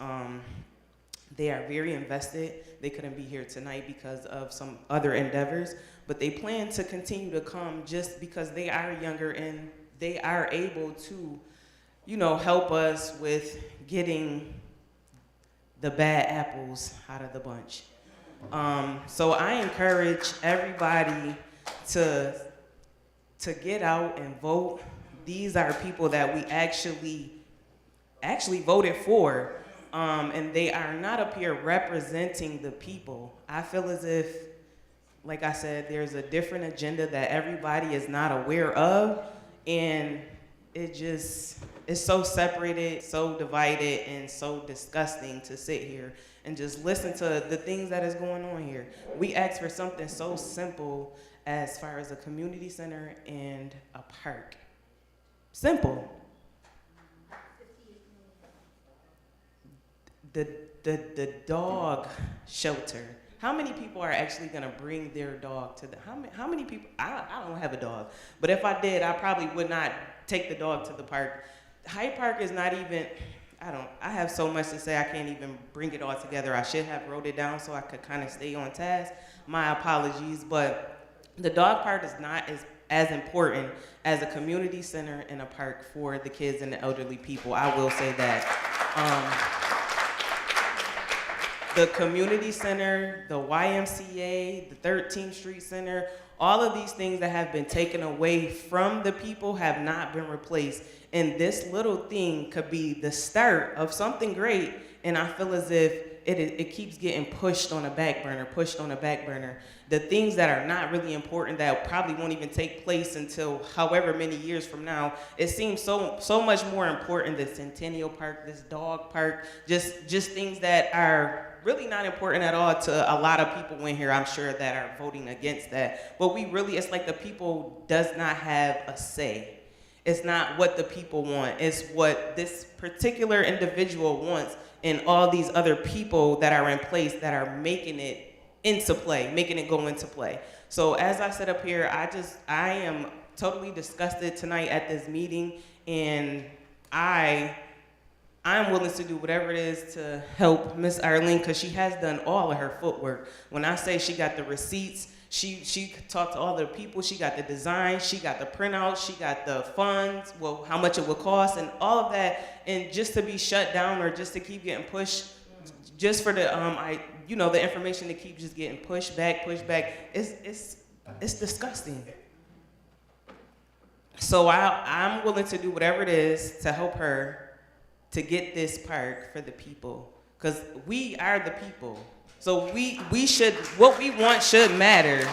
They are very invested. They couldn't be here tonight because of some other endeavors, but they plan to continue to come just because they are younger and they are able to, you know, help us with getting the bad apples out of the bunch. So I encourage everybody to get out and vote. These are people that we actually voted for, and they are not up here representing the people. I feel as if, like I said, there's a different agenda that everybody is not aware of, and it's so separated, so divided, and so disgusting to sit here and just listen to the things that is going on here. We asked for something so simple as far as a community center and a park. Simple. The dog shelter. How many people are actually gonna bring their dog to the, how many people, I don't have a dog, but if I did, I probably would not take the dog to the park. Hyde Park is not even, I have so much to say, I can't even bring it all together. I should have wrote it down so I could kind of stay on task. My apologies, but the dog park is not as important as a community center and a park for the kids and the elderly people. I will say that. The community center, the YMCA, the 13th Street Center, all of these things that have been taken away from the people have not been replaced. And this little thing could be the start of something great. And I feel as if it keeps getting pushed on a back burner. The things that are not really important, that probably won't even take place until however many years from now, it seems so much more important. The Centennial Park, this dog park, just things that are really not important at all to a lot of people in here, I'm sure, that are voting against that. But it's like the people does not have a say. It's not what the people want. It's what this particular individual wants, and all these other people that are in place that are making it go into play. So as I sit up here, I am totally disgusted tonight at this meeting, and I'm willing to do whatever it is to help Miss Arlene, because she has done all of her footwork. When I say she got the receipts, she talked to all the people, she got the design, she got the printouts, she got the funds, well, how much it would cost, and all of that, and just to be shut down or just to keep getting pushed, just for the the information to keep just getting pushed back, it's disgusting. So I'm willing to do whatever it is to help her to get this park for the people, because we are the people. So we should, what we want should matter.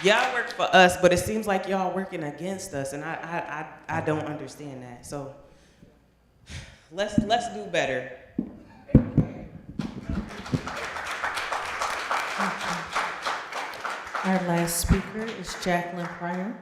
Y'all work for us, but it seems like y'all working against us, and I don't understand that. So let's do better. Our last speaker is Jacqueline Pryor.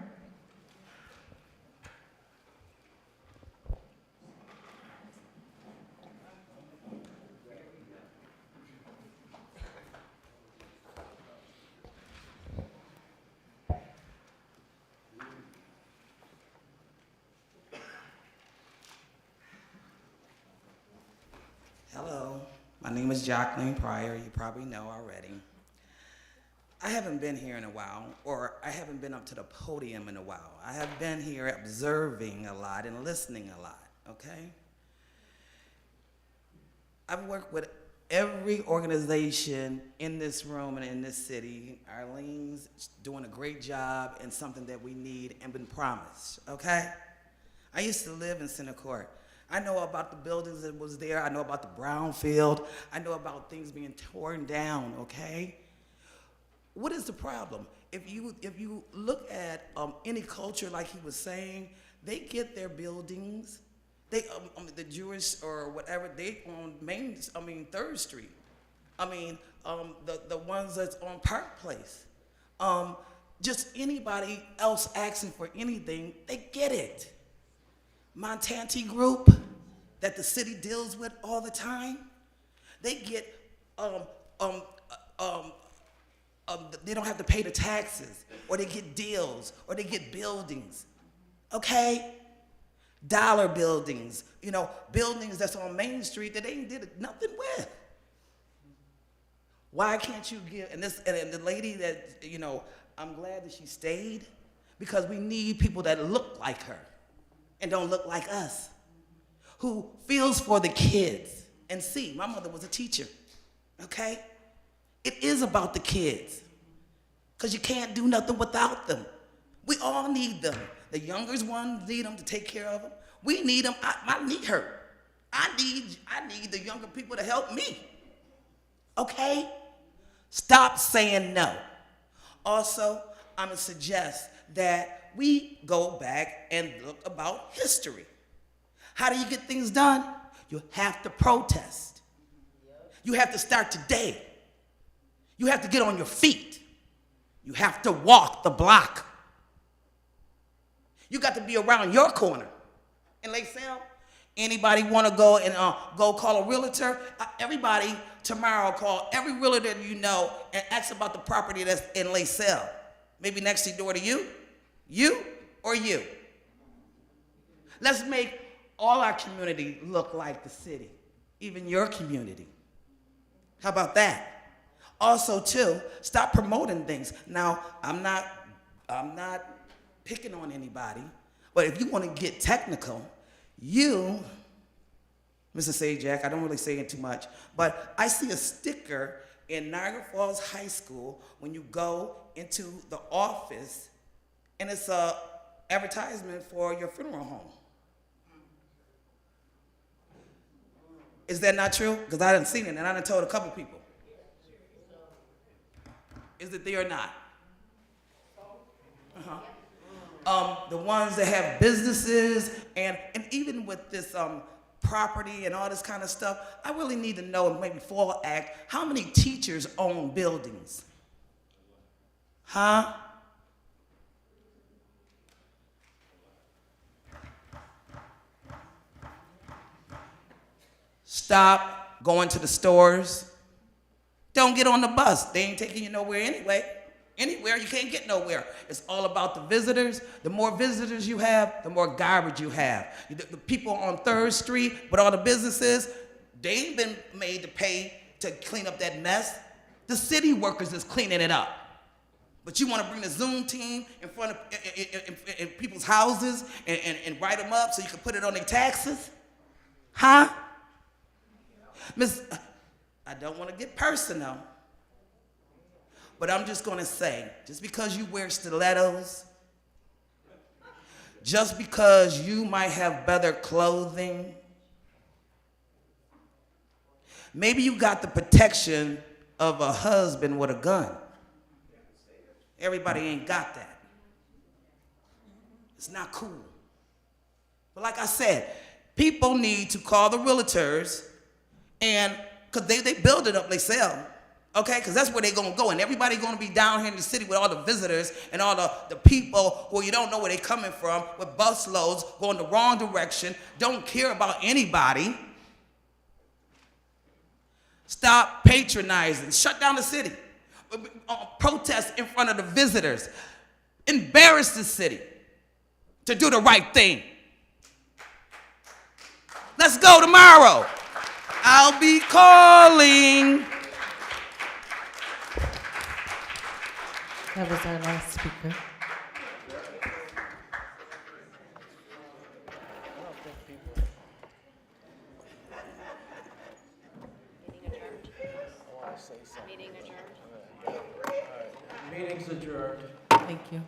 Hello, my name is Jacqueline Pryor. You probably know already. I haven't been here in a while, or I haven't been up to the podium in a while. I have been here observing a lot and listening a lot, okay? I've worked with every organization in this room and in this city. Arlene's doing a great job and something that we need and been promised, okay? I used to live in Center Court. I know about the buildings that was there. I know about the brownfield. I know about things being torn down, okay? What is the problem? If you look at any culture, like he was saying, they get their buildings. They the Jewish or whatever, they on 3rd Street. The ones that's on Park Place. Just anybody else asking for anything, they get it. Montanti Group that the city deals with all the time, they get they don't have to pay the taxes, or they get deals, or they get buildings, okay? Dollar buildings, buildings that's on Main Street that they ain't did nothing with. Why can't you give, and the lady that, I'm glad that she stayed, because we need people that look like her and don't look like us, who feels for the kids. And see, my mother was a teacher, okay? It is about the kids, because you can't do nothing without them. We all need them. The younger ones need them to take care of them. We need them. I need her. I need the younger people to help me, okay? Stop saying no. Also, I'm gonna suggest that we go back and look about history. How do you get things done? You have to protest. You have to start today. You have to get on your feet. You have to walk the block. You got to be around your corner. And Lake Sam, anybody want to go and go call a realtor? Everybody tomorrow call every realtor you know and ask about the property that's in Lake Sam. Maybe next door to you. You or you. Let's make all our community look like the city, even your community. How about that? Also, too, stop promoting things. Now, I'm not picking on anybody, but if you want to get technical, you, Mr. Sajak, I don't really say it too much, but I see a sticker in Niagara Falls High School when you go into the office, and it's a advertisement for your funeral home. Is that not true? Because I done seen it, and I done told a couple people. Is it there or not? The ones that have businesses, and even with this property and all this kind of stuff, I really need to know, and maybe Fall Act, how many teachers own buildings? Huh? Stop going to the stores. Don't get on the bus. They ain't taking you nowhere anyway. Anywhere, you can't get nowhere. It's all about the visitors. The more visitors you have, the more garbage you have. The people on 3rd Street with all the businesses, they ain't been made to pay to clean up that mess. The city workers is cleaning it up. But you want to bring the Zoom team in front of in people's houses and write them up so you can put it on their taxes? Huh? Miss, I don't want to get personal, but I'm just going to say, just because you wear stilettos, just because you might have better clothing, maybe you got the protection of a husband with a gun. Everybody ain't got that. It's not cool. But like I said, people need to call the realtors, and because they build it up, they sell. Okay, because that's where they're going to go. And everybody going to be down here in the city with all the visitors and all the people who you don't know where they're coming from, with bus loads, going the wrong direction, don't care about anybody. Stop patronizing. Shut down the city. Protest in front of the visitors. Embarrass the city to do the right thing. Let's go tomorrow. I'll be calling. That was our last speaker. Meeting's adjourned. Thank you.